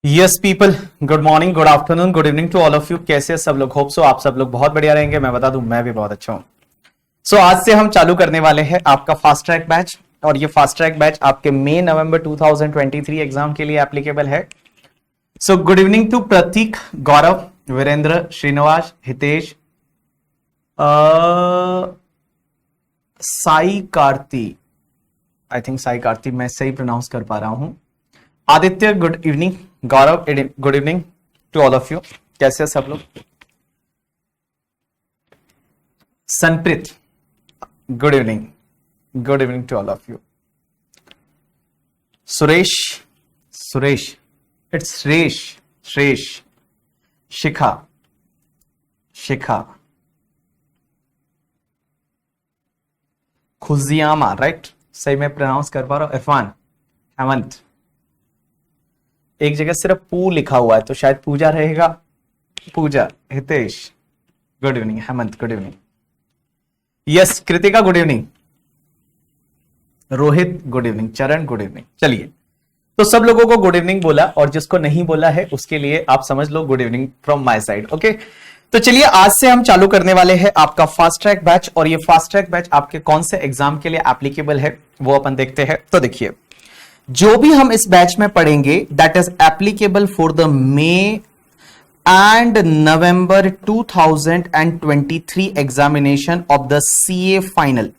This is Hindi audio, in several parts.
Yes people, good morning, good afternoon, good evening to all of you. कैसे हैं सब लोग? होप सो आप सब लोग बहुत बढ़िया रहेंगे। मैं बता दूं, मैं भी बहुत अच्छा हूं। सो आज से हम चालू करने वाले हैं आपका फास्ट ट्रैक बैच, और ये फास्ट ट्रैक बैच आपके मई नवंबर 2023 एग्जाम के लिए एप्लीकेबल है। So good evening to Prateek, Gaurav, Virendra, Srinivas, Hitesh, Sai Karthi, I think Sai Karthi मैं सही प्रोनाउंस कर पा रहा हूं। Aditya, good evening. Gaurav, good evening to all of you. कैसे हैं सब लोग? Sampreet, good evening, good evening to all of you. Suresh, Suresh, it's Shresh, Shresh. Shikha, Shikha, खुजियामा, राइट? सही मैं प्रोनाउंस कर पा रहा हूं। इरफान, हेमंत, एक जगह सिर्फ पू लिखा हुआ है तो शायद पूजा रहेगा। Pooja, Hitesh, good evening. Hemant, good evening. Yes, Kritika, good evening. Rohit, good evening. Charan, good evening. चलिए, तो सब लोगों को गुड इवनिंग बोला, और जिसको नहीं बोला है उसके लिए आप समझ लो good evening from my side. Okay, तो चलिए आज से हम चालू करने वाले हैं आपका फास्ट ट्रैक बैच, और ये फास्ट ट्रैक बैच आपके कौन से एग्जाम के लिए एप्लीकेबल है वो अपन देखते हैं। तो देखिए, जो भी हम इस बैच में पढ़ेंगे that is applicable for the May and November 2023 examination of the CA final.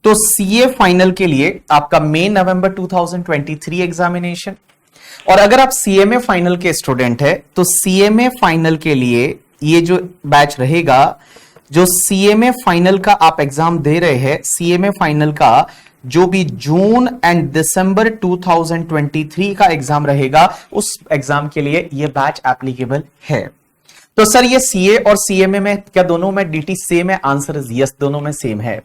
तो सीए फाइनल के लिए आपका मई नवंबर 2023 एग्जामिनेशन, और अगर आप सीएमए फाइनल के स्टूडेंट है तो सीएमए फाइनल के लिए ये जो बैच रहेगा, जो सीएमए फाइनल का आप एग्जाम दे रहे हैं, सीएमए फाइनल का जो भी जून एंड दिसंबर 2023 का एग्जाम रहेगा, उस एग्जाम के लिए यह बैच एप्लीकेबल है। तो सर ये सीए और सीएमए में क्या दोनों में डीटी सेम है? आंसर इज यस, दोनों में सेम है।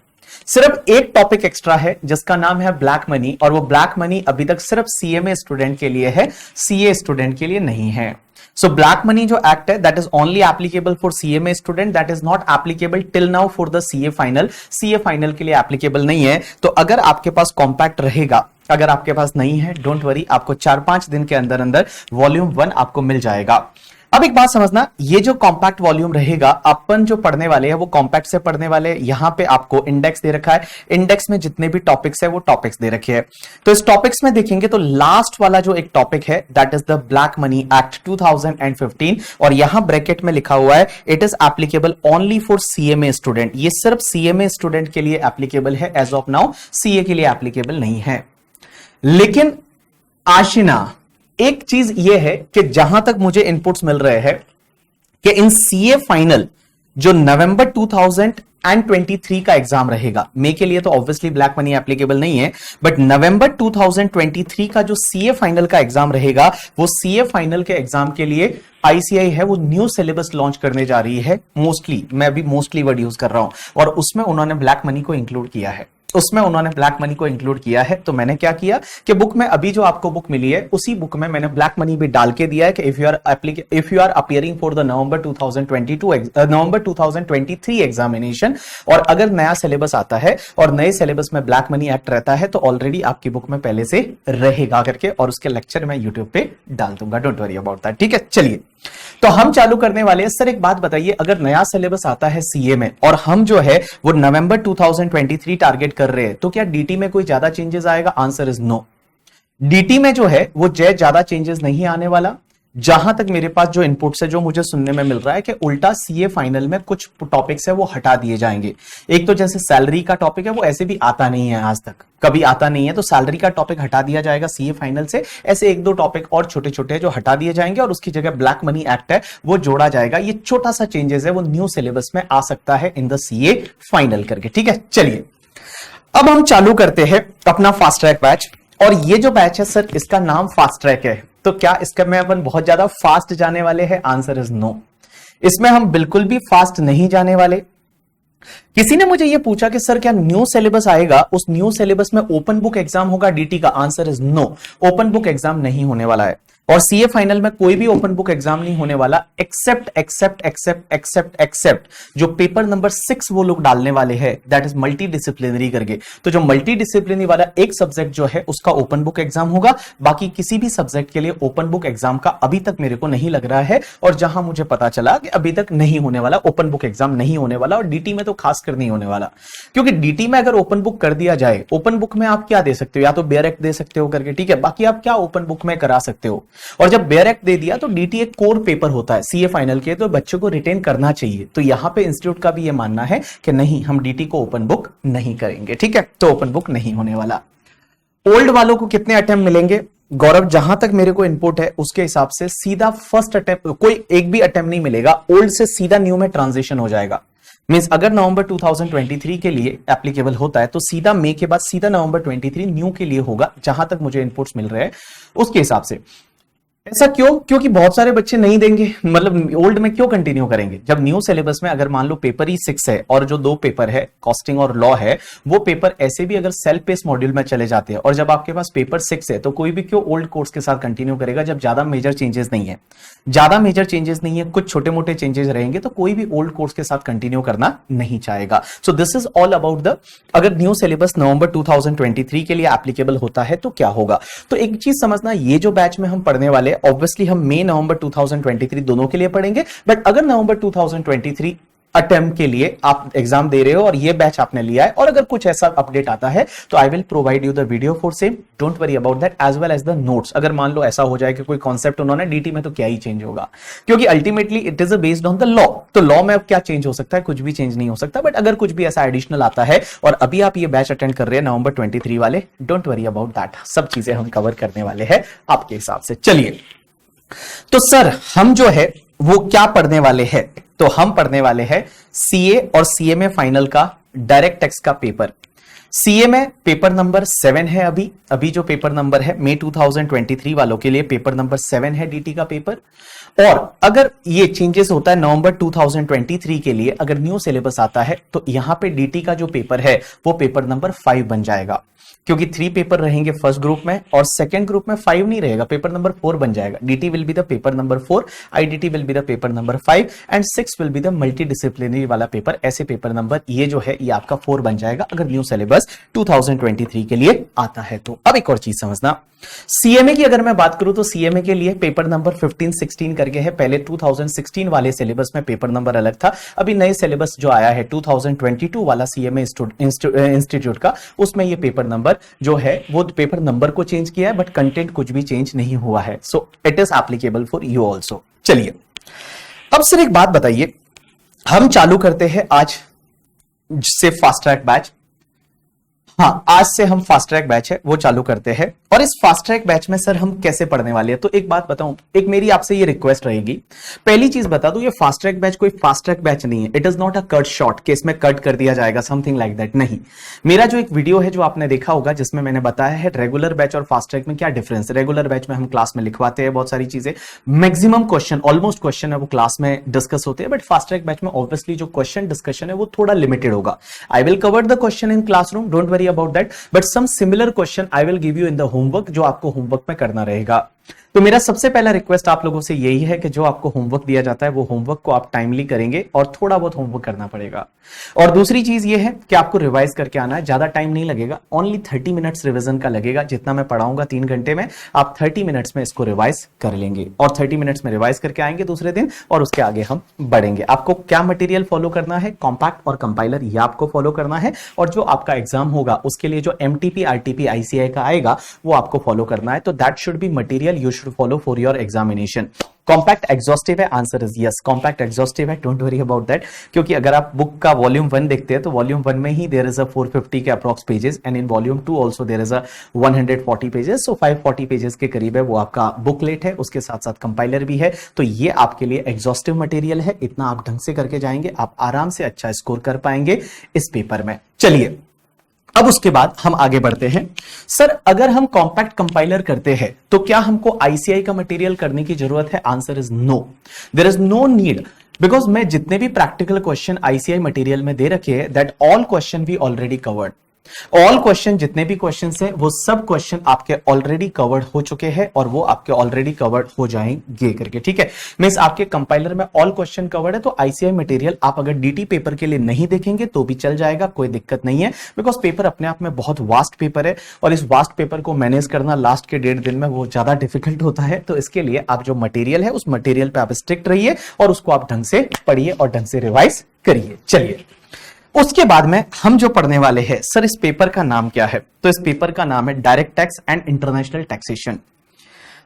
सिर्फ एक टॉपिक एक्स्ट्रा है जिसका नाम है ब्लैक मनी, और वो ब्लैक मनी अभी तक सिर्फ सीएमए स्टूडेंट के लिए है, सीए स्टूडेंट के लिए नहीं है। सो ब्लैक मनी जो एक्ट है that is only applicable for CMA student, that is not applicable till now for the CA final. CA final के लिए एप्लीकेबल नहीं है। तो अगर आपके पास कॉम्पैक्ट रहेगा, अगर आपके पास नहीं है, डोंट वरी, आपको 4-5 दिन के अंदर अंदर वॉल्यूम 1 आपको मिल जाएगा। अब एक बात समझना, ये जो कॉम्पैक्ट वॉल्यूम रहेगा, अपन जो पढ़ने वाले हैं वो कॉम्पैक्ट से पढ़ने वाले हैं। यहां पे आपको इंडेक्स दे रखा है, इंडेक्स में जितने भी टॉपिक्स है वो टॉपिक्स दे रखे हैं। तो इस टॉपिक्स में देखेंगे तो लास्ट वाला जो एक टॉपिक है that is the black money act 2015, और यहां ब्रैकेट में लिखा हुआ है it is applicable only for CMA student. ये सिर्फ सीएमए स्टूडेंट के लिए एप्लीकेबल है एज ऑफ नाउ, सीए के लिए एप्लीकेबल नहीं है। लेकिन आशिना, एक चीज यह है कि जहां तक मुझे इनपुट्स मिल रहे हैं कि इन सीए फाइनल जो नवंबर 2023 का एग्जाम रहेगा, मई के लिए तो ऑब्वियसली ब्लैक मनी एप्लीकेबल नहीं है, बट नवंबर 2023 का जो सीए फाइनल का एग्जाम रहेगा, वो सीए फाइनल के एग्जाम के लिए आईसीआई है वो न्यू सिलेबस लॉन्च करने जा रही है। मोस्टली, मैं भी मोस्टली वर्ड यूज कर रहा हूं, और उसमें उन्होंने ब्लैक मनी को इंक्लूड किया है, उसमें उन्होंने ब्लैक मनी को इंक्लूड किया है। तो मैंने क्या किया कि बुक में अभी जो आपको बुक मिली है उसी बुक में मैंने ब्लैक मनी भी डाल के दिया है कि if you are appearing for the November 2023 examination, और अगर नया सिलेबस आता है और नए सिलेबस में ब्लैक मनी एक्ट रहता है तो ऑलरेडी आपकी बुक में पहले से रहेगा करके, और उसके लेक्चर मैं यूट्यूब पे डाल दूंगा, डोंट वरी अबाउट दैट। ठीक है, चलिए तो हम चालू करने वाले हैं। सर एक बात बताइए, अगर नया सिलेबस आता है सीए में और हम जो है वो नवंबर 2023 टारगेट कर रहे हैं, तो क्या डीटी में कोई ज्यादा चेंजेस आएगा? Answer is no. डीटी में जो है वो ज्यादा चेंजेस नहीं आने वाला। जहां तक मेरे पास जो इनपुट है, जो मुझे सुनने में मिल रहा है कि उल्टा सीए फाइनल में कुछ टॉपिक्स है वो हटा दिए जाएंगे। एक तो जैसे सैलरी का टॉपिक है वो ऐसे भी आता नहीं है, आज तक कभी आता नहीं है, तो सैलरी का टॉपिक हटा दिया जाएगा सीए फाइनल से। ऐसे 1-2 टॉपिक और छोटे छोटे जो हटा दिए जाएंगे, और उसकी जगह ब्लैक मनी एक्ट है वो जोड़ा जाएगा। ये छोटा सा चेंजेस है, वो न्यू सिलेबस में आ सकता है इन द सीए फाइनल करके। ठीक है, चलिए अब हम चालू करते हैं अपना फास्ट ट्रैक बैच, और ये जो बैच है सर इसका नाम फास्ट ट्रैक है। तो क्या इसका में अपन बहुत ज्यादा फास्ट जाने वाले हैं? Answer is no. इसमें हम बिल्कुल भी फास्ट नहीं जाने वाले। किसी ने मुझे ये पूछा कि सर क्या न्यू सिलेबस आएगा, उस न्यू सिलेबस में ओपन बुक एग्जाम होगा डीटी का? Answer is no, open book exam नहीं होने वाला है। और सीए फाइनल में कोई भी ओपन बुक एग्जाम नहीं होने वाला, एक्सेप्ट जो पेपर नंबर 6 वो लोग डालने वाले हैं, दैट इज मल्टी डिसिप्लिनरी करके। तो जो मल्टी डिसिप्लिनरी वाला एक सब्जेक्ट जो है उसका ओपन बुक एग्जाम होगा, बाकी किसी भी सब्जेक्ट के लिए ओपन बुक एग्जाम का अभी तक मेरे को नहीं लग रहा है। और जहां मुझे पता चला कि अभी तक नहीं होने वाला, ओपन बुक एग्जाम नहीं होने वाला, और डीटी में तो खासकर नहीं होने वाला। क्योंकि डीटी में अगर ओपन बुक कर दिया जाए, ओपन बुक में आप क्या दे सकते हो, या तो बेयर एक्ट दे सकते हो करके, ठीक है, बाकी आप क्या ओपन बुक में करा सकते हो। और जब बेयर एक्ट दे दिया तो डीटी एक कोर पेपर होता है सीए फाइनल के, तो बच्चों को रिटेन करना चाहिए। तो यहां पे इंस्टीट्यूट का भी ये मानना है कि नहीं, हम डीटी को ओपन बुक नहीं करेंगे, ठीक है, तो ओपन बुक नहीं होने वाला। ओल्ड वालों को कितने अटेम्प्ट मिलेंगे? गौरव, जहां तक मेरे को इनपुट है उसके हिसाब से सीधा फर्स्ट अटेम्प्ट, कोई एक भी अटेम्प्ट नहीं मिलेगा, ओल्ड से सीधा न्यू में ट्रांजिशन हो जाएगा। मींस अगर नवंबर 2023 के लिए एप्लीकेबल होता है तो सीधा मई के बाद सीधा नवंबर 23 न्यू के लिए होगा, जहां तक मुझे इनपुट्स मिल रहे हैं उसके हिसाब से। ऐसा क्यों? क्योंकि बहुत सारे बच्चे नहीं देंगे, मतलब ओल्ड में क्यों कंटिन्यू करेंगे, जब न्यू सिलेबस में अगर मान लो पेपर ही 6 है और जो 2 पेपर है कॉस्टिंग और लॉ है, वो पेपर ऐसे भी अगर सेल्फ पेस मॉड्यूल में चले जाते हैं, और जब आपके पास पेपर 6 है तो कोई भी क्यों ओल्ड कोर्स के साथ कंटिन्यू करेगा जब ज्यादा मेजर चेंजेस नहीं है, ज्यादा मेजर चेंजेस नहीं है, कुछ छोटे मोटे चेंजेस रहेंगे, तो कोई भी ओल्ड कोर्स के साथ कंटिन्यू करना नहीं चाहेगा। So this is all about the, अगर न्यू सिलेबस नवंबर 2023 के लिए एप्लीकेबल होता है तो क्या होगा। तो एक चीज समझना, ये जो बैच में हम पढ़ने वाले, ऑब्वियसली हम मई नवंबर 2023 दोनों के लिए पढ़ेंगे, बट अगर नवंबर 2023 अटेम्प्ट के लिए आप एग्जाम दे रहे हो और ये बैच आपने लिया है, और अगर कुछ ऐसा अपडेट आता है तो I will provide you the video for same, don't worry about that, as well as the notes. अगर मान लो ऐसा हो जाए कि कोई कॉन्सेप्ट उन्होंने डीटी में, तो क्या ही चेंज होगा, क्योंकि ultimately it is based on the law. तो लॉ में अब क्या चेंज हो सकता है, कुछ भी चेंज नहीं हो सकता, बट अगर कुछ भी ऐसा एडिशनल आता है, और अभी आप ये बैच अटेंड कर रहे हैं नवंबर 23 वाले, डोंट वरी अबाउट दैट, सब चीजें हम कवर करने वाले हैं आपके हिसाब से। चलिए, तो सर हम जो है वो क्या पढ़ने वाले हैं, तो हम पढ़ने वाले हैं सीए और सीएमए फाइनल का डायरेक्ट टेक्स्ट का पेपर। सीए में पेपर नंबर 7 है, अभी जो पेपर नंबर है मई 2023 वालों के लिए पेपर नंबर 7 है डीटी का पेपर। और अगर ये चेंजेस होता है नवंबर 2023 के लिए, अगर न्यू सिलेबस आता है, तो यहां पे डीटी का जो पेपर है वो पेपर नंबर 5 बन जाएगा, क्योंकि 3 पेपर रहेंगे फर्स्ट ग्रुप में, और सेकंड ग्रुप में 5 नहीं रहेगा, पेपर नंबर 4 बन जाएगा। DT will be the paper number 4, IDT will be the paper number 5, and 6 will be the multidisciplinary वाला पेपर। ऐसे पेपर नंबर ये जो है ये आपका 4 बन जाएगा अगर न्यू सिलेबस 2023 के लिए आता है तो। अब एक और चीज समझना, सीएमए की अगर मैं बात करूं तो सीएमए के लिए पेपर नंबर 15-16 करके है। पहले 2016 वाले सिलेबस में पेपर नंबर अलग था, अभी नए सिलेबस जो आया है 2022 वाला सीएमए इंस्टीट्यूट का, उसमें ये पेपर नंबर जो है वो पेपर नंबर को चेंज किया है, बट कंटेंट कुछ भी चेंज नहीं हुआ है। So it is applicable for you also. चलिए, अब सिर्फ एक बात बताइए, हम चालू करते हैं आज से फास्ट ट्रैक बैच। हाँ, आज से हम फास्ट ट्रैक बैच है वो चालू करते हैं, और इस फास्ट ट्रैक बैच में सर हम कैसे पढ़ने वाले हैं, तो एक बात बताऊं, एक मेरी आपसे ये रिक्वेस्ट रहेगी। पहली चीज बता दूं, ये फास्ट ट्रैक बैच कोई फास्ट ट्रैक बैच नहीं है, it is not a cut short कि इसमें कट कर दिया जाएगा, समथिंग लाइक दैट, नहीं। मेरा जो एक वीडियो है जो आपने देखा होगा, जिसमें मैंने बताया है रेगुलर बैच और फास्ट ट्रैक में क्या डिफरेंस है। रेगुलर बैच में हम क्लास में लिखवाते हैं बहुत सारी चीजें, मैक्सिमम क्वेश्चन, ऑलमोस्ट क्वेश्चन है वो क्लास में डिस्कस होते हैं, बट फास्ट ट्रैक बैच में ऑब्वियसली जो क्वेश्चन डिस्कशन है वो थोड़ा लिमिटेड होगा। I will cover the question in classroom, don't worry about that, but some similar question I will give you in the homework, जो आपको होमवर्क में करना रहेगा। तो मेरा सबसे पहला रिक्वेस्ट आप लोगों से यही है कि जो आपको होमवर्क दिया जाता है वो होमवर्क को आप टाइमली करेंगे, और थोड़ा बहुत होमवर्क करना पड़ेगा। और दूसरी चीज ये है कि आपको रिवाइज करके आना है, ज्यादा टाइम नहीं लगेगा, ओनली 30 मिनट्स रिवीजन का लगेगा। जितना मैं पढ़ाऊंगा 3 घंटे में, आप 30 मिनट्स में इसको रिवाइज कर लेंगे, और 30 मिनट्स में रिवाइज करके आएंगे दूसरे दिन, और उसके आगे हम बढ़ेंगे। आपको क्या मटेरियल फॉलो करना है, कॉम्पैक्ट और कंपाइलर, ये आपको फॉलो करना है, और जो आपका एग्जाम होगा उसके लिए जो एमटीपी आरटीपी आईसीआई का आएगा वो आपको फॉलो करना है। तो that should be material you should follow for your examination. Compact exhaustive है, answer is yes, compact exhaustive है, डोंट वरी अबाउट दैट, क्योंकि अगर आप बुक का वॉल्यूम 1 देखते हैं तो वॉल्यूम 1 में ही देयर इज अ 450 के approx pages, and in volume 2 also there is a 140 pages, so 540 pages के करीब है वो आपका बुकलेट है, उसके साथ साथ कंपाइलर भी है। तो ये आपके लिए एग्जॉस्टिव मटेरियल है, इतना आप ढंग से करके जाएंगे, आप आराम से अच्छा स्कोर कर पाएंगे इस पेपर में। चलिए, अब उसके बाद हम आगे बढ़ते हैं। सर अगर हम कॉम्पैक्ट कंपाइलर करते हैं तो क्या हमको आईसीआई का मटेरियल करने की जरूरत है, answer is no, there is no need. Because मैं जितने भी प्रैक्टिकल क्वेश्चन आईसीआई मटेरियल में दे रखे हैं, that all question we already covered. All question, जितने भी क्वेश्चन हैं वो सब क्वेश्चन आपके ऑलरेडी कवर्ड हो चुके हैं और वो आपके ऑलरेडी कवर्ड हो जाएंगे करके, ठीक है। मींस आपके कंपाइलर में ऑल क्वेश्चन कवर्ड है, तो आईसीआई मटेरियल आप अगर डीटी पेपर के लिए नहीं देखेंगे तो भी चल जाएगा, कोई दिक्कत नहीं है। बिकॉज पेपर अपने आप में बहुत वास्ट पेपर है और इस वास्ट पेपर को मैनेज करना लास्ट के 1.5 दिन में वो ज्यादा डिफिकल्ट होता है। तो इसके लिए आप जो मटेरियल है उस मटेरियल पे आप स्ट्रिक्ट रहिए और उसको आप ढंग से पढ़िए और ढंग से रिवाइज करिए। चलिए, उसके बाद में हम जो पढ़ने वाले हैं, सर इस पेपर का नाम क्या है? तो इस पेपर का नाम है direct tax and international taxation.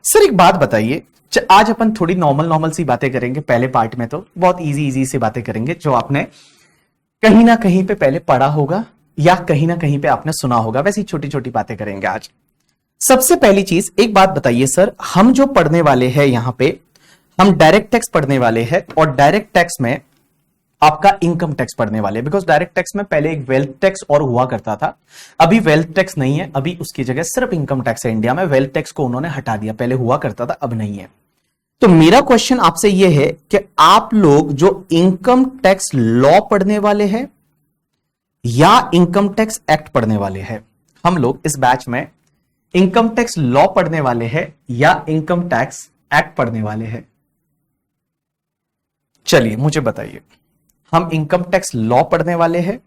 Sir एक बात बताइए, आज अपन थोड़ी नॉर्मल सी बातें करेंगे। पहले पार्ट में तो बहुत इजी सी बातें करेंगे जो आपने कहीं ना कहीं पे पहले पढ़ा होगा या कहीं ना कहीं पे आपने सुना होगा, वैसी छोटी छोटी बातें करेंगे आज। सबसे पहली चीज एक बात बताइए सर, हम जो पढ़ने वाले हैं यहां पे हम डायरेक्ट टैक्स पढ़ने वाले हैं और डायरेक्ट टैक्स में आपका इनकम टैक्स पढ़ने वाले, बिकॉज डायरेक्ट टैक्स में पहले एक वेल्थ टैक्स और हुआ करता था, अभी वेल्थ टैक्स नहीं है, अभी उसकी जगह सिर्फ इनकम टैक्स है। इंडिया में वेल्थ टैक्स को उन्होंने हटा दिया, पहले हुआ करता था अब नहीं है। तो मेरा क्वेश्चन आपसे यह है कि आप लोग जो इनकम टैक्स लॉ पढ़ने वाले हैं या इनकम टैक्स एक्ट पढ़ने वाले हैं? हम लोग इस बैच में इनकम टैक्स लॉ पढ़ने वाले हैं या इनकम टैक्स एक्ट पढ़ने वाले हैं? चलिए मुझे बताइए, हम इनकम टैक्स लॉ पढ़ने वाले हैं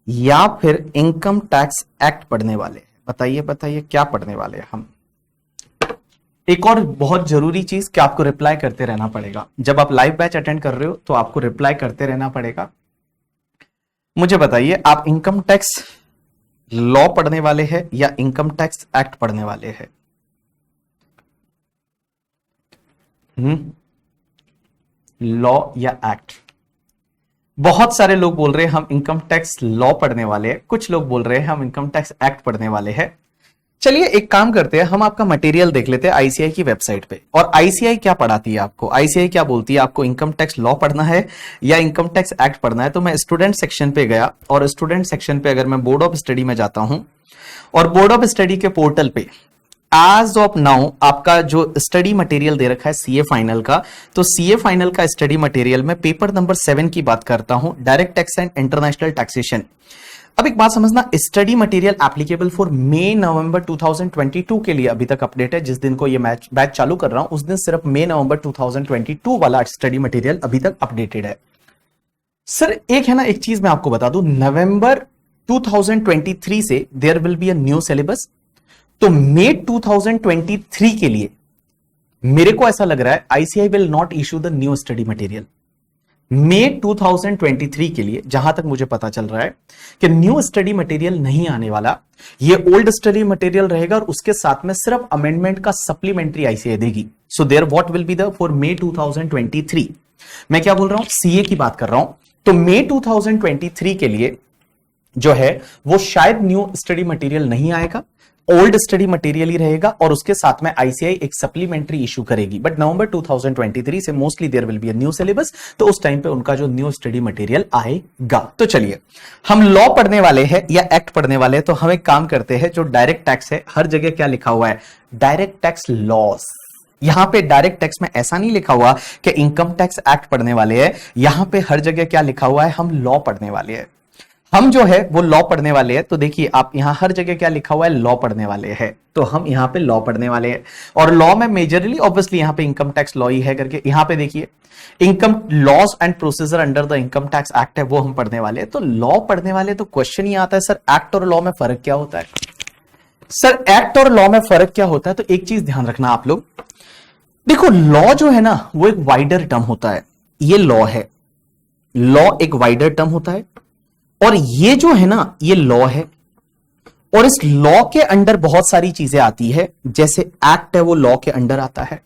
या फिर इनकम टैक्स एक्ट पढ़ने वाले हैं? बताइए बताइए क्या पढ़ने वाले हैं हम। एक और बहुत जरूरी चीज कि आपको रिप्लाई करते रहना पड़ेगा। जब आप लाइव बैच अटेंड कर रहे हो तो आपको रिप्लाई करते रहना पड़ेगा। मुझे बताइए, आप इनकम टैक्स लॉ पढ़ने वाले हैं या इनकम टैक्स एक्ट पढ़ने वाले हैं? लॉ या एक्ट? बहुत सारे लोग बोल रहे हैं हम इनकम टैक्स लॉ पढ़ने वाले हैं, कुछ लोग बोल रहे हैं हम इनकम टैक्स एक्ट पढ़ने वाले हैं। चलिए एक काम करते हैं, हम आपका मटेरियल देख लेते हैं आईसीआई की वेबसाइट पे। और आईसीआई क्या पढ़ाती है आपको, आईसीआई क्या बोलती है आपको, इनकम टैक्स लॉ पढ़ना है या इनकम टैक्स एक्ट पढ़ना है? तो मैं स्टूडेंट सेक्शन पे गया और स्टूडेंट सेक्शन पे अगर मैं बोर्ड ऑफ स्टडी में जाता हूं और बोर्ड ऑफ स्टडी के पोर्टल पे एज ऑफ नाउ आपका जो स्टडी मटेरियल दे रखा है सीए फाइनल का, तो सीए फाइनल का स्टडी मटेरियल में पेपर नंबर 7 की बात करता हूं, direct tax and international taxation. अब एक बात समझना, study material applicable for May November 2022 के लिए अभी तक अपडेट है। जिस दिन को ये बैच चालू कर रहा हूं उस दिन सिर्फ मई नवंबर 2022 वाला स्टडी मटेरियल अभी तक अपडेटेड है। सर एक है ना, एक चीज मैं आपको बता दूं, नवंबर 2023 से there will be a new syllabus. तो मई 2023 के लिए मेरे को ऐसा लग रहा है ICAI will not issue the new study material. मई 2023 के लिए जहां तक मुझे पता चल रहा है कि न्यू स्टडी मटेरियल नहीं आने वाला, ये ओल्ड स्टडी मटेरियल रहेगा और उसके साथ में सिर्फ अमेंडमेंट का सप्लीमेंट्री आईसीआई देगी। So there what will be the for May 2023। मैं क्या बोल रहा हूं, सीए की बात कर रहा हूं। तो मई 2023 के लिए जो है वो शायद न्यू स्टडी मटेरियल नहीं आएगा, ओल्ड स्टडी मटेरियल ही रहेगा और उसके साथ में आईसीआई एक सप्लीमेंट्री इशू करेगी। बट नवंबर 2023 से mostly there will be a new syllabus, तो उस टाइम पे उनका जो न्यू स्टडी मटेरियल आएगा। तो चलिए, हम लॉ पढ़ने वाले हैं या एक्ट पढ़ने वाले हैं, तो हम एक काम करते हैं, जो डायरेक्ट टैक्स है हर जगह क्या लिखा हुआ है, डायरेक्ट टैक्स लॉस। यहां पे डायरेक्ट टैक्स में ऐसा नहीं लिखा हुआ कि इनकम टैक्स एक्ट पढ़ने वाले हैं, यहां पे हर जगह क्या लिखा हुआ है, हम लॉ पढ़ने वाले हैं। हम जो है वो लॉ पढ़ने वाले हैं। तो देखिए आप यहां हर जगह क्या लिखा हुआ है, लॉ पढ़ने वाले हैं, तो हम यहां पे लॉ पढ़ने वाले हैं। और लॉ में मेजरली ऑब्वियसली यहां पे इनकम टैक्स लॉ ही है करके, यहां पे देखिए income loss and procedure under the income tax act है, वो हम पढ़ने वाले हैं। तो लॉ पढ़ने वाले, तो क्वेश्चन ही आता है सर एक्ट और लॉ में फर्क क्या होता है? सर एक्ट और लॉ में फर्क क्या होता है? तो एक चीज ध्यान रखना आप लोग, देखो लॉ जो है ना वो एक वाइडर टर्म होता है, ये लॉ है, लॉ एक वाइडर टर्म होता है और ये जो है ना ये लॉ है और इस लॉ के अंडर बहुत सारी चीजें आती है, जैसे एक्ट है वो लॉ के अंडर आता है,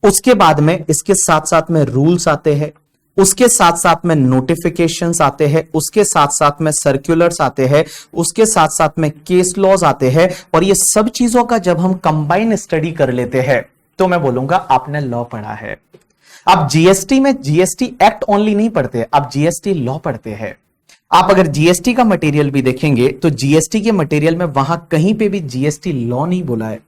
उसके बाद में इसके साथ साथ में रूल्स आते हैं, उसके साथ साथ में नोटिफिकेशंस आते हैं, उसके साथ साथ में सर्कुलर्स आते हैं, उसके साथ साथ में केस लॉज आते हैं। और ये सब चीजों का जब हम कंबाइन स्टडी कर लेते हैं तो मैं बोलूंगा आपने लॉ पढ़ा है। आप जीएसटी में जीएसटी एक्ट ओनली नहीं पढ़ते, आप जीएसटी लॉ पढ़ते हैं। आप अगर जीएसटी का मटेरियल भी देखेंगे तो जीएसटी के मटेरियल में वहां कहीं पे भी जीएसटी लॉ नहीं बोला है,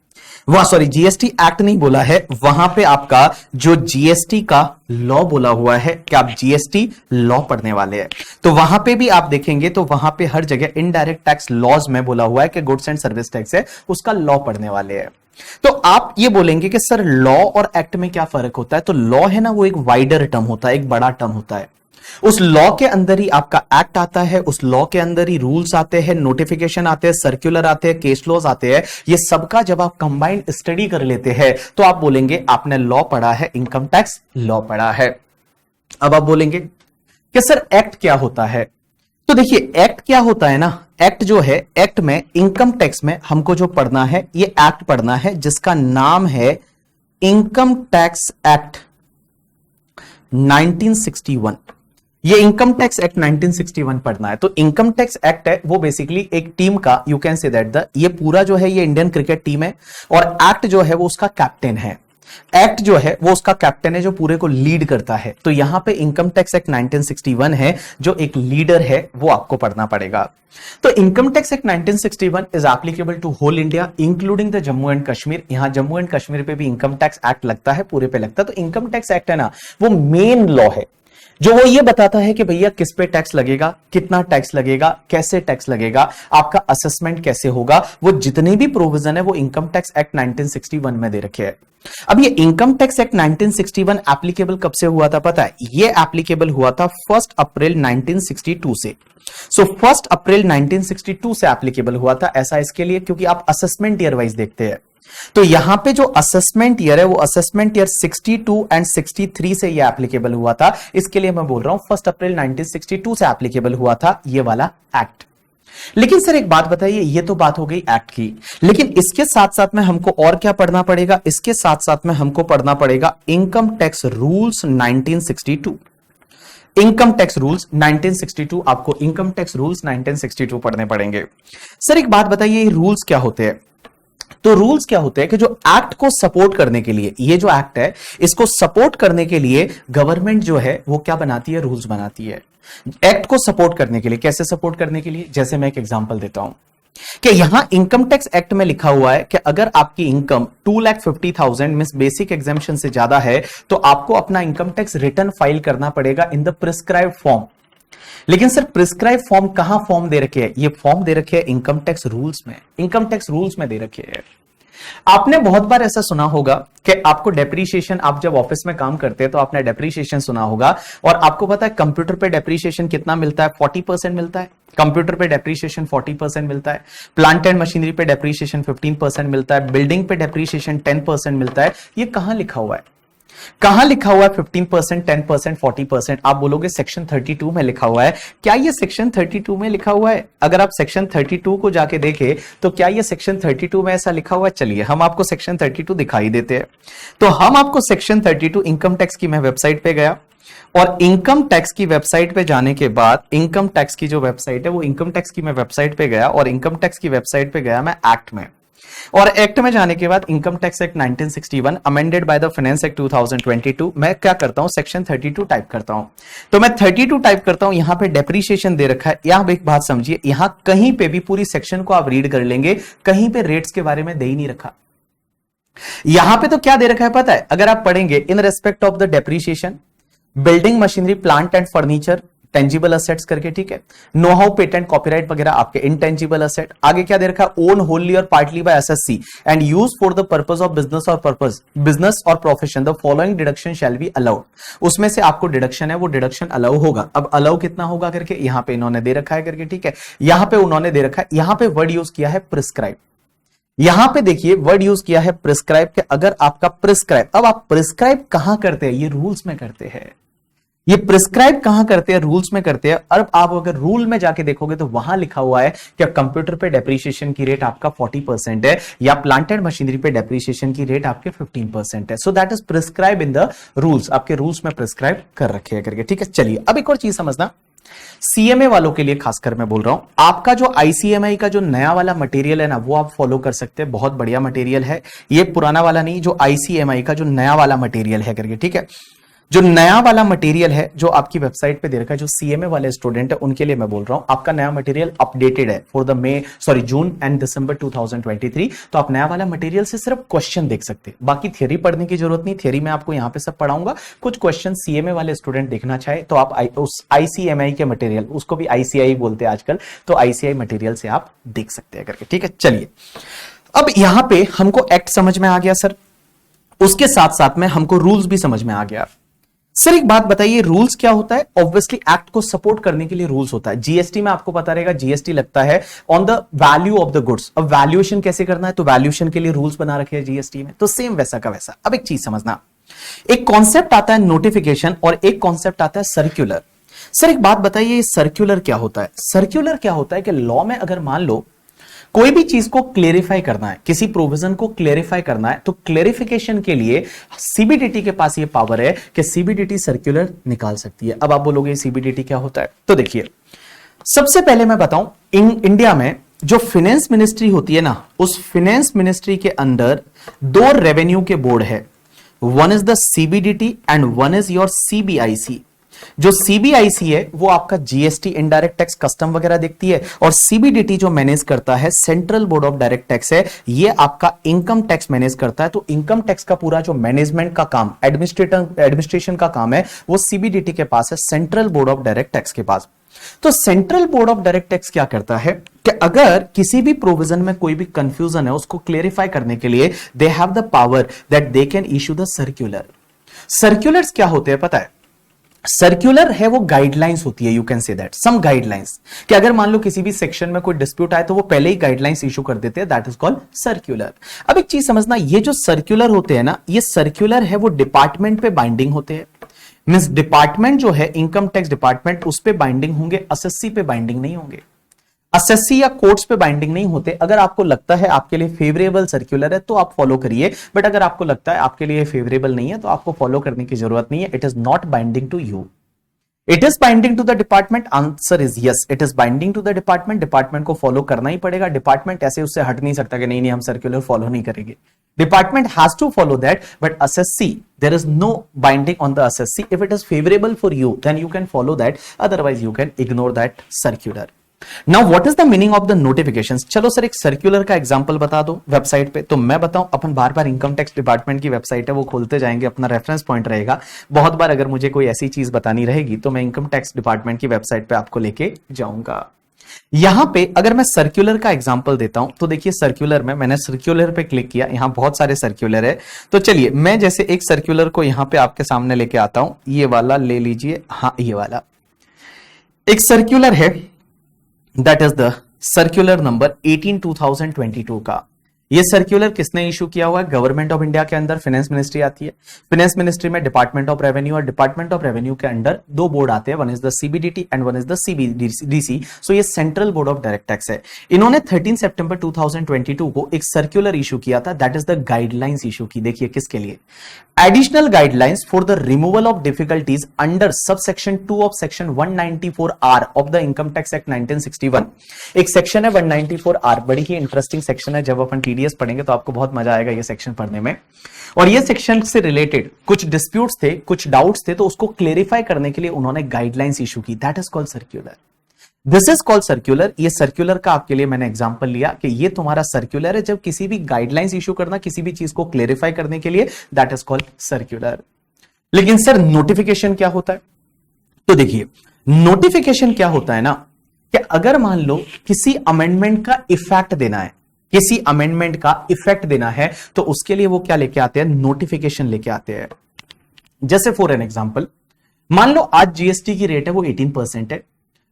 वहां सॉरी जीएसटी एक्ट नहीं बोला है, वहां पे आपका जो जीएसटी का लॉ बोला हुआ है कि आप जीएसटी लॉ पढ़ने वाले हैं। तो वहां पे भी आप देखेंगे तो वहां पे हर जगह इनडायरेक्ट टैक्स लॉज में बोला हुआ है कि गुड्स एंड सर्विस टैक्स है, उसका लॉ पढ़ने वाले हैं। तो आप ये बोलेंगे कि सर लॉ और एक्ट में क्या फर्क होता है? तो लॉ है ना, वो एक वाइडर टर्म होता है, एक बड़ा टर्म होता है। उस लॉ के अंदर ही आपका एक्ट आता है, उस लॉ के अंदर ही रूल्स आते हैं, नोटिफिकेशन आते हैं, सर्कुलर आते हैं, केस लॉज आते हैं। ये सबका जब आप कंबाइंड स्टडी कर लेते हैं तो आप बोलेंगे आपने लॉ पढ़ा है, इनकम टैक्स लॉ पढ़ा है। अब आप बोलेंगे कि सर एक्ट क्या होता है? तो देखिए एक्ट क्या होता है ना, एक्ट जो है, एक्ट में इनकम टैक्स में हमको जो पढ़ना है ये एक्ट पढ़ना है जिसका नाम है इनकम टैक्स एक्ट 1961। ये इनकम टैक्स एक्ट 1961 पढ़ना है। तो इनकम टैक्स एक्ट है वो बेसिकली एक टीम का, यू कैन से दैट ये पूरा जो है ये इंडियन क्रिकेट टीम है और एक्ट जो है वो उसका कैप्टन है। एक्ट जो है वो उसका कैप्टन है जो पूरे को लीड करता है। तो यहां पे इनकम टैक्स एक्ट 1961 है जो एक लीडर है, वो आपको पढ़ना पड़ेगा। तो income tax act 1961 is applicable to whole India including the Jammu and Kashmir. यहां जम्मू एंड कश्मीर पे भी इनकम टैक्स एक्ट लगता है, पूरे पे लगता है। तो इनकम टैक्स एक्ट है ना, वो मेन लॉ है जो वो ये बताता है कि भैया किस पे टैक्स लगेगा, कितना टैक्स लगेगा, कैसे टैक्स लगेगा, आपका असेसमेंट कैसे होगा। वो जितने भी प्रोविजन है वो इनकम टैक्स एक्ट 1961 में दे रखे हैं। अब ये इनकम टैक्स एक्ट 1961 एप्लीकेबल कब से हुआ था पता है? ये एप्लीकेबल हुआ था 1 अप्रैल 1962 से। सो 1 अप्रैल 1962 से एप्लीकेबल हुआ था। ऐसा इसके लिए क्योंकि आप असेसमेंट ईयर वाइज देखते हैं। तो यहां पे जो असेसमेंट ईयर है वो असेसमेंट ईयर 62 एंड 63 से ये एप्लीकेबल हुआ था। इसके लिए मैं बोल रहा हूं 1 अप्रैल 1962 से एप्लीकेबल हुआ था ये वाला एक्ट। लेकिन सर एक बात बताइए, ये तो बात हो गई एक्ट की, लेकिन इसके साथ साथ में हमको और क्या पढ़ना पड़ेगा? इसके साथ साथ में हमको पढ़ना पड़ेगा income tax rules 1962। Income tax rules 1962, आपको इनकम टैक्स रूल्स 1962 पढ़ने पड़ेंगे। सर एक बात बताइए, ये रूल्स क्या होते हैं? तो रूल्स क्या होते हैं कि जो एक्ट को सपोर्ट करने के लिए, ये जो एक्ट है इसको सपोर्ट करने के लिए गवर्नमेंट जो है वो क्या बनाती है? रूल्स बनाती है एक्ट को सपोर्ट करने के लिए। कैसे सपोर्ट करने के लिए? जैसे मैं एक एग्जांपल देता हूं कि यहां इनकम टैक्स एक्ट में लिखा हुआ है कि अगर आपकी इनकम 2,50,000 मींस बेसिक एग्जेम्पशन से ज्यादा है तो आपको अपना इनकम टैक्स रिटर्न फाइल करना पड़ेगा इन द प्रिस्क्राइब फॉर्म। लेकिन सर प्रिस्क्राइब फॉर्म कहां फॉर्म दे रखे हैं? ये फॉर्म दे रखे हैं इनकम टैक्स रूल्स में। इनकम टैक्स रूल्स में दे रखे हैं। आपने बहुत बार ऐसा सुना होगा कि आपको डेप्रीशिएशन, आप जब ऑफिस में काम करते हैं तो आपने डेप्रीशिएशन सुना होगा, और आपको पता है कंप्यूटर पे डेप्रीशिएशन कितना मिलता है? 40% मिलता है। कंप्यूटर पे डेप्रीशिएशन 40% मिलता है। प्लांट एंड मशीनरी पे डेप्रीशिएशन 15% मिलता है। बिल्डिंग पे डेप्रीशिएशन 10% मिलता है। ये कहां लिखा हुआ है? कहां लिखा हुआ है 15%, 10%, 40%? आप बोलोगे सेक्शन 32 में लिखा हुआ है। क्या ये सेक्शन 32 में लिखा हुआ है? अगर आप सेक्शन 32 को जाके देखें तो क्या ये सेक्शन 32 में ऐसा लिखा हुआ है? चलिए हम आपको सेक्शन 32 दिखाई देते हैं। तो हम आपको सेक्शन 32 इनकम टैक्स की मैं वेबसाइट पे गया, और इनकम टैक्स की वेबसाइट पे जाने के बाद इनकम टैक्स की जो वेबसाइट है वो इनकम टैक्स की मैं वेबसाइट पे गया, और इनकम टैक्स की वेबसाइट पे गया मैं एक्ट में, और एक्ट में जाने के बाद income tax act 1961 amended by the finance act 2022, मैं क्या करता हूं? सेक्शन 32 टाइप करता हूं। तो मैं 32 टाइप करता हूं, यहां पे डेप्रीशिएशन दे रखा है। यहां पे एक बात समझिए, यहां कहीं पे भी पूरी सेक्शन को आप रीड कर लेंगे, कहीं पे रेट्स के बारे में दे ही नहीं रखा। यहां पे तो क्या दे रखा है पता है? अगर आप पढ़ेंगे in respect of the depreciation, building machinery, plant and furniture, tangible assets करके, ठीक है, नो हाउ, पेटेंट, कॉपीराइट वगैरह आपके इनटेंजिबल असेट। आगे क्या दे रखा है? ओन होलली और partly bye SSC and use for the purpose of business और पर्पस बिजनेस और profession the following deduction shall be allowed. उसमें से आपको डिडक्शन है वो डिडक्शन अलाउ होगा। अब अलाउ कितना होगा करके यहां पे इन्होंने दे रखा है करके, ठीक है, यहां पे उन्होंने दे रखा है, यहां पे वर्ड यूज किया है प्रिस्क्राइब। यहां पे देखिए वर्ड यूज किया है प्रिस्क्राइब के, अगर आपका प्रिस्क्राइब, अब आप प्रिस्क्राइब कहां करते हैं? ये रूल्स में करते हैं। ये प्रिस्क्राइब कहां करते हैं? रूल्स में करते हैं। और आप अगर रूल में जाके देखोगे तो वहां लिखा हुआ है कि कंप्यूटर पे डेप्रीशिएशन की रेट आपका 40% है, या प्लांट एंड मशीनरी पे डेप्रीशिएशन की रेट आपके 15% है। So that is prescribe in the rules, आपके रूल्स में प्रिस्क्राइब कर रखे हैं करके, ठीक है। चलिए अब एक और चीज समझना, सीएमए वालों के लिए खासकर मैं बोल रहा हूं, आपका जो आईसीएमआई का जो नया वाला मटेरियल है ना वो आप फॉलो कर सकते हैं। बहुत बढ़िया मटेरियल है ये, पुराना वाला नहीं, जो आईसीएमआई का जो नया वाला मटेरियल है करके, ठीक है। जो नया वाला मटेरियल है जो आपकी वेबसाइट पे दे रखा है, जो सीएमए वाले स्टूडेंट है उनके लिए मैं बोल रहा हूं, आपका नया मटेरियल अपडेटेड है फॉर द जून एंड दिसंबर 2023। तो आप नया वाला मटेरियल से सिर्फ क्वेश्चन देख सकते हैं, बाकी थियरी पढ़ने की जरूरत नहीं। थियरी में आपको यहां पे सब पढ़ाऊंगा। कुछ क्वेश्चन सीएमए वाले स्टूडेंट देखना चाहे तो आप उस आईसीएमआई के मटेरियल, उसको भी आईसीआई बोलते हैं आजकल, तो आईसीआई मटेरियल से आप देख सकते हैं करके। ठीक है, चलिए अब यहां पे हमको एक्ट समझ में आ गया सर, उसके साथ साथ में हमको रूल्स भी समझ में आ गया। सर एक बात बताइए, रूल्स क्या होता है? ऑब्वियसली एक्ट को सपोर्ट करने के लिए रूल्स होता है। जीएसटी में आपको पता रहेगा, जीएसटी लगता है on the value of the goods. अब वैल्यूएशन कैसे करना है, तो वैल्यूएशन के लिए रूल्स बना रखे हैं जीएसटी में, तो सेम वैसा का वैसा। अब एक चीज समझना, एक कॉन्सेप्ट आता है नोटिफिकेशन और एक कॉन्सेप्ट आता है सर्क्यूलर। सर एक बात बताइए, सर्क्यूलर क्या होता है? सर्क्यूलर क्या होता है कि लॉ में अगर मान लो कोई भी चीज को क्लेरिफाई करना है, किसी प्रोविजन को क्लेरिफाई करना है, तो क्लेरिफिकेशन के लिए सीबीडीटी के पास ये पावर है कि सीबीडीटी सर्क्यूलर निकाल सकती है। अब आप बोलोगे सीबीडीटी क्या होता है, तो देखिए सबसे पहले मैं बताऊं, इंडिया में जो फाइनेंस मिनिस्ट्री होती है ना, उस फाइनेंस मिनिस्ट्री के अंदर दो रेवेन्यू के बोर्ड है, one is the CBDT and one is your CBIC. जो सीबीआईसी है वो आपका जीएसटी, इनडायरेक्ट टैक्स, कस्टम वगैरह देखती है, और सीबीडीटी जो मैनेज करता है, central board of direct tax है, ये आपका इनकम टैक्स मैनेज करता है। तो इनकम टैक्स का पूरा जो मैनेजमेंट का काम, एडमिनिस्ट्रेशन का काम है, वो सीबीडीटी के पास है, central board of direct tax के पास। तो central board of direct tax क्या करता है कि अगर किसी भी प्रोविजन में कोई भी कंफ्यूजन है, उसको क्लेरिफाई करने के लिए they have the power that they can issue the circular. Circulars क्या होते हैं पता है? सर्क्यूलर है वो गाइडलाइंस होती है, you can say that some guidelines, कि अगर मान लो किसी भी सेक्शन में कोई डिस्प्यूट आए तो वो पहले ही गाइडलाइंस इशू कर देते हैं, दैट इज कॉल्ड सर्क्यूलर। अब एक चीज समझना, ये जो सर्क्यूलर होते हैं ना, ये सर्क्यूलर है वो डिपार्टमेंट पे बाइंडिंग होते हैं। मींस डिपार्टमेंट जो है, इनकम टैक्स डिपार्टमेंट, उस पे बाइंडिंग होंगे, एसएससी पे बाइंडिंग नहीं होंगे, एसएससी या कोर्ट्स पे बाइंडिंग नहीं होते। अगर आपको लगता है आपके लिए फेवरेबल सर्क्यूलर है तो आप फॉलो करिए, बट अगर आपको लगता है आपके लिए फेवरेबल नहीं है तो आपको फॉलो करने की जरूरत नहीं है। It is not binding to you, it is binding to the department. Answer is yes, it is binding to the department. Department को फॉलो करना ही पड़ेगा। डिपार्टमेंट ऐसे उससे हट नहीं सकता कि नहीं हम सर्क्यूलर फॉलो नहीं करेंगे। Department has to follow that, but assessee, there is no binding on the assessee. If it is favourable for you then you can follow that, otherwise you can ignore that circular. Now what is the meaning of the notifications? चलो सर एक सर्क्यूलर का एग्जांपल बता दो वेबसाइट पे। तो मैं बताऊं, अपन बार बार इनकम टैक्स डिपार्टमेंट की वेबसाइट है वो खोलते जाएंगे, अपना रेफरेंस पॉइंट रहेगा। बहुत बार अगर मुझे कोई ऐसी चीज बतानी रहेगी तो मैं इनकम टैक्स डिपार्टमेंट की वेबसाइट पे आपको लेके जाऊंगा। यहां पे अगर मैं सर्क्यूलर का एग्जांपल देता हूं तो देखिए, सर्क्यूलर में मैंने सर्क्यूलर पे क्लिक किया, यहां बहुत सारे सर्क्यूलर है। तो चलिए मैं जैसे एक सर्क्यूलर को यहां पे आपके सामने लेके आता हूं, ये वाला ले लीजिए। हाँ, ये वाला एक सर्क्यूलर है, that is the circular number 18/2022 का। ये सर्क्यूलर किसने इशू किया हुआ है? गवर्नमेंट ऑफ इंडिया के अंदर फाइनेंस मिनिस्ट्री आती है। फाइनेंस मिनिस्ट्री में डिपार्टमेंट ऑफ रेवेन्यू, और डिपार्टमेंट ऑफ रेवेन्यू के अंडर दो बोर्ड आते हैं, one is the CBDT and one is the CBDC. So ये central board of direct tax है। इन्होंने 13 सितंबर 2022 को एक सर्क्यूलर इशू किया था, that is the guidelines issue की। देखिए किसके लिए? Additional guidelines for the removal of difficulties under subsection 2 of section 194R of the income tax act 1961। एक सेक्शन है 194R, बड़ी ही इंटरेस्टिंग सेक्शन है। जब अपन टीडीएस पढ़ेंगे तो आपको बहुत मजा आएगा ये सेक्शन पढ़ने में। और ये सेक्शन से रिलेटेड कुछ डिस्प्यूट्स थे, कुछ डाउट्स थे, तो उसको क्लेरिफाई करने के लिए उन्होंने गाइडलाइंस इशू की, that is called circular. This is called circular. ये सर्क्यूलर का आपके लिए मैंने एग्जांपल लिया कि ये तुम्हारा सर्क्यूलर है। जब किसी भी गाइडलाइंस इशू करना, किसी भी चीज को क्लेरिफाई करने के लिए, दैट इज कॉल्ड सर्क्यूलर। लेकिन सर नोटिफिकेशन क्या होता है? तो देखिए नोटिफिकेशन क्या होता है ना, कि अगर मान लो किसी अमेंडमेंट का इफेक्ट देना है, किसी अमेंडमेंट का इफेक्ट देना है, तो उसके लिए वो क्या लेके आते हैं? नोटिफिकेशन लेके आते हैं। जैसे फॉर एन एग्जांपल, मान लो आज जीएसटी की रेट है वो 18% है,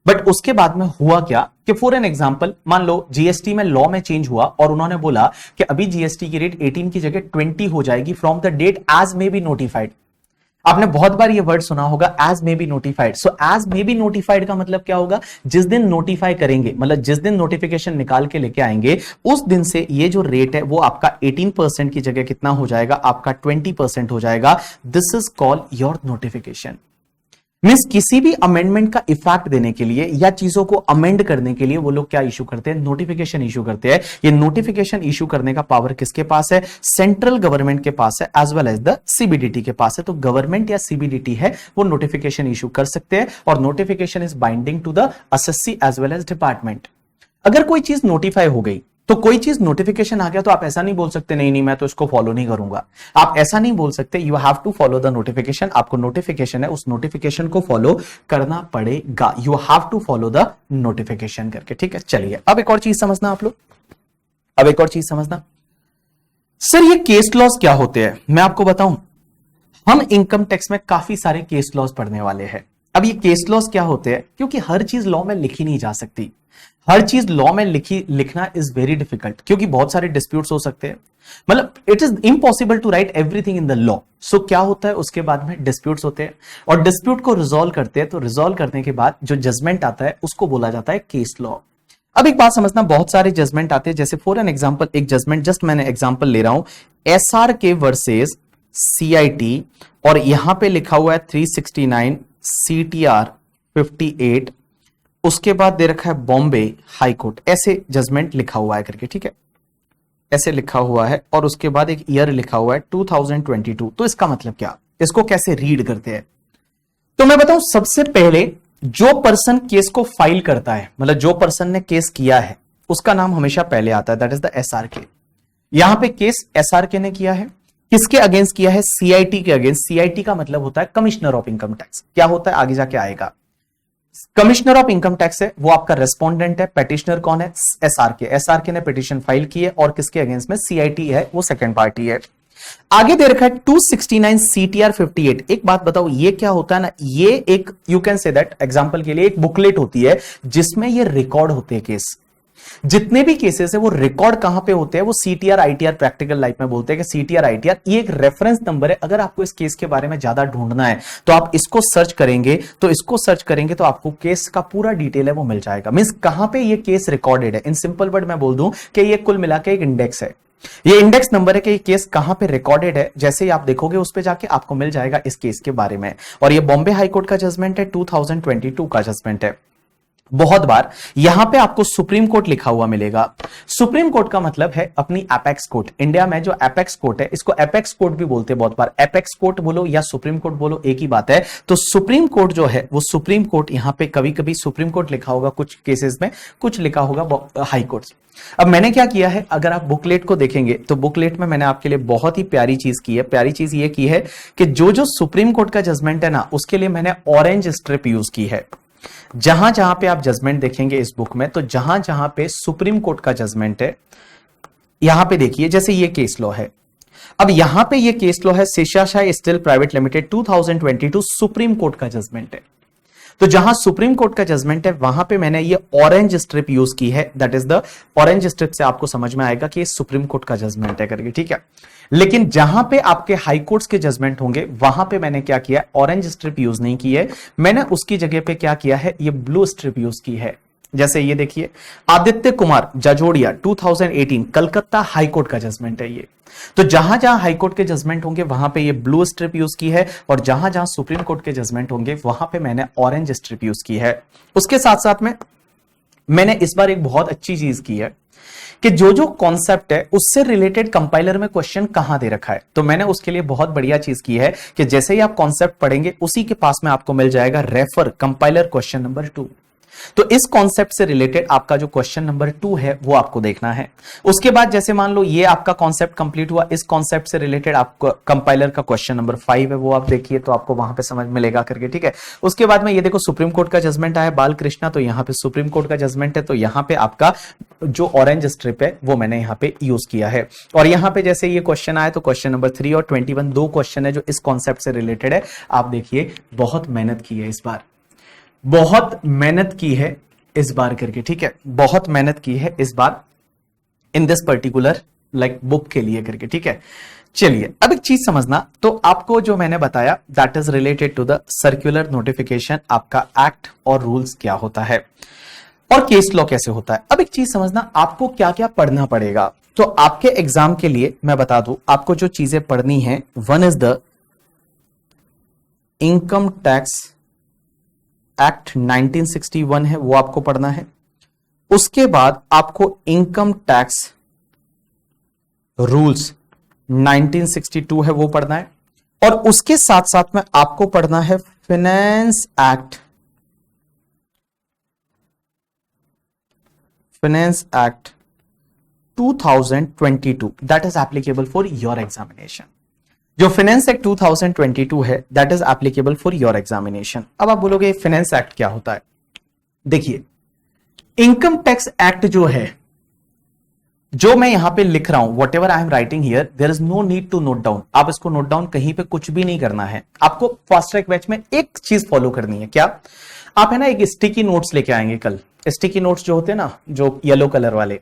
बट उसके बाद में हुआ क्या कि फॉर एन एग्जांपल मान लो जीएसटी में लॉ में चेंज हुआ और उन्होंने बोला कि अभी जीएसटी की रेट 18 की जगह 20 हो जाएगी from the date as may be notified. आपने बहुत बार ये वर्ड सुना होगा, as may be notified. So as may be notified का मतलब क्या होगा? जिस दिन नोटिफाई करेंगे, मतलब जिस दिन नोटिफिकेशन निकाल के लेके आएंगे, उस दिन से ये जो रेट है वो आपका 18% की जगह कितना हो जाएगा? आपका 20% हो जाएगा। This is called your notification. Means किसी भी अमेंडमेंट का इफेक्ट देने के लिए या चीजों को अमेंड करने के लिए वो लोग क्या इशू करते हैं, नोटिफिकेशन इशू करते हैं। ये नोटिफिकेशन इशू करने का पावर किसके पास है, सेंट्रल गवर्नमेंट के पास है, as well as the CBDT के पास है। तो गवर्नमेंट या सीबीडीटी है वो नोटिफिकेशन इशू कर सकते हैं, और notification is binding to the assessee as well as department. अगर कोई चीज नोटिफाई हो गई, तो कोई चीज नोटिफिकेशन आ गया, तो आप ऐसा नहीं बोल सकते नहीं मैं तो इसको फॉलो नहीं करूंगा। आप ऐसा नहीं बोल सकते, you have to follow the notification. आपको नोटिफिकेशन है, उस नोटिफिकेशन को फॉलो करना पड़ेगा। You have to follow the notification करके, ठीक है। चलिए अब एक और चीज समझना आप लोग, अब एक और चीज समझना। सर ये केस लॉस क्या होते हैं, मैं आपको बताऊं। हम इनकम टैक्स में काफी सारे केस लॉस पढ़ने वाले हैं। अब ये केस लॉस क्या होते हैं, क्योंकि हर चीज लॉ में लिखी नहीं जा सकती, हर चीज लॉ में लिखना इज वेरी डिफिकल्ट, क्योंकि बहुत सारे डिस्प्यूट्स हो सकते हैं। मतलब it is impossible to write everything in the law. So क्या होता है, उसके बाद में डिस्प्यूट्स होते हैं, और डिस्प्यूट को रिजॉल्व करते हैं। तो रिजॉल्व करने के बाद जो जजमेंट आता है उसको बोला जाता है केस लॉ। अब एक बात समझना, बहुत सारे जजमेंट आते हैं, जैसे फॉर एन एग्जांपल एक जजमेंट, जस्ट मैंने एग्जांपल ले रहा हूं, एसआरके वर्सेस सीआईटी, और यहां पे लिखा हुआ है 369 सीटीआर 58, उसके बाद दे रखा है बॉम्बे हाई कोर्ट, ऐसे जजमेंट लिखा हुआ है करके, ठीक है, ऐसे लिखा हुआ है, और उसके बाद एक ईयर लिखा हुआ है 2022। तो इसका मतलब क्या, इसको कैसे रीड करते हैं, तो मैं बताऊं। सबसे पहले जो पर्सन केस को फाइल करता है, मतलब जो पर्सन ने केस किया है, उसका नाम हमेशा पहले आता है, दैट इज द एसआरके। यहां पे केस एसआरके ने किया है, किसके अगेंस्ट किया है, सीआईटी के अगेंस्ट। सीआईटी का मतलब होता है कमिश्नर ऑफ इनकम टैक्स। क्या होता है आगे जाके आएगा, कमिश्नर ऑफ इनकम टैक्स है, वो आपका रेस्पोंडेंट है। पेटिशनर कौन है, एसआरके। एसआरके ने पिटीशन फाइल की है, और किसके अगेंस्ट में, सीआईटी है, वो सेकंड पार्टी है। आगे दे रखा है 269 सीटीआर 58। एक बात बताओ, ये क्या होता है ना, ये एक you can say that example के लिए एक बुकलेट होती है जिसमें ये रिकॉर्ड होते हैं केस। जितने भी केसेस है वो रिकॉर्ड कहां पे होते हैं, वो सीटीआर आईटीआर प्रैक्टिकल लाइफ में बोलते हैं कि सीटीआर आईटीआर ये एक रेफरेंस नंबर है। अगर आपको इस केस के बारे में ज्यादा ढूंढना है तो आप इसको सर्च करेंगे, तो आपको केस का पूरा डिटेल है वो मिल जाएगा। मींस कहां पे ये केस रिकॉर्डेड है। इन सिंपल वर्ड मैं बोल दूं कि ये कुल मिला के एक इंडेक्स है, ये इंडेक्स नंबर है कि ये केस कहां पे रिकॉर्डेड है। जैसे ही आप देखोगे उस पे जाके आपको मिल जाएगा इस केस के बारे में। और ये बॉम्बे हाई कोर्ट का जजमेंट है, 2022 का जजमेंट है। बहुत बार यहां पे आपको सुप्रीम कोर्ट लिखा हुआ मिलेगा। सुप्रीम कोर्ट का मतलब है अपनी एपेक्स कोर्ट। इंडिया में जो एपेक्स कोर्ट है, इसको एपेक्स कोर्ट भी बोलते हैं बहुत बार। एपेक्स कोर्ट बोलो या सुप्रीम कोर्ट बोलो, एक ही बात है। तो सुप्रीम कोर्ट जो है वो सुप्रीम कोर्ट, यहां पे कभी कभी सुप्रीम कोर्ट लिखा होगा कुछ केसेस में, कुछ लिखा होगा हाई कोर्ट। अब मैंने क्या किया है, अगर आप बुकलेट को देखेंगे तो बुकलेट में मैंने आपके लिए बहुत ही प्यारी चीज की है। प्यारी चीज ये की है कि जो जो सुप्रीम कोर्ट का जजमेंट है ना, उसके लिए मैंने ऑरेंज स्ट्रिप यूज की है। जहां जहां पे आप जजमेंट देखेंगे इस बुक में, तो जहां जहां पे सुप्रीम कोर्ट का जजमेंट है, यहां पे देखिए, जैसे ये केस लॉ है। अब यहां पे ये केस लॉ है Seshasayee steel private limited 2022, supreme court का जजमेंट है। तो जहां सुप्रीम कोर्ट का जजमेंट है वहां पे मैंने ये ऑरेंज स्ट्रिप यूज की है। That is the orange strip से आपको समझ में आएगा कि ये सुप्रीम कोर्ट का जजमेंट है करके, ठीक है। लेकिन जहां पे आपके हाई कोर्ट्स के जजमेंट होंगे वहां पे मैंने क्या किया, ऑरेंज स्ट्रिप यूज नहीं की है, मैंने उसकी जगह पे क्या किया है, ये ब्लू स्ट्रिप यूज की है। जैसे ये देखिए, आदित्य कुमार जजोड़िया 2018 कलकत्ता हाई कोर्ट का जजमेंट है ये। तो जहां जहां हाई कोर्ट के जजमेंट होंगे वहां पे ये ब्लू स्ट्रिप यूज की है, और जहां जहां सुप्रीम कोर्ट के जजमेंट होंगे वहां पे मैंने ऑरेंज स्ट्रिप यूज की है। उसके साथ साथ में मैंने इस बार एक बहुत अच्छी चीज की है कि जो जो कॉन्सेप्ट है उससे रिलेटेड कंपाइलर में क्वेश्चन कहां दे रखा है। तो मैंने उसके लिए बहुत बढ़िया चीज की है कि जैसे ही आप कॉन्सेप्ट पढ़ेंगे उसी के पास में आपको मिल जाएगा रेफर कंपाइलर क्वेश्चन नंबर 2। तो इस कॉन्सेप्ट से रिलेटेड आपका जो क्वेश्चन नंबर 2 है वो आपको देखना है। उसके बाद जैसे मान लो ये आपका कॉन्सेप्ट कंप्लीट हुआ, इस कॉन्सेप्ट से रिलेटेड आपको कंपाइलर का क्वेश्चन नंबर 5 है, वो आप देखिए तो आपको वहां पे समझ मिलेगा करके, ठीक है। उसके बाद में ये देखो सुप्रीम कोर्ट का जजमेंट आया बाल कृष्णा, तो यहां पे सुप्रीम कोर्ट का जजमेंट है, तो यहां पे आपका जो ऑरेंज स्ट्रिप है वो मैंने यहां पे यूज किया है। और यहां पे जैसे ये क्वेश्चन आया तो क्वेश्चन नंबर 3 और 21 दो क्वेश्चन है जो इस कॉन्सेप्ट से रिलेटेड है। आप देखिए बहुत मेहनत की है इस बार, बहुत मेहनत की है इस बार करके, ठीक है, बहुत मेहनत की है इस बार in this particular like book के लिए करके, ठीक है। चलिए अब एक चीज समझना, तो आपको जो मैंने बताया that is related to the circular notification, आपका एक्ट और रूल्स क्या होता है और केस लॉ कैसे होता है। अब एक चीज समझना, आपको क्या क्या पढ़ना पड़ेगा। तो आपके एग्जाम के लिए मैं बता दूं, आपको जो चीजें पढ़नी है, one is the income tax act 1961 है वो आपको पढ़ना है। उसके बाद आपको इनकम टैक्स रूल्स 1962 है वो पढ़ना है। और उसके साथ साथ में आपको पढ़ना है finance act 2022 that is applicable for your examination. जो फाइनेंस एक्ट 2022 है that is applicable for your examination. अब आप बोलोगे फाइनेंस एक्ट क्या होता है? देखिए, इनकम टैक्स एक्ट जो है, जो मैं यहां पे लिख रहा हूं, whatever I am writing here, there is no need to note down. आप इसको नोट डाउन कहीं पे कुछ भी नहीं करना है। आपको फास्ट ट्रैक बैच में एक चीज फॉलो करनी है। क्या? आप है ना एक स्टिकी नोट्स लेके आएंगे कल। स्टिकी नोट्स जो होते हैं ना, जो येलो कलर वाले,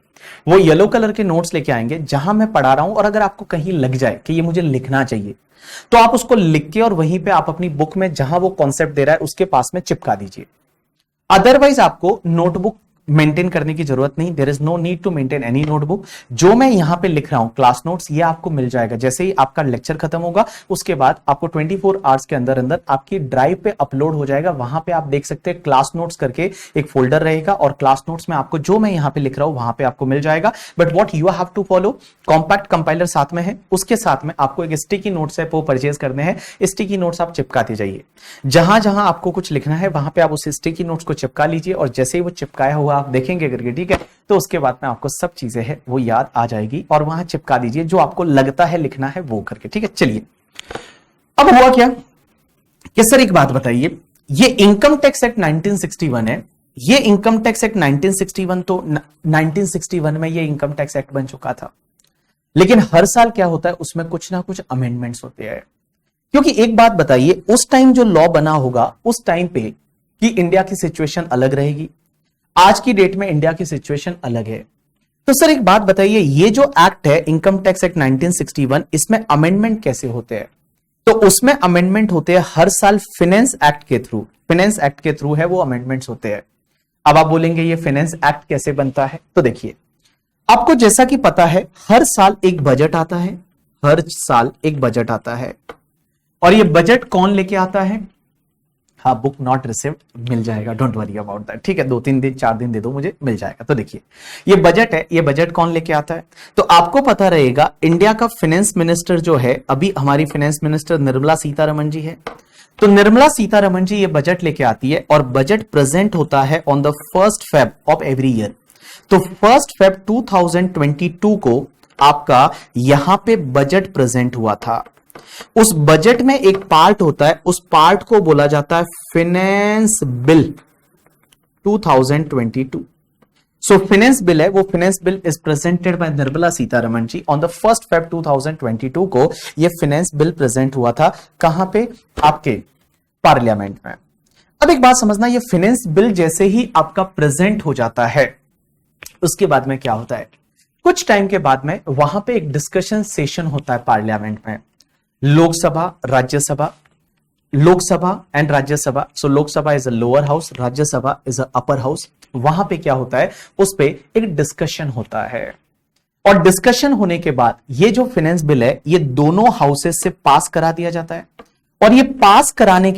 वो येलो कलर के नोट्स लेके आएंगे जहां मैं पढ़ा रहा हूं। और अगर आपको कहीं लग जाए कि ये मुझे लिखना चाहिए, तो आप उसको लिख के और वहीं पे आप अपनी बुक में जहां वो कॉन्सेप्ट दे रहा है उसके पास में चिपका दीजिए। अदरवाइज आपको नोटबुक मेंटेन करने की जरूरत नहीं। There is no need to maintain any notebook. जो मैं यहां पे लिख रहा हूं क्लास नोट्स, ये आपको मिल जाएगा जैसे ही आपका लेक्चर खत्म होगा। उसके बाद आपको 24 आवर्स के अंदर अंदर आपकी ड्राइव पे अपलोड हो जाएगा। वहां पे आप देख सकते हैं क्लास नोट्स करके एक फोल्डर रहेगा, और क्लास नोट्स में आपको जो मैं यहां पे लिख रहा हूं वहां पे आपको मिल जाएगा। But what you have to follow, compact compiler साथ में है, उसके साथ में आपको एक स्टिकी नोट्स है वो परचेज करने हैं। स्टिकी नोट्स आप चिपकाते जाइए। जहां जहां आपको कुछ लिखना है वहां पे आप उस स्टिकी नोट्स को चिपका लीजिए, और जैसे ही वो चिपकाया हुआ आप देखेंगे करके, ठीक है, तो उसके बाद में आपको सब चीजें हैं वो याद आ जाएगी, और वहां चिपका दीजिए जो आपको लगता है लिखना है वो करके। ठीक है, चलिए अब हुआ क्या कि सर एक बात बताइए, ये इनकम टैक्स एक्ट 1961 है। ये इनकम टैक्स एक्ट 1961, तो 1961 में ये इनकम टैक्स एक्ट बन चुका था। लेकिन हर साल क्या होता है, उसमें कुछ ना कुछ अमेंडमेंट्स होते हैं। क्योंकि एक बात बताइए, उस टाइम जो लॉ बना होगा उस टाइम पे कि इंडिया की सिचुएशन अलग रहेगी, आज की डेट में इंडिया की सिचुएशन अलग है। तो सर एक बात बताइए, ये जो एक्ट है इनकम टैक्स एक्ट 1961, इसमें अमेंडमेंट कैसे होते हैं? तो उसमें अमेंडमेंट होते हैं हर साल फाइनेंस एक्ट के थ्रू। फाइनेंस एक्ट के थ्रू है वो अमेंडमेंट्स होते हैं। अब आप बोलेंगे ये फाइनेंस एक्ट कैसे बनता है? तो देखिए, आपको जैसा कि पता है हर साल एक बजट आता है। हर साल एक बजट आता है, और ये बजट कौन लेके आता है? हाँ, बुक नॉट रिसीव्ड मिल जाएगा, डोंट वरी अबाउट दैट। ठीक है, 2-3 दिन 4 दिन दे दो, मुझे मिल जाएगा। तो देखिए, ये बजट है, ये बजट कौन लेके आता है? तो आपको पता रहेगा इंडिया का फाइनेंस मिनिस्टर जो है, अभी हमारी फाइनेंस मिनिस्टर निर्मला सीतारमण जी है। तो निर्मला सीतारमण जी ये बजट लेके आती है, और बजट प्रेजेंट होता है on the 1st Feb of every year. तो 1st Feb 2022 को आपका यहां पे बजट प्रेजेंट हुआ था। उस बजट में एक पार्ट होता है, उस पार्ट को बोला जाता है finance bill 2022। So finance bill है, वो finance bill is presented by Nirmala Sitharaman ji on the 1st Feb 2022 को। ये फाइनेंस बिल प्रेजेंट हुआ था कहां पे? आपके पार्लियामेंट में। अब एक बात समझना, ये फाइनेंस बिल जैसे ही आपका प्रेजेंट हो जाता है, उसके बाद में क्या होता है, कुछ टाइम के बाद में वहां पे एक डिस्कशन सेशन होता है पार्लियामेंट में। Lok Sabha, Rajya Sabha, Lok Sabha and Rajya Sabha. So Lok Sabha is a lower house, Rajya Sabha is a upper house. वहां पे क्या होता है, उस पे एक डिस्कशन होता है, और डिस्कशन होने के बाद ये जो फाइनेंस बिल है ये दोनों हाउसेस से पास करा दिया जाता है। और ये पास कराने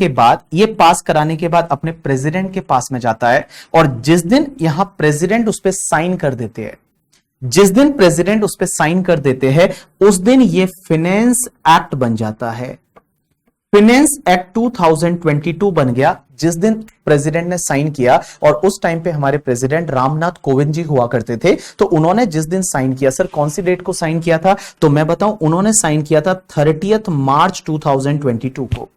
के बाद अपने प्रेसिडेंट के पास में जाता है, और जिस दिन यहां प्रेसिडेंट उस पर साइन कर देते हैं, जिस दिन प्रेसिडेंट उस पर साइन कर देते हैं, उस दिन ये फाइनेंस एक्ट बन जाता है। फाइनेंस एक्ट 2022 बन गया जिस दिन प्रेसिडेंट ने साइन किया। और उस टाइम पे हमारे प्रेसिडेंट रामनाथ कोविंद जी हुआ करते थे। तो उन्होंने जिस दिन साइन किया, सर कौन सी डेट को साइन किया था? तो मैं बताऊं, उन्होंने साइन किया था 30 मार्च 2022 को।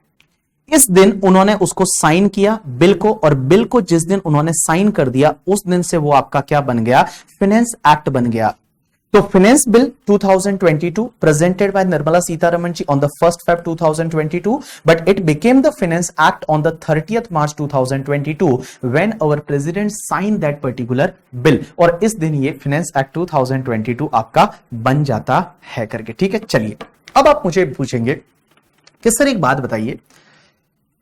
इस दिन उन्होंने उसको साइन किया बिल को, और बिल को जिस दिन उन्होंने साइन कर दिया उस दिन से वो आपका क्या बन गया? फाइनेंस एक्ट बन गया। तो finance bill 2022 presented by Nirmala Sitharaman ji on the 1st Feb 2022, but it became the finance act on the 30th March 2022 when our president sign that particular bill. और इस दिन ये फाइनेंस एक्ट 2022 आपका बन जाता है करके। ठीक है, चलिए अब आप मुझे पूछेंगे कि सर एक बात बताइए,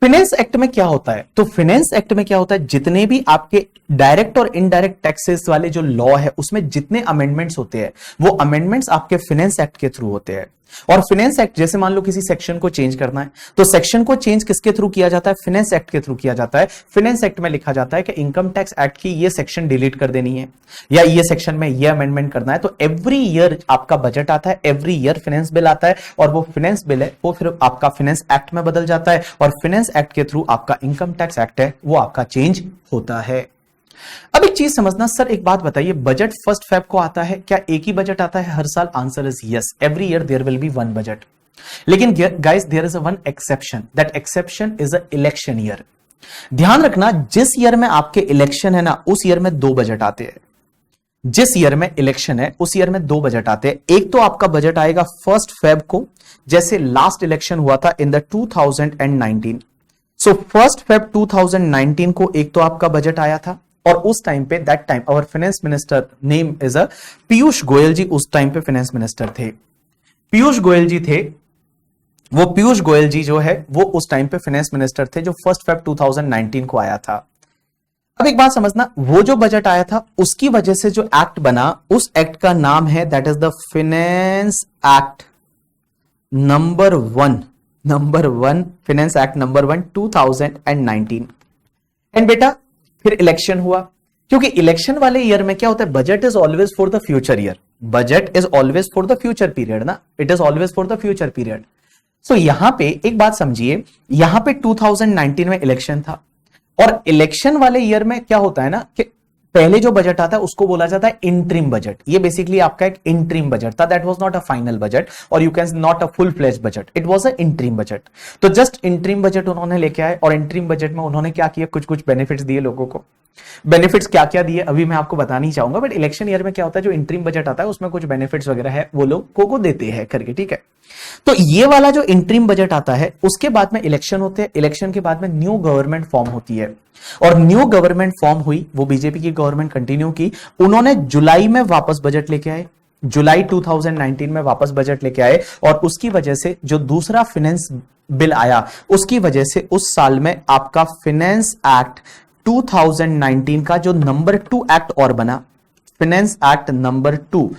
फाइनेंस एक्ट में क्या होता है? तो फाइनेंस एक्ट में क्या होता है, जितने भी आपके डायरेक्ट और इनडायरेक्ट टैक्सेस वाले जो लॉ है उसमें जितने अमेंडमेंट्स होते हैं, वो अमेंडमेंट्स आपके फाइनेंस एक्ट के थ्रू होते हैं। और फिनेंस एक्ट, जैसे मान लो किसी सेक्शन को चेंज करना है, तो सेक्शन को चेंज किसके थ्रू किया जाता है? फिनेंस एक्ट के थ्रू किया जाता है। फिनेंस एक्ट में लिखा जाता है कि इनकम टैक्स एक्ट की ये सेक्शन डिलीट कर देनी है या ये सेक्शन में ये अमेंडमेंट करना है। तो एवरी ईयर आपका बजट आता है, एवरी ईयर फिनेंस बिल आता है, और वो फिनेंस बिल है वो फिर आपका फिनेंस एक्ट में बदल जाता है, और फिनेंस एक्ट के थ्रू आपका इनकम टैक्स एक्ट है वो आपका चेंज होता है। अब एक चीज समझना सर, एक बात बताइए, बजट 1 फेब को आता है, क्या एक ही बजट आता है हर साल? Answer is yes, every year there will be one budget. लेकिन guys there is a one exception, that exception is a election year. ध्यान रखना, जिस ईयर में आपके इलेक्शन है ना, उस ईयर में 2 बजट आते हैं। जिस ईयर में इलेक्शन है उस ईयर में 2 बजट आते हैं। एक तो आपका बजट आएगा 1 फेब को, जैसे लास्ट इलेक्शन हुआ था इन द 2019। सो 1 फेब 2019 को एक तो आपका बजट आया था, और उस टाइम पे that time our finance minister name is a Piyush Goyal ji, उस टाइम पे फाइनेंस मिनिस्टर थे, पीयूष गोयल जी थे। वो पीयूष गोयल जी जो है वो उस टाइम पे फाइनेंस मिनिस्टर थे, जो 1 फेब 2019 को आया था। अब एक बात समझना, वो जो बजट आया था उसकी वजह से जो एक्ट बना, उस एक्ट का नाम है that is the finance act number 1 finance act number 1 2019। And बेटा फिर इलेक्शन हुआ, क्योंकि इलेक्शन वाले ईयर में क्या होता है, budget is always for the future year, budget is always for the future period ना, it is always for the future period. So यहां पे एक बात समझिए, यहां पे 2019 में इलेक्शन था, और इलेक्शन वाले ईयर में क्या होता है ना कि पहले जो बजट आता है उसको बोला जाता है इंट्रीम बजट। ये बेसिकली आपका एक इंट्रीम बजट था, that was not a final budget, और you can not a full fledge budget, it was a interim budget. तो जस्ट इंट्रीम बजट उन्होंने लेके आए, और इंट्रीम बजट में उन्होंने क्या किया, कुछ कुछ बेनिफिट्स दिए लोगों को। बेनिफिट्स क्या क्या दिए अभी मैं आपको बता नहीं चाहूंगा, बट इलेक्शन ईयर में क्या होता है, जो इंट्रीम बजट आता है उसमें कुछ बेनिफिट्स वगैरह है वो लोगों को देते हैं करके, ठीक है। तो ये वाला जो इंट्रीम बजट आता है, उसके बाद में इलेक्शन होते हैं, इलेक्शन के बाद में न्यू गवर्नमेंट फॉर्म होती है, और न्यू गवर्नमेंट फॉर्म हुई, वो बीजेपी की गवर्नमेंट कंटिन्यू की। उन्होंने जुलाई में वापस बजट लेके आए, जुलाई 2019 में वापस बजट लेके आए, और उसकी वजह से जो दूसरा फाइनेंस बिल आया, उसकी वजह से उस साल में आपका फाइनेंस एक्ट 2019 का जो नंबर 2 एक्ट और बना, फाइनेंस एक्ट नंबर 2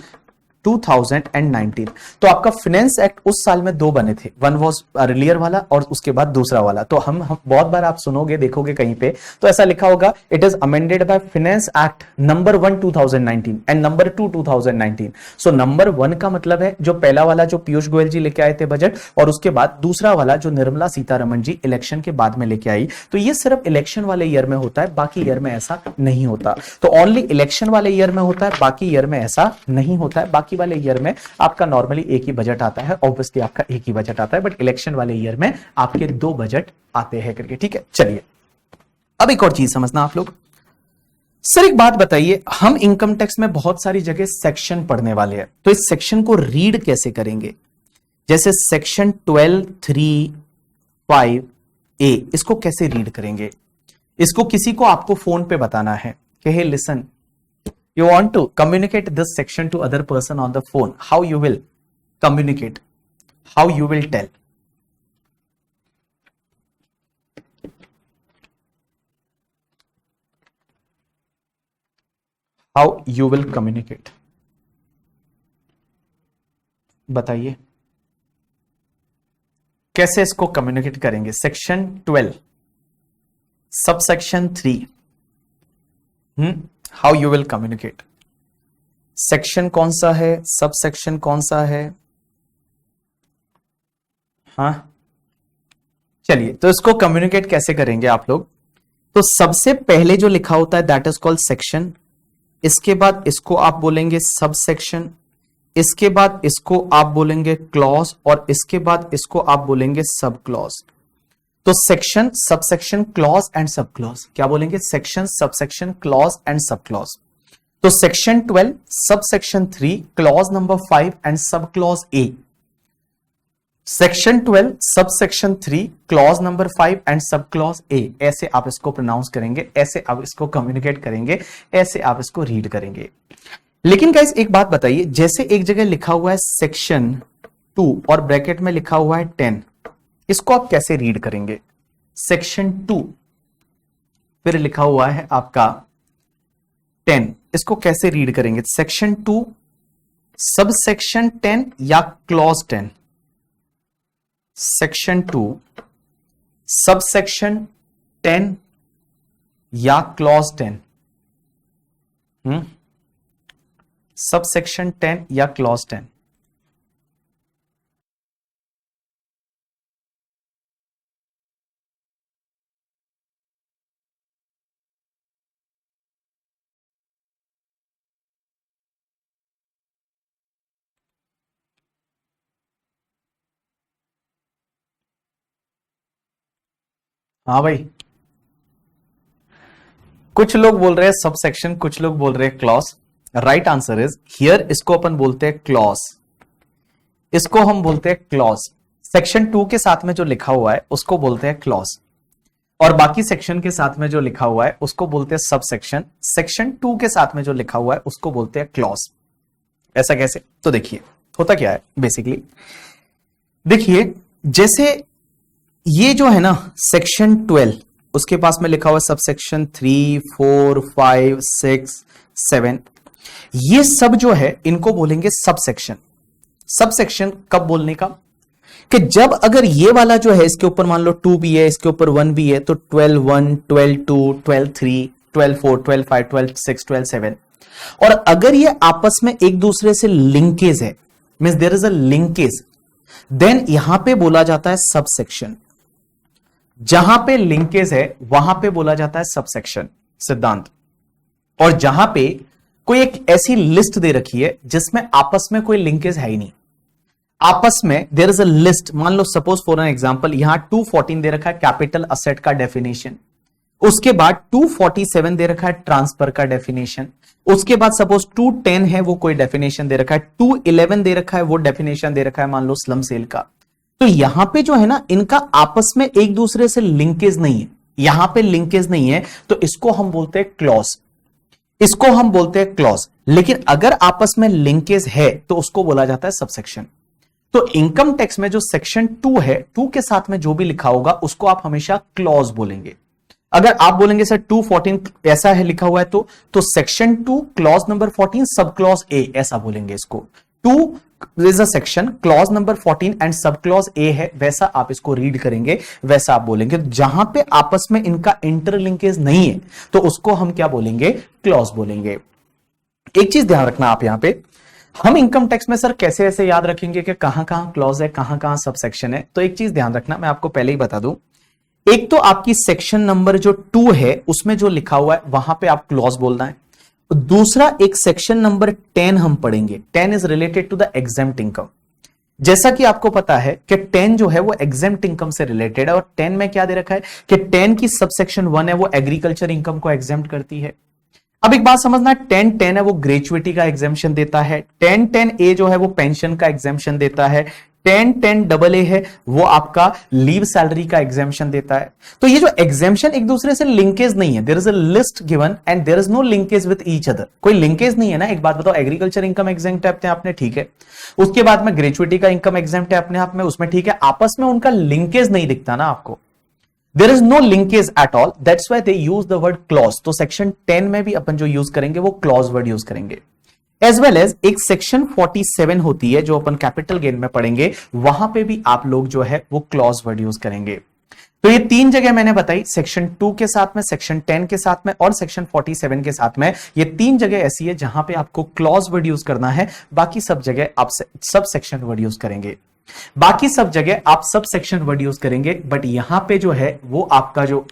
2019। तो आपका फाइनेंस एक्ट उस साल में 2 बने थे, वन वाज अर्लियर वाला और उसके बाद दूसरा वाला। तो हम बहुत बार आप सुनोगे देखोगे कहीं पे तो ऐसा लिखा होगा, it is amended by finance act number 1 2019 and number 2 2019। So number 1 का मतलब है जो पहला वाला जो पीयूष गोयल जी लेके आए थे बजट, और उसके बाद दूसरा वाला जो निर्मला सीतारमण जी इलेक्शन के बाद में लेके आई। तो ये सिर्फ इलेक्शन वाले ईयर में होता है, बाकी ईयर में ऐसा नहीं होता। तो ओनली इलेक्शन वाले ईयर में होता है, बाकी ईयर में ऐसा नहीं होता है। बाकी वाले ईयर में आपका नॉर्मली एक ही बजट आता है, ऑब्वियसली आपका एक ही बजट आता है, बट इलेक्शन वाले ईयर में आपके 2 बजट आते हैं करके, ठीक है। चलिए अब एक और चीज समझना आप लोग। सर एक बात बताइए, हम इनकम टैक्स में बहुत सारी जगह सेक्शन पढ़ने वाले हैं, तो इस सेक्शन को रीड कैसे करेंगे? जैसे सेक्शन 12(3)(5)(a), इसको कैसे रीड करेंगे? इसको किसी को आपको फोन पे बताना है कि हे listen, you want to communicate this section to other person on the phone, how you will communicate, how you will tell? How you will communicate, बताइए कैसे इसको कम्युनिकेट करेंगे? Section 12 subsection 3, how you will communicate. Section कौन सा है, सब सेक्शन कौन सा है? हाँ चलिए, तो इसको कम्युनिकेट कैसे करेंगे आप लोग? तो सबसे पहले जो लिखा होता है दैट इज कॉल्ड सेक्शन, इसके बाद इसको आप बोलेंगे सब सेक्शन, इसके बाद इसको आप बोलेंगे क्लॉज, और इसके बाद इसको आप बोलेंगे सब क्लॉज। तो section, subsection, clause and sub clause, क्या बोलेंगे? Section, subsection, clause and sub clause. तो section 12 subsection 3 clause number 5 and sub clause A. Section 12 subsection 3 clause number 5 and sub clause A. ऐसे आप इसको प्रोनाउंस करेंगे, ऐसे आप इसको कम्युनिकेट करेंगे, ऐसे आप इसको रीड करेंगे। लेकिन गाइस एक बात बताइए, जैसे एक जगह लिखा हुआ है सेक्शन 2 और ब्रैकेट में लिखा हुआ है 10, इसको आप कैसे रीड करेंगे? सेक्शन 2 फिर लिखा हुआ है आपका 10, इसको कैसे रीड करेंगे? सेक्शन 2 सब सेक्शन 10 या क्लॉज 10? सेक्शन 2 सब सेक्शन 10 या क्लॉज 10? सब सेक्शन 10 या क्लॉज 10? हाँ भाई, कुछ लोग बोल रहे हैं सब सेक्शन, कुछ लोग बोल रहे हैं clause. Right answer is here, इसको अपन बोलते हैं क्लॉज, इसको हम बोलते हैं क्लॉज। सेक्शन 2 के साथ में जो लिखा हुआ है उसको बोलते हैं क्लॉज, और बाकी सेक्शन के साथ में जो लिखा हुआ है उसको बोलते हैं सब सेक्शन। सेक्शन 2 के साथ में जो लिखा हुआ है उसको बोलते हैं क्लॉज। ऐसा कैसे? तो देखिए होता क्या है बेसिकली, देखिए जैसे ये जो है ना सेक्शन 12, उसके पास में लिखा हुआ सब सेक्शन 3, 4, 5, 6, 7, ये सब जो है इनको बोलेंगे सब सेक्शन। सब सेक्शन कब बोलने का? कि जब अगर ये वाला जो है इसके ऊपर मान लो 2 भी है, इसके ऊपर 1 भी है, तो 12(1), 12(2), 12(3), 12(4), 12(5), 12(6), 12(7), और अगर ये आपस में एक दूसरे से लिंकेज है, means there is a linkage, then यहां पे बोला जाता है सब सेक्शन। जहां पे लिंकेज है वहां पे बोला जाता है सब सेक्शन सिद्धांत। और जहां पे कोई एक ऐसी लिस्ट दे रखी है जिसमें आपस में कोई लिंकेज है ही नहीं, आपस में देयर इज अ लिस्ट, मान लो सपोज फॉर एन एग्जांपल यहां 214 दे रखा है कैपिटल असेट का डेफिनेशन, उसके बाद 247 दे रखा है ट्रांसफर का डेफिनेशन, उसके बाद सपोज 210 है वो कोई डेफिनेशन दे रखा है, 211 दे रखा है वो डेफिनेशन दे रखा है मान लो स्लम सेल का। तो यहां पे जो है ना इनका आपस में एक दूसरे से लिंकेज नहीं है, यहां पे लिंकेज नहीं है, तो इसको हम बोलते हैं क्लॉज, इसको हम बोलते हैं क्लॉज। लेकिन अगर आपस में लिंकेज है तो उसको बोला जाता है सबसेक्शन। तो इनकम टैक्स में जो सेक्शन 2 है, 2 के साथ में जो भी लिखा होगा उसको आप हमेशा क्लॉज बोलेंगे। अगर आप बोलेंगे सर 214 ऐसा है लिखा हुआ है तो सेक्शन 2 क्लॉज नंबर 14 सब क्लॉज ए, ऐसा बोलेंगे इसको। 2 is a section, clause number 14 and sub clause ए है, वैसा आप इसको रीड करेंगे, वैसा आप बोलेंगे। जहां पे आपस में इनका इंटरलिंकेज नहीं है तो उसको हम क्या बोलेंगे? क्लॉज बोलेंगे। एक चीज ध्यान रखना आप यहां पे, हम इनकम टैक्स में सर कैसे ऐसे याद रखेंगे कि कहां कहां क्लॉज है, कहां कहां सब सेक्शन है? तो एक चीज ध्यान रखना, मैं आपको पहले ही बता दूं, एक तो आपकी सेक्शन नंबर जो 2 है उसमें जो लिखा हुआ है वहां पे आप क्लॉज बोलना है। दूसरा एक सेक्शन नंबर 10 हम पढ़ेंगे, 10 is related to the exempt income. जैसा कि आपको पता है कि 10 जो है वो एग्जेम्प्ट इनकम से रिलेटेड है, और 10 में क्या दे रखा है कि 10 की सबसेक्शन 1 है वो एग्रीकल्चर इनकम को एग्जेम्प्ट करती है। अब एक बात समझना, 10(10) है वो ग्रेचुइटी का एग्जेम्पशन देता है, 10(10)(a) जो है वो पेंशन का एग्जेम्पशन देता है, 10(10)(AA) है वो आपका लीव सैलरी का एग्जेम्पशन देता है। तो ये जो एग्जेम्पशन एक दूसरे से लिंकेज नहीं है, there is a list given and there is no linkage with each other. कोई लिंकेज नहीं है ना। एक बात बताओ, एग्रीकल्चर इनकम एग्जेम्प्ट है अपने आप में, ठीक है, उसके बाद में ग्रेचुइटी का इनकम एग्जेम्प्ट है अपने आप में, उसमें ठीक है, आपस में उनका लिंकेज नहीं दिखता ना आपको, there is no linkage at all, that's why they use the word clause. तो सेक्शन 10 में भी अपन जो यूज करेंगे वो क्लॉज वर्ड यूज करेंगे। एज वेल एज एक सेक्शन 47 होती है जो अपन कैपिटल गेन में पढ़ेंगे, वहां पे भी आप लोग जो है वो क्लॉज वर्ड यूज करेंगे। तो ये 3 जगह मैंने बताई, सेक्शन 2 के साथ में, सेक्शन 10 के साथ में और सेक्शन 47 के साथ में, ये 3 जगह ऐसी है जहां पे आपको क्लॉज वर्ड यूज करना है, बाकी सब जगह आप सब सेक्शन वर्ड यूज करेंगे। बाकी सब जगह आप सब सेक्शन वर्ड यूज करेंगे, बट यहां पे जो है वो आपका जो,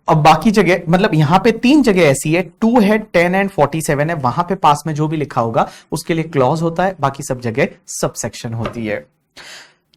अब बाकी जगह मतलब यहां पे 3 जगह ऐसी है, 2 है, 10 एंड 47 है, वहां पे पास में जो भी लिखा होगा उसके लिए क्लॉज होता है, बाकी सब जगह सब सेक्शन होती है।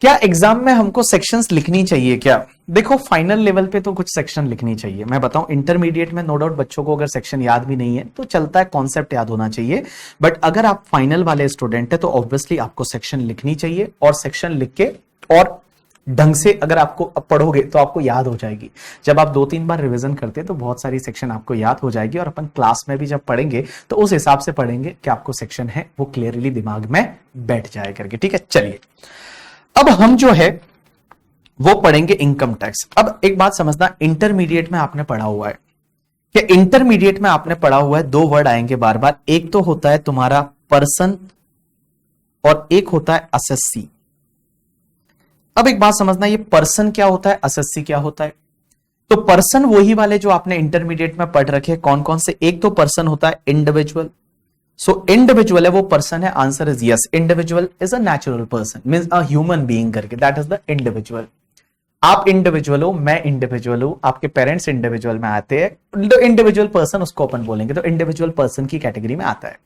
क्या एग्जाम में हमको सेक्शंस लिखनी चाहिए क्या? देखो फाइनल लेवल पे तो कुछ सेक्शन लिखनी चाहिए, मैं बताऊं इंटरमीडिएट में नो डाउट बच्चों को अगर सेक्शन याद भी नहीं है तो चलता है, कॉन्सेप्ट याद होना चाहिए, बट अगर आप फाइनल वाले स्टूडेंट है तो ऑब्वियसली आपको सेक्शन लिखनी चाहिए, और सेक्शन लिख के और ढंग से अगर आपको पढ़ोगे तो आपको याद हो जाएगी। जब आप 2-3 बार रिवीजन करते हैं तो बहुत सारी सेक्शन आपको याद हो जाएगी, और अपन क्लास में भी जब पढ़ेंगे तो उस हिसाब से पढ़ेंगे कि आपको सेक्शन है वो क्लियरली दिमाग में बैठ जाए करके, ठीक है। चलिए अब हम जो है वो पढ़ेंगे इनकम टैक्स। अब एक बात समझना, इंटरमीडिएट में आपने पढ़ा हुआ है कि इंटरमीडिएट में आपने पढ़ा हुआ है, दो वर्ड आएंगे बार बार, एक तो होता है तुम्हारा पर्सन और एक होता है असेसी। अब एक बात समझना, ये पर्सन क्या होता है, असेसी क्या होता है। तो पर्सन वही वाले जो आपने इंटरमीडिएट में पढ़ रखे, कौन कौन से, एक तो पर्सन होता है इंडिविजुअल। सो इंडिविजुअल है वो पर्सन है, answer is yes. Individual is a natural person, means a human being करके, दैट इज द इंडिविजुअल। आप इंडिविजुअल हो, मैं इंडिविजुअल हूं, आपके पेरेंट्स इंडिविजुअल में आते हैं, तो इंडिविजुअल पर्सन उसको अपन बोलेंगे, तो इंडिविजुअल पर्सन की कैटेगरी में आता है।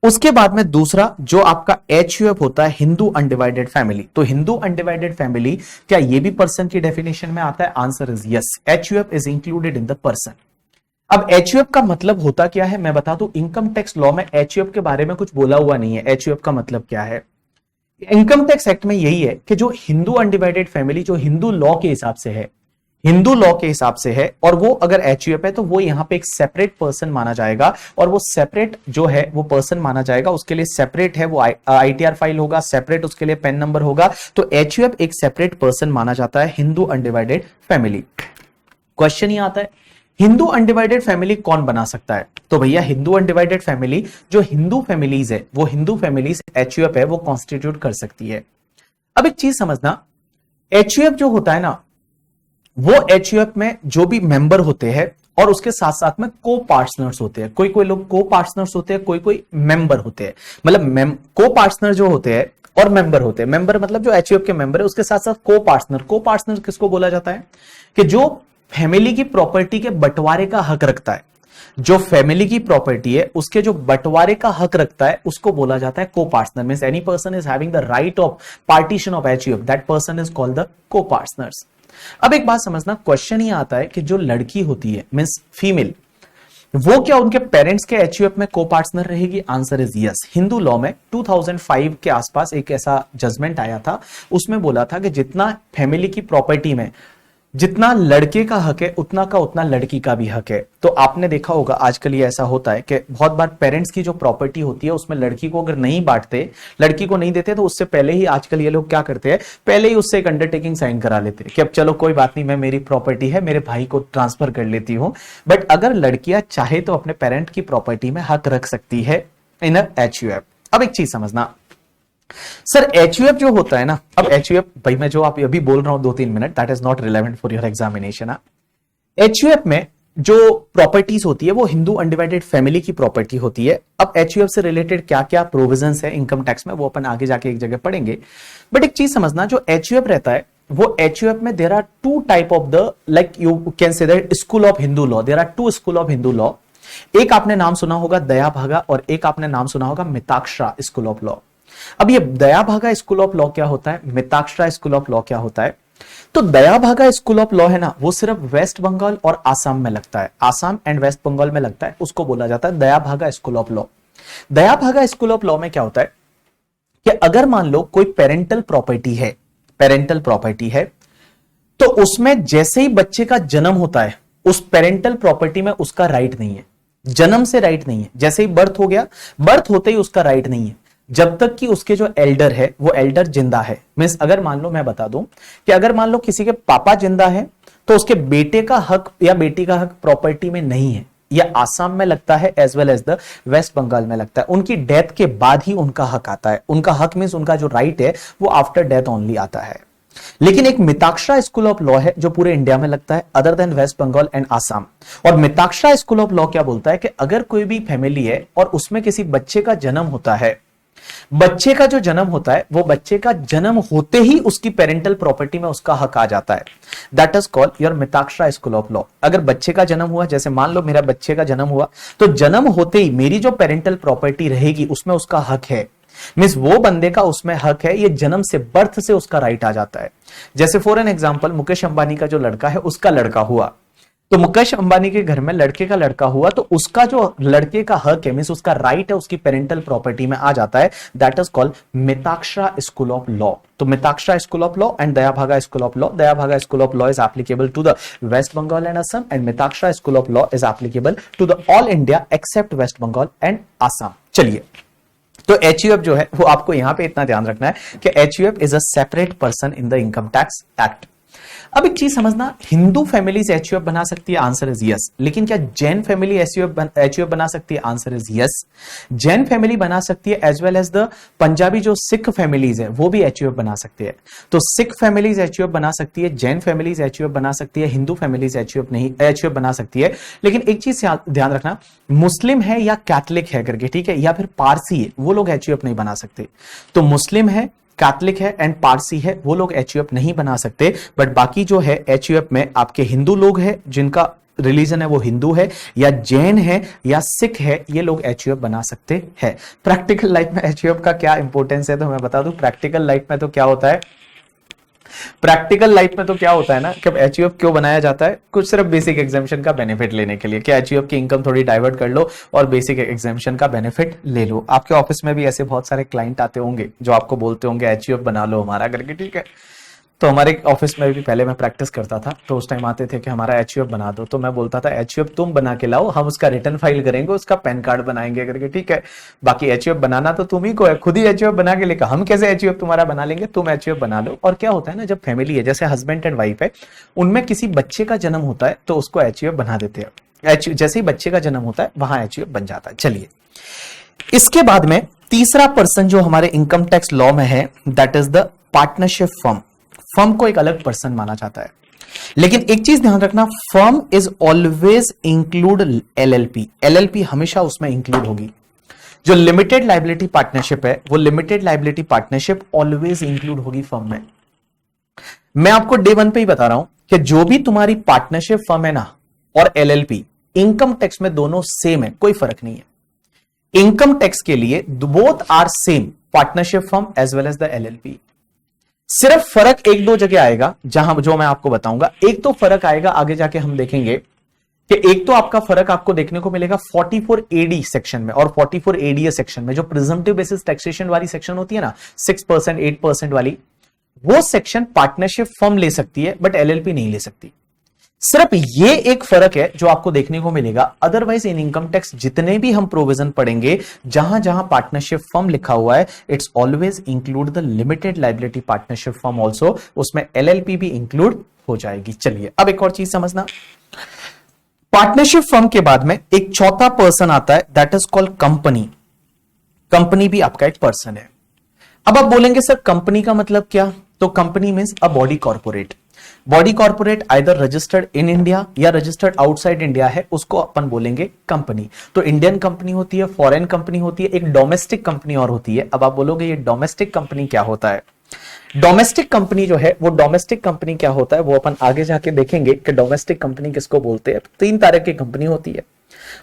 उसके बाद में दूसरा जो आपका HUF होता है, हिंदू अनडिवाइडेड फैमिली। तो हिंदू अनडिवाइडेड फैमिली क्या ये भी पर्सन की डेफिनेशन में आता है, answer is yes. HUF is included in the person. अब HUF का मतलब होता क्या है मैं बता दूं, इनकम टैक्स लॉ में HUF के बारे में कुछ बोला हुआ नहीं है। HUF का मतलब क्या है, इनकम टैक्स एक्ट में यही है कि जो हिंदू अनडिवाइडेड फैमिली जो हिंदू लॉ के हिसाब से है, हिंदू लॉ के हिसाब से है, और वो अगर HUF है तो वो यहां पे एक सेपरेट पर्सन माना जाएगा, और वो सेपरेट जो है वो पर्सन माना जाएगा, उसके लिए सेपरेट है वो ITR फाइल होगा, सेपरेट उसके लिए पेन नंबर होगा। तो HUF एक सेपरेट पर्सन माना जाता है हिंदू अनडिवाइडेड फैमिली। क्वेश्चन ये आता है, हिंदू अनडिवाइडेड फैमिली कौन बना सकता है, तो भैया हिंदू अनडिवाइडेड फैमिली जो हिंदू फैमिलीज है, वो हिंदू फैमिलीज HUF है वो कॉन्स्टिट्यूट कर सकती है। अब एक चीज समझना, HUF जो होता है ना, वो HUF में जो भी मेंबर होते हैं और उसके साथ साथ में को पार्टनर्स होते हैं, कोई कोई लोग को पार्टनर्स होते हैं, कोई कोई मेंबर होते हैं, मतलब को पार्टनर जो होते हैं और मेंबर होते हैं, मेंबर मतलब जो HUF के मेंबर है, उसके साथ साथ को पार्टनर किसको बोला जाता है, कि जो फैमिली की प्रॉपर्टी के बंटवारे का हक रखता है, जो फैमिली की प्रॉपर्टी है उसके जो बंटवारे का हक रखता है उसको बोला जाता है को partner. Means any person is having the right of partition of HUF, that person is called the को पार्टनर्स। अब एक बात समझना, क्वेश्चन ये आता है कि जो लड़की होती है मींस फीमेल, वो क्या उनके पेरेंट्स के HUF में को पार्टनर रहेगी, answer is yes. Hindu law में 2005 के आसपास एक ऐसा जजमेंट आया था, उसमें बोला था कि जितना फैमिली की प्रॉपर्टी में जितना लड़के का हक है उतना का उतना लड़की का भी हक है। तो आपने देखा होगा आजकल ये ऐसा होता है कि बहुत बार पेरेंट्स की जो प्रॉपर्टी होती है उसमें लड़की को अगर नहीं बांटते, लड़की को नहीं देते, तो उससे पहले ही आजकल ये लोग क्या करते हैं, पहले ही उससे एक अंडरटेकिंग साइन करा लेते हैं कि अब चलो कोई बात नहीं, मैं मेरी प्रॉपर्टी है मेरे भाई को ट्रांसफर कर लेती हूं। बट अगर लड़कियां चाहे तो अपने पेरेंट की प्रॉपर्टी में हक रख सकती है इन HUF। अब एक चीज समझना सर, HUF जो होता है ना, अब HUF भाई मैं जो आप अभी बोल रहा हूं 2-3 minute, that is not relevant for your examination. HUF में जो प्रॉपर्टीज होती है वो हिंदू अनडिवाइडेड फैमिली की प्रॉपर्टी होती है। अब HUF से रिलेटेड क्या क्या प्रोविजंस है इनकम टैक्स में वो अपन आगे जाके एक जगह पढ़ेंगे। बट एक चीज समझना, जो HUF रहता है वो HUF में there are two type of the, like you can say that school of Hindu law, there are two school of Hindu law. एक आपने नाम सुना होगा दया भागा और एक आपने नाम सुना होगा मिताक्षरा स्कूल ऑफ लॉ। अब ये दया भागा स्कूल ऑफ लॉ क्या होता है, मिताक्षरा स्कूल ऑफ लॉ क्या होता है, तो दया भागा स्कूल ऑफ लॉ है ना, वो सिर्फ वेस्ट बंगाल और आसाम में लगता है, आसाम एंड वेस्ट बंगाल में लगता है, उसको बोला जाता है दया Bhaga school of law. Daya Bhaga school of law में क्या होता है कि अगर मान लो कोई पेरेंटल प्रॉपर्टी है, पेरेंटल प्रॉपर्टी है, तो उसमें जैसे ही बच्चे का जन्म होता है उस पेरेंटल प्रॉपर्टी में उसका राइट नहीं है, जन्म से राइट नहीं है, जैसे ही बर्थ हो गया, बर्थ होते ही उसका राइट नहीं है, जब तक कि उसके जो एल्डर है वो एल्डर जिंदा है। मींस अगर मान लो, मैं बता दूं कि अगर मान लो किसी के पापा जिंदा है तो उसके बेटे का हक या बेटी का हक प्रॉपर्टी में नहीं है, या आसाम में लगता है as well as the West Bengal में लगता है, उनकी डेथ के बाद ही उनका हक आता है। उनका हक मींस उनका जो राइट है वो आफ्टर डेथ ओनली आता है। लेकिन एक मिताक्षरा स्कूल ऑफ लॉ है जो पूरे इंडिया में लगता है other than West Bengal and Assam. और मिताक्षरा स्कूल ऑफ लॉ क्या बोलता है कि अगर कोई भी फैमिली है और उसमें किसी बच्चे का जन्म होता है, बच्चे का जो जन्म होता है वो बच्चे का जन्म होते ही उसकी पेरेंटल प्रॉपर्टी में उसका हक आ जाता है, that is called your Mitakshara school of law. अगर बच्चे का जन्म हुआ, जैसे मान लो मेरा बच्चे का जन्म हुआ, तो जन्म होते ही मेरी जो पेरेंटल प्रॉपर्टी रहेगी उसमें उसका हक है, मींस वो बंदे का उसमें हक है, ये जन्म से, बर्थ से उसका राइट आ जाता है। जैसे for an example, Mukesh Ambani का जो लड़का है उसका लड़का हुआ, तो मुकेश अंबानी के घर में लड़के का लड़का हुआ, तो उसका जो लड़के का हक है, मींस उसका राइट है, उसकी पेरेंटल प्रॉपर्टी में आ जाता है, that is called Mitakshara school of law. तो Mitakshara school of law and Daya Bhaga school of law, Daya Bhaga school of law is applicable to the West Bengal and Assam, and Mitakshara school of law is applicable to the all India except West Bengal and Assam. चलिए, तो HUF जो है वो आपको यहां पे इतना ध्यान रखना है कि HUF is a separate person in the income tax act. अब एक चीज समझना, हिंदू फैमिलीज एचयूएफ बना सकती है, आंसर इज यस। लेकिन क्या जैन फैमिली एचयूएफ बना सकती है? Answer is yes. Jain family बना सकती है, as well as the Punjabi जो सिख फैमिलीज है वो भी एचयूएफ बना सकते हैं। तो सिख फैमिलीज एचयूएफ बना सकती है, जैन फैमिलीज एचयूएफ बना सकती है, हिंदू फैमिलीज एचयूएफ बना सकती है। लेकिन एक चीज ध्यान रखना, मुस्लिम है या कैथलिक है करके, ठीक है, या फिर पारसी है, वो लोग एचयूएफ नहीं बना सकते। तो मुस्लिम है, कैथलिक है एंड पारसी है, वो लोग एचयूएफ नहीं बना सकते। बट बाकी जो है एचयूएफ में आपके हिंदू लोग हैं जिनका रिलीजन है वो हिंदू है, या जैन है या सिख है, ये लोग एचयूएफ बना सकते हैं। प्रैक्टिकल लाइफ में एचयूएफ का क्या इंपॉर्टेंस है तो मैं बता दूं, प्रैक्टिकल लाइफ में तो क्या होता है, प्रैक्टिकल लाइफ में तो क्या होता है ना कि एचयूएफ क्यों बनाया जाता है, कुछ सिर्फ बेसिक एग्जामिशन का बेनिफिट लेने के लिए, कि एचयूएफ की इनकम थोड़ी डाइवर्ट कर लो और बेसिक एग्जामिशन का बेनिफिट ले लो। आपके ऑफिस में भी ऐसे बहुत सारे क्लाइंट आते होंगे जो आपको बोलते होंगे एचयूएफ बना लो हमारा करके, ठीक है। तो हमारे ऑफिस में भी पहले मैं प्रैक्टिस करता था, तो उस टाइम आते थे कि हमारा एचयूएफ बना दो, तो मैं बोलता था एचयूएफ तुम बना के लाओ, हम उसका रिटर्न फाइल करेंगे, उसका पैन कार्ड बनाएंगे करके, ठीक है। बाकी एचयूएफ बनाना तो तुम ही को है, खुद ही एचयूएफ बना के लेकर, हम कैसे एचयूएफ तुम्हारा बना लेंगे, तुम एचयूएफ बना लो। और क्या होता है ना, जब फैमिली है, जैसे हस्बैंड एंड वाइफ है, उनमें किसी बच्चे का जन्म होता है तो उसको एचयूएफ बना देते हैं। जैसे ही बच्चे का जन्म होता है वहां एचयूएफ बन जाता है। चलिए, इसके बाद में तीसरा पर्सन जो हमारे इनकम टैक्स लॉ में है, that is the partnership firm. Firm को एक अलग पर्सन माना जाता है, लेकिन एक चीज ध्यान रखना, firm is always include LLP. LLP हमेशा उसमें इंक्लूड होगी। जो लिमिटेड लाइबिलिटी पार्टनरशिप है, वो limited liability partnership always include होगी फर्म में। मैं आपको डे वन पे ही बता रहा हूं कि जो भी तुम्हारी पार्टनरशिप फर्म है ना और एलएलपी, इनकम टैक्स में दोनों सेम है, कोई फर्क नहीं है। इनकम टैक्स के लिए both are same, partnership firm as well as the LLP. सिर्फ फर्क एक दो जगह आएगा, जहां जो मैं आपको बताऊंगा। एक तो फर्क आएगा, आगे जाके हम देखेंगे कि एक तो आपका फर्क आपको देखने को मिलेगा 44 एडी सेक्शन में और 44 एडीए सेक्शन में, जो प्रिजम्पटिव बेसिस टैक्सेशन वाली सेक्शन होती है ना, 6% 8% वाली, वो सेक्शन पार्टनरशिप फर्म ले सकती है बट एलएलपी नहीं ले सकती। सिर्फ ये एक फर्क है जो आपको देखने को मिलेगा। अदरवाइज इन इनकम टैक्स जितने भी हम प्रोविजन पढ़ेंगे, जहां जहां पार्टनरशिप फर्म लिखा हुआ है, it's always include the limited liability partnership firm also, उसमें एलएलपी भी इंक्लूड हो जाएगी। चलिए, अब एक और चीज समझना, पार्टनरशिप फर्म के बाद में एक चौथा पर्सन आता है, that is called company. Company भी आपका एक पर्सन है। अब आप बोलेंगे सर कंपनी का मतलब क्या, तो company means a body corporate. Body corporate either registered in India या रजिस्टर्ड आउटसाइड इंडिया है, उसको अपन बोलेंगे कंपनी। तो इंडियन कंपनी होती है, फॉरेन कंपनी होती है, एक डोमेस्टिक कंपनी और होती है। अब आप बोलोगे ये डोमेस्टिक कंपनी क्या होता है। डोमेस्टिक कंपनी जो है, वो डोमेस्टिक कंपनी क्या होता है वो अपन आगे जाके देखेंगे कि डोमेस्टिक कंपनी किसको बोलते हैं। तीन तरह की कंपनी होती है,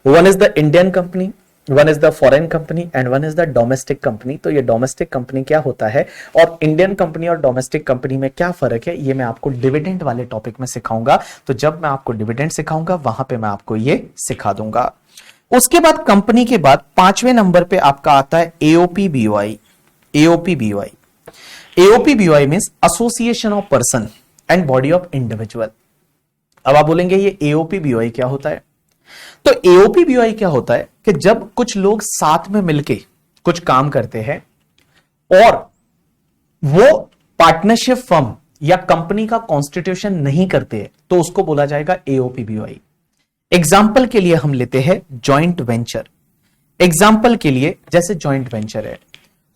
one is the Indian company, one is the foreign company and one is the domestic company. तो ये डोमेस्टिक कंपनी क्या होता है और इंडियन कंपनी और डोमेस्टिक कंपनी में क्या फर्क है, ये मैं आपको डिविडेंड वाले टॉपिक में सिखाऊंगा। तो जब मैं आपको डिविडेंड सिखाऊंगा वहां पे मैं आपको ये सिखा दूंगा। उसके बाद कंपनी के बाद 5वें नंबर पे आपका आता है AOP BOI. AOP BOI, AOP BOI means association of person and body of individual. अब आप बोलेंगे ये एओपी बीओआई क्या होता है, तो एओपी बीओआई क्या होता है कि जब कुछ लोग साथ में मिलके कुछ काम करते हैं और वो पार्टनरशिप फर्म या कंपनी का कॉन्स्टिट्यूशन नहीं करते हैं, तो उसको बोला जाएगा एओपी बीओआई। एग्जाम्पल के लिए हम लेते हैं जॉइंट वेंचर। एग्जाम्पल के लिए जैसे जॉइंट वेंचर है,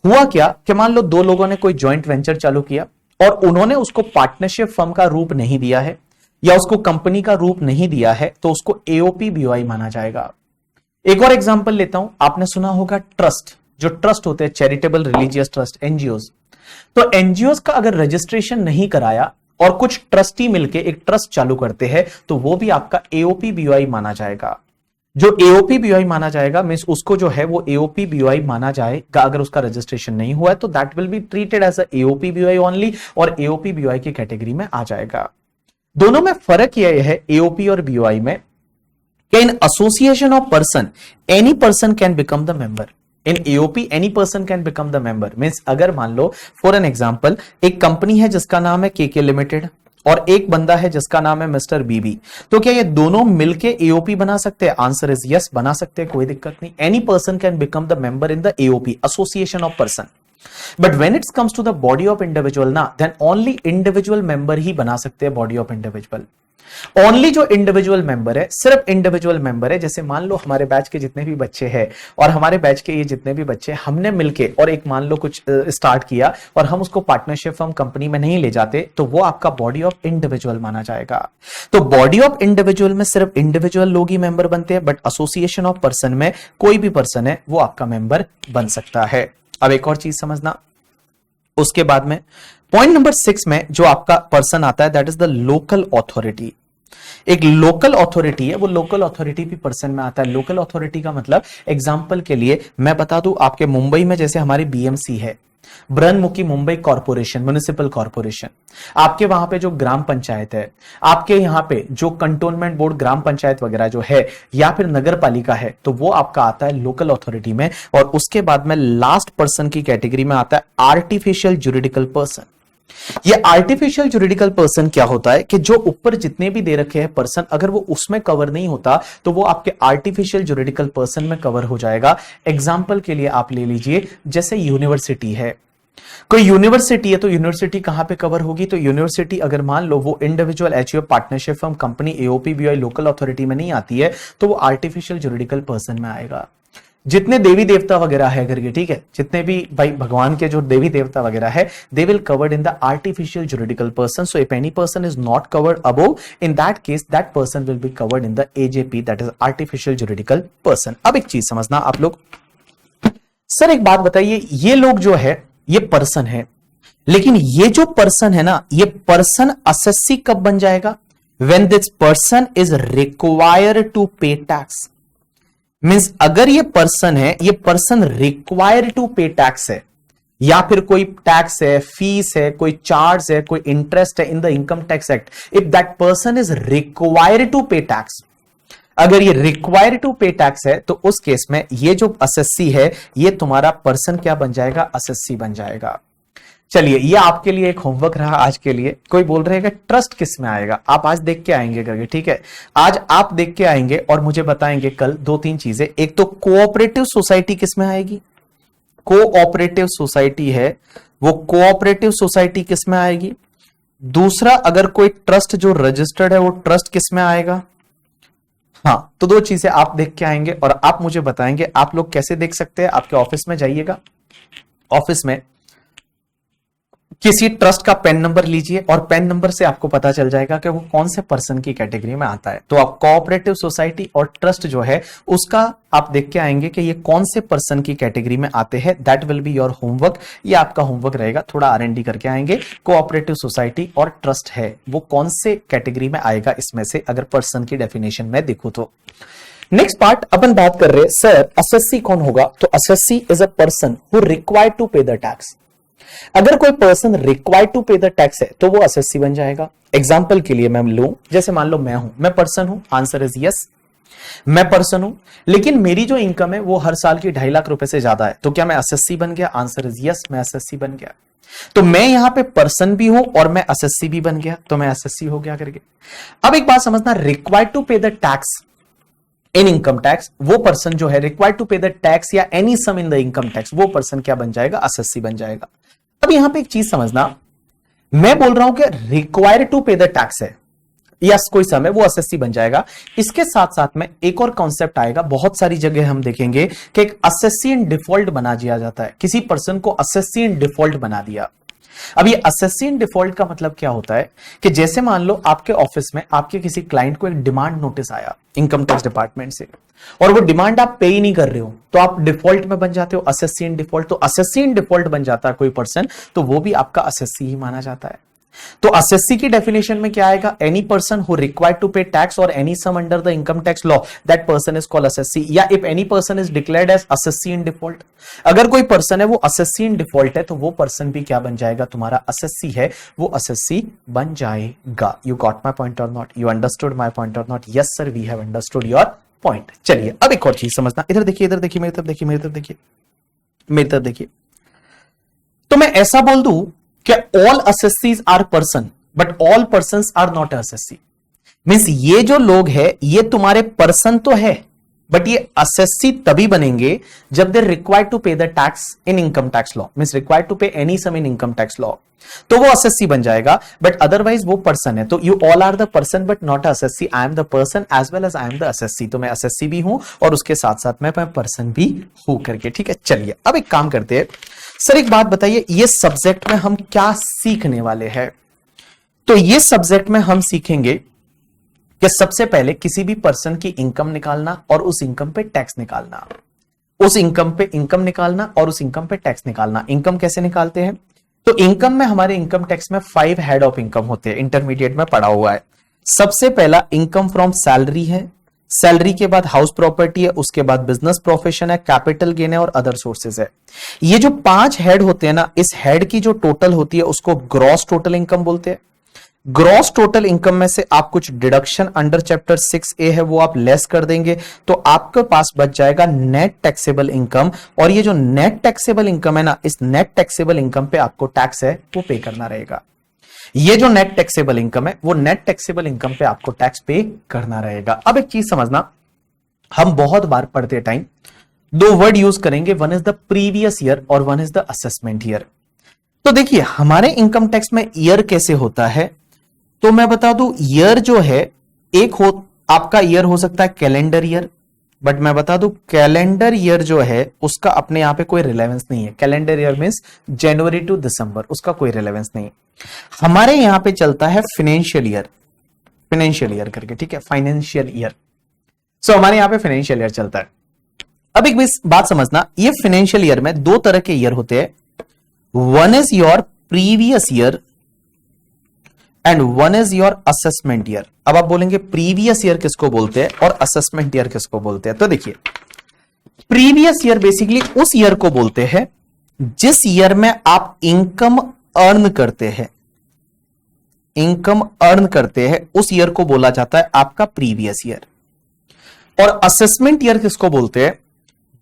हुआ क्या कि मान लो दो लोगों ने कोई जॉइंट वेंचर चालू किया और उन्होंने उसको पार्टनरशिप फर्म का रूप नहीं दिया है या उसको कंपनी का रूप नहीं दिया है, तो उसको एओपी बीओआई माना जाएगा। एक और एग्जांपल लेता हूं, आपने सुना होगा ट्रस्ट, जो ट्रस्ट होते हैं चैरिटेबल रिलीजियस ट्रस्ट, एनजीओज। तो एनजीओज का अगर रजिस्ट्रेशन नहीं कराया और कुछ ट्रस्टी मिलके एक ट्रस्ट चालू करते हैं, तो वो भी आपका एओपी बीओआई माना जाएगा। जो एओपी बीओआई माना जाएगा मींस उसको जो है वो एओपी बीओआई माना जाएगा। अगर उसका रजिस्ट्रेशन नहीं हुआ है तो that will be treated as a AOP BOI only और एओपी बीओआई की कैटेगरी में आ जाएगा। दोनों में फर्क यह है एओपी और बीओआई में कि in association of person any person can become the member. In AOP any person can become the member means अगर मान लो फॉर एन एग्जांपल एक कंपनी है जिसका नाम है केके लिमिटेड और एक बंदा है जिसका नाम है मिस्टर बीबी, तो क्या ये दोनों मिलके एओपी बना सकते हैं? आंसर इज यस, बना सकते हैं, कोई दिक्कत नहीं। Any person can become the member in the AOP, association of person. But when its comes to the body of individual ना, देन ओनली इंडिविजुअल मेंबर ही बना सकते हैं बॉडी ऑफ इंडिविजुअल। ओनली जो इंडिविजुअल मेंबर है, सिर्फ इंडिविजुअल मेंबर है। जैसे मान लो हमारे बैच के जितने भी बच्चे हैं और हमारे बैच के ये जितने भी बच्चे, हमने मिलके और एक मान लो कुछ स्टार्ट किया और हम उसको पार्टनरशिप फर्म कंपनी में नहीं ले जाते, तो वो आपका बॉडी ऑफ इंडिविजुअल माना जाएगा। तो बॉडी ऑफ इंडिविजुअल में सिर्फ इंडिविजुअल लोग ही मेंबर बनते हैं, बट एसोसिएशन ऑफ पर्सन में कोई भी पर्सन है वो आपका मेंबर बन सकता है। अब एक और चीज समझना, उसके बाद में पॉइंट नंबर 6 में जो आपका पर्सन आता है, that is the local authority. एक लोकल अथॉरिटी है, वो लोकल अथॉरिटी भी पर्सन में आता है। लोकल अथॉरिटी का मतलब, एग्जांपल के लिए मैं बता दूं, आपके मुंबई में जैसे हमारी बीएमसी है, बृहन्मुखी मुंबई कॉर्पोरेशन, म्युनिसिपल कॉर्पोरेशन, आपके वहां पे जो ग्राम पंचायत है, आपके यहां पे जो कंटोनमेंट बोर्ड ग्राम पंचायत वगैरह जो है, या फिर नगर पालिका है, तो वो आपका आता है लोकल अथॉरिटी में। और उसके बाद में लास्ट पर्सन की कैटेगरी में आता है आर्टिफिशियल जुरिडिकल पर्सन। ये आर्टिफिशियल जुरिडिकल पर्सन क्या होता है कि जो ऊपर जितने भी दे रखे हैं पर्सन, अगर वो उसमें कवर नहीं होता तो वो आपके आर्टिफिशियल जुरिडिकल पर्सन में कवर हो जाएगा। एग्जांपल के लिए आप ले लीजिए, जैसे यूनिवर्सिटी है, कोई यूनिवर्सिटी है, तो यूनिवर्सिटी कहां पे कवर होगी? तो यूनिवर्सिटी अगर मान लो वो individual, HUF, partnership firm, company, AOP, BOI, local authority में नहीं आती है, तो वो आर्टिफिशियल जुरिडिकल पर्सन में आएगा। जितने देवी देवता वगैरह है करके, ठीक है, जितने भी भाई भगवान के जो देवी देवता वगैरह है, they will covered in the artificial juridical person. So if any person is not covered above, in that case that person will be covered in the AJP, that is artificial juridical person. अब एक चीज समझना आप लोग, सर एक बात बताइए, ये लोग जो है ये पर्सन है, लेकिन ये जो पर्सन है ना, ये पर्सन एसएससी कब बन जाएगा? When this person is required to pay tax. Means अगर ये पर्सन है, ये person required to pay tax है, या फिर कोई टैक्स है, फीस है, कोई चार्ज है, कोई इंटरेस्ट है in the income tax act, if that person is required to pay tax, अगर ये रिक्वायर्ड टू पे टैक्स है, तो उस केस में ये जो एसएससी है, ये तुम्हारा पर्सन क्या बन जाएगा? एसएससी बन जाएगा। चलिए, ये आपके लिए एक होमवर्क रहा आज के लिए। कोई बोल रहे हैं कि ट्रस्ट किस में आएगा, आप आज देख के आएंगे करके, ठीक है, आज आप देख के आएंगे और मुझे बताएंगे कल 2-3 चीजें। एक तो कोऑपरेटिव सोसाइटी किस में आएगी? कोऑपरेटिव सोसाइटी है, वो कोऑपरेटिव सोसाइटी किस में आएगी? दूसरा, अगर कोई ट्रस्ट जो रजिस्टर्ड है, वो ट्रस्ट किस में आएगा? हाँ, तो 2 चीजें आप देख के आएंगे और आप मुझे बताएंगे। आप लोग कैसे देख सकते हैं? आपके ऑफिस में जाइएगा, ऑफिस में किसी ट्रस्ट का पेन नंबर लीजिए और पेन नंबर से आपको पता चल जाएगा कि वो कौन से पर्सन की कैटेगरी में आता है। तो आप कोऑपरेटिव सोसाइटी और ट्रस्ट जो है उसका आप देख के आएंगे कि ये कौन से पर्सन की कैटेगरी में आते हैं। That will be your homework, ये आपका होमवर्क रहेगा। थोड़ा आरएनडी करके आएंगे, कोऑपरेटिव सोसाइटी और ट्रस्ट है वो कौन से कैटेगरी में आएगा इसमें से, अगर पर्सन की डेफिनेशन में देखो तो। नेक्स्ट पार्ट अपन बात कर रहे हैं, सर एसएससी कौन होगा? तो assessee is a person who required to pay the tax. अगर कोई person required to pay the tax है तो वो एसएससी बन जाएगा। एग्जांपल के लिए मैं लूं, जैसे मान लो मैं पर्सन हूं, आंसर इज यस, मैं पर्सन हूं, लेकिन मेरी जो इनकम है वो हर साल की 2.5 लाख रुपए से ज्यादा है, तो क्या मैं एसएससी बन गया? आंसर इज यस, मैं एसएससी बन गया। तो मैं यहां पे पर्सन भी हूं और मैं एसएससी भी बन गया, तो मैं एसएससी हो गया करके। अब एक बात समझना, required to pay the tax in income tax, वो पर्सन जो है required to pay the tax या any sum in the income tax, वो पर्सन क्या बन जाएगा? एसएससी बन जाएगा। अब यहां पे एक चीज समझना, मैं बोल रहा हूं कि required to pay the tax है, यस कोई सम है, वो एसएससी बन जाएगा। इसके साथ साथ में एक और कॉन्सेप्ट आएगा, बहुत सारी जगह हम देखेंगे कि एक एसएससी इन डिफॉल्ट बना दिया जाता है, किसी पर्सन को एसएससी इन डिफॉल्ट बना दिया। अब ये एसएससी इन डिफॉल्ट का मतलब क्या होता है कि जैसे मान लो आपके ऑफिस में आपके किसी क्लाइंट को एक डिमांड नोटिस आया इनकम टैक्स डिपार्टमेंट से, और वो डिमांड आप पे ही नहीं कर रहे हो, तो आप डिफॉल्ट में बन जाते हो, एसएससी इन डिफॉल्ट। तो एसएससी इन डिफॉल्ट बन जाता है कोई पर्सन, तो वो भी आपका एसएससी ही माना जाता है। तो एसएससी की डेफिनेशन में क्या आएगा? Any person who required to pay tax or any sum under the income tax law, that person is called assessee. या if any person is declared as assessee in default, अगर कोई पर्सन है वो एसएससी इन डिफॉल्ट है, तो वो पर्सन भी क्या बन जाएगा? तुम्हारा एसएससी है, वो एसएससी बन जाएगा। You got my point or not? You understood my point or not? Yes sir, we have understood your point. चलिए अब एक और चीज समझना, इधर देखिए, इधर देखिए, मेरी तरफ देखिए, मेरी तरफ देखिए, मेरी तरफ देखिए। तो मैं ऐसा बोल दूं कि all assessees are person but all persons are not assessee. Means ये जो लोग हैं ये तुम्हारे पर्सन तो है, बट ये असेसी तभी बनेंगे जब they required to pay the tax in income tax law, means required to pay any sum in income tax law, तो वो असेसी बन जाएगा। बट अदरवाइज वो पर्सन है, तो you all are the person but not assessee. I am the person as well as I am the assessee, तो मैं असेसी भी हूं और उसके साथ साथ मैं पर्सन भी हूं करके, ठीक है। चलिए अब एक काम करते हैं। सर एक बात बताइए, ये सब्जेक्ट में हम क्या सीखने वाले हैं? तो ये सब्जेक्ट में हम सीखेंगे कि सबसे पहले किसी भी पर्सन की इनकम निकालना और उस इनकम पे टैक्स निकालना, उस इनकम पे इनकम निकालना और उस इनकम पे टैक्स निकालना। इनकम कैसे निकालते हैं? तो इनकम में हमारे इनकम टैक्स में 5 हेड ऑफ इनकम होते हैं, इंटरमीडिएट में पढ़ा हुआ है। सबसे पहला इनकम फ्रॉम सैलरी है, सैलरी के बाद हाउस प्रॉपर्टी है, उसके बाद बिजनेस प्रोफेशन है, कैपिटल गेन है और अदर सोर्सेज है। ये जो 5 हेड होते हैं ना, इस हेड की जो टोटल होती है उसको ग्रॉस टोटल इनकम बोलते हैं। ग्रॉस टोटल इनकम में से आप कुछ डिडक्शन अंडर चैप्टर 6A है वो आप लेस कर देंगे, तो आपके पास बच जाएगा नेट टैक्सेबल इनकम। और ये जो नेट टैक्सेबल इनकम है ना, इस नेट टैक्सेबल इनकम पे आपको टैक्स है वो पे करना रहेगा। ये जो नेट टैक्सेबल इनकम है वो नेट टैक्सेबल इनकम पे आपको टैक्स पे करना रहेगा। अब एक चीज समझना, हम बहुत बार पढ़ते टाइम 2 वर्ड यूज करेंगे, one is the previous year or one is the assessment year. तो देखिए हमारे इनकम टैक्स में ईयर कैसे होता है, तो मैं बता दूं ईयर जो है एक हो, आपका ईयर हो सकता है कैलेंडर ईयर, बट मैं बता दूं कैलेंडर ईयर जो है उसका अपने यहां पे कोई रिलेवेंस नहीं है। Calendar year means January to December, उसका कोई रिलेवेंस नहीं। हमारे यहां पे चलता है फाइनेंशियल ईयर, फाइनेंशियल ईयर करके, ठीक है, फाइनेंशियल ईयर। सो हमारे यहां पे फाइनेंशियल ईयर चलता है। अब एक बात समझना, ये फाइनेंशियल ईयर में 2 तरह के ईयर होते हैं, one is your previous year and one is your assessment year. अब आप बोलेंगे प्रीवियस ईयर किसको बोलते हैं और असेसमेंट ईयर किसको बोलते हैं? तो देखिए प्रीवियस ईयर बेसिकली उस ईयर को बोलते हैं जिस ईयर में आप इनकम अर्न करते हैं, इनकम अर्न करते हैं उस ईयर को बोला जाता है आपका प्रीवियस ईयर। और असेसमेंट ईयर किसको बोलते हैं?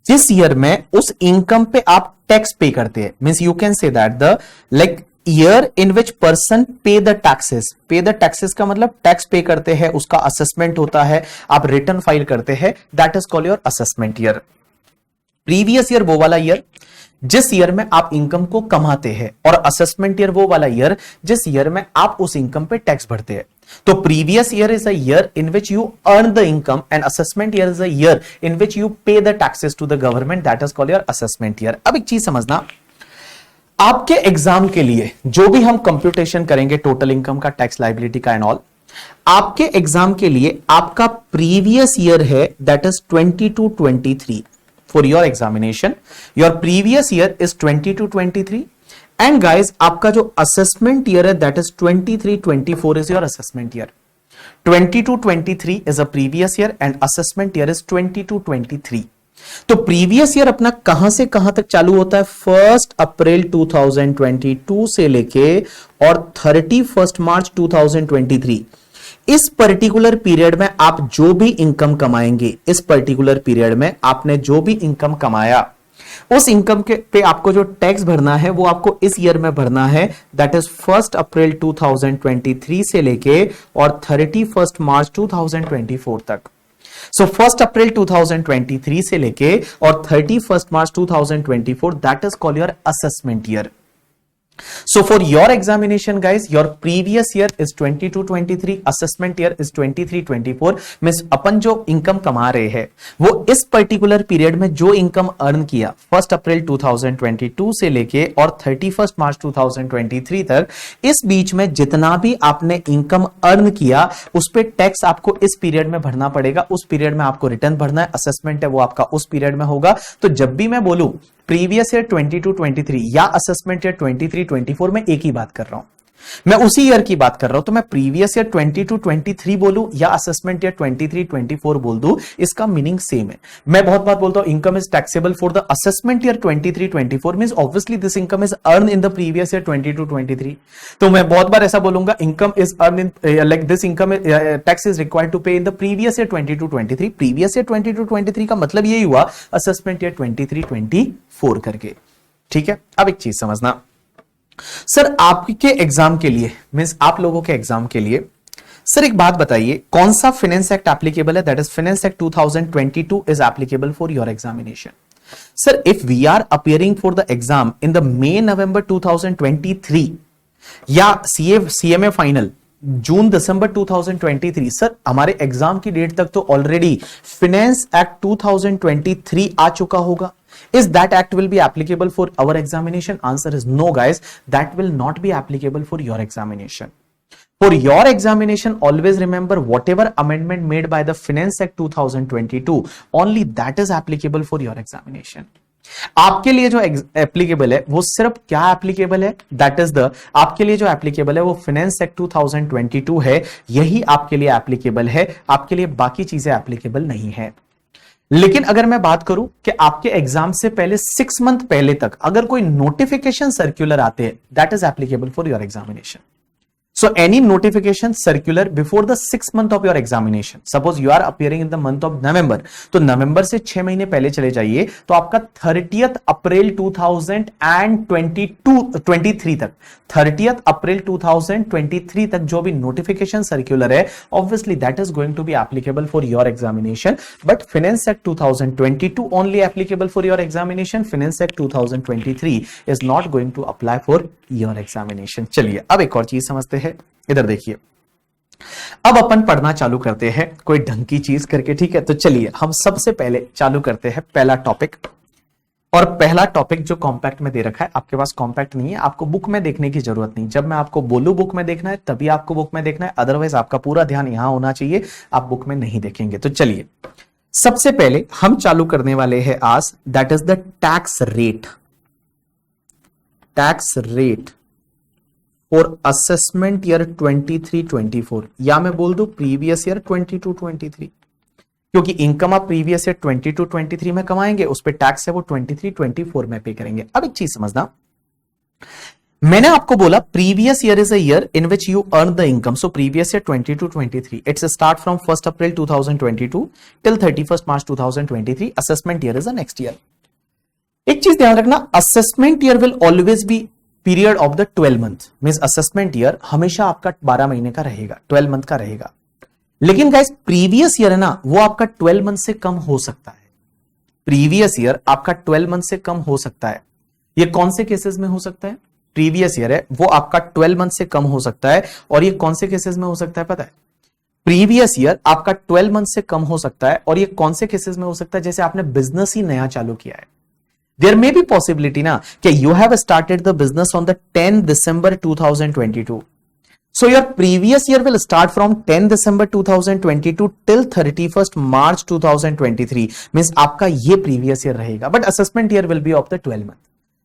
जिस ईयर में उस इनकम पे आप टैक्स पे करते हैं, means you can say that the like year in which person पे द टैक्सेस। पे द टैक्सेस का मतलब टैक्स पे करते हैं, उसका असेसमेंट होता है, आप रिटर्न फाइल करते हैं, that is called your assessment year. Previous year वो वाला ईयर जिस ईयर में आप इनकम को कमाते हैं, और असेसमेंट ईयर वो वाला ईयर जिस ईयर में आप उस इनकम पे टैक्स भरते हैं। तो previous year is a year in which you earn the income and assessment year is a year in which you pay the taxes to the government, that is called your assessment year. अब एक चीज समझना, आपके एग्जाम के लिए जो भी हम कंप्यूटेशन करेंगे टोटल इनकम का, टैक्स लायबिलिटी का एंड ऑल, आपके एग्जाम के लिए आपका प्रीवियस ईयर है that is 20 to 23 for your examination. Your previous year is 20 to 23 and guys आपका जो असेसमेंट ईयर है that is 23-24 is your assessment year. 20 to 23 is a previous year and assessment year is 20 to 23। तो प्रीवियस ईयर अपना कहां से कहां तक चालू होता है? 1 अप्रैल 2022 से लेके और 31 मार्च 2023। इस पर्टिकुलर पीरियड में आप जो भी इनकम कमाएंगे, इस पर्टिकुलर पीरियड में आपने जो भी इनकम कमाया, उस इनकम के पे आपको जो टैक्स भरना है वो आपको इस ईयर में भरना है, दैट इज 1 अप्रैल 2023 से लेके और 31 मार्च 2024 तक। सो 1 अप्रैल 2023 से लेके और 31 मार्च 2024, that is called your assessment year. So for your examination guys, your previous year is 20 to 23, assessment year is 23-24। Means अपन जो इनकम कमा रहे हैं वो इस पर्टिकुलर पीरियड में जो इनकम अर्न किया 1 अप्रैल 2022 से लेके और 31 मार्च 2023 तक, इस बीच में जितना भी आपने इनकम अर्न किया उस पे टैक्स आपको इस पीरियड में भरना पड़ेगा। उस पीरियड में आपको रिटर्न भरना है, असेसमेंट है वो आपका उस पीरियड में होगा। तो जब भी मैं बोलूं प्रीवियस ईयर 20 to 23 या असेसमेंट ईयर 23-24, में एक ही बात कर रहा हूं, मैं उसी ईयर की बात कर रहा हूं। तो मैं प्रीवियस ईयर 20 to 23 बोलूं या असेसमेंट ईयर 23-24 बोल दूं, इसका मीनिंग सेम है। मैं बहुत बार बोलता हूं income is taxable for the assessment year 23-24, means obviously this income is earn in the previous year 20 to 23। तो मैं बहुत बार ऐसा बोलूंगा income is earn in like this income tax is required to pay in the previous year 20 to 23। Previous year 20 to 23 का मतलब यही हुआ असेसमेंट ईयर 23-24 करके, ठीक है। अब एक चीज समझना, सर आपके एग्जाम के लिए, मींस आप लोगों के एग्जाम के लिए सर एक बात बताइए, कौन सा फाइनेंस एक्ट एप्लीकेबल है? That is finance act 2022 is applicable for your examination. Sir if we are appearing for the exam in the May November 2023 या CMA final June December 2023, sir हमारे एग्जाम की डेट तक तो ऑलरेडी फाइनेंस एक्ट 2023 आ चुका होगा. Is that act will be applicable for our examination? Answer is no, guys. That will not be applicable for your examination. For your examination, always remember whatever amendment made by the Finance Act 2022, only that is applicable for your examination. आपके लिए जो एप्लीकेबल है वो सिर्फ क्या एप्लीकेबल है? दैट इज द, आपके लिए जो एप्लीकेबल है वो फाइनेंस एक्ट 2022 है, यही आपके लिए एप्लीकेबल है. आपके लिए बाकी चीजें एप्लीकेबल नहीं है. लेकिन अगर मैं बात करूं कि आपके एग्जाम से पहले 6 मंथ पहले तक अगर कोई नोटिफिकेशन सर्कुलर आते हैं, that is applicable for your examination. So any notification circular before the 6th month of your examination, suppose you are appearing in the month of November, तो नवंबर से 6 महीने पहले चले जाइए तो आपका 30th अप्रैल 2023 तक 30th अप्रैल 2023 तक जो भी नोटिफिकेशन सर्कुलर है, obviously that is going to be applicable for your examination, but Finance Act 2022 only applicable for your examination. Finance Act 2023 is not going to apply for your examination. चलिए अब एक और चीज समझते हैं. इधर देखिए, अब अपन पढ़ना चालू करते हैं कोई ढंग की चीज करके, ठीक है? तो चलिए हम सबसे पहले चालू करते हैं पहला टॉपिक. और पहला टॉपिक जो कॉम्पैक्ट में दे रखा है, आपके पास कॉम्पैक्ट नहीं है, आपको बुक में देखने की जरूरत नहीं. जब मैं आपको बोलूं बुक में देखना है तभी आपको बुक में देखना है, अदरवाइज आपका पूरा ध्यान यहां होना चाहिए, आप बुक में नहीं देखेंगे. तो चलिए सबसे पहले हम चालू करने वाले हैं आज, that is the tax rate. Tax rate for assessment year 23-24, या मैं बोल दूं प्रीवियस ईयर 22-23, क्योंकि इनकम आप प्रीवियस ईयर 22-23 में कमाएंगे, उस पे टैक्स है वो 23-24 में पे करेंगे. अब एक चीज समझना, मैंने आपको बोला previous year is a year in which you earn the income. So previous year 22-23, it's start from 1 April 2022 till 31 March 2023. Assessment year is a next year. एक चीज ध्यान रखना, assessment year will always be period of the 12 month. Means assessment year हमेशा आपका 12 महीने का रहेगा, 12 मंथ का रहेगा. लेकिन गाइस प्रीवियस ईयर है ना, वो आपका 12 मंथ से कम हो सकता है. प्रीवियस ईयर आपका 12 मंथ से कम हो सकता है. ये कौन से केसेस में हो सकता है? प्रीवियस ईयर है वो आपका 12 मंथ से कम हो सकता है. और ये कौन से केसेस में हो सकता है पता है? प्रीवियस ईयर आपका 12 मंथ से कम हो सकता है. और ये कौन से केसेस में हो सकता है? जैसे आपने बिजनेस ही नया चालू किया है. There may be possibility ना कि you have started the business on the 10 December 2022. So your previous year will start from 10 December 2022 till 31st March 2023. Means आपका ये previous year रहेगा. But assessment year will be of the 12 month.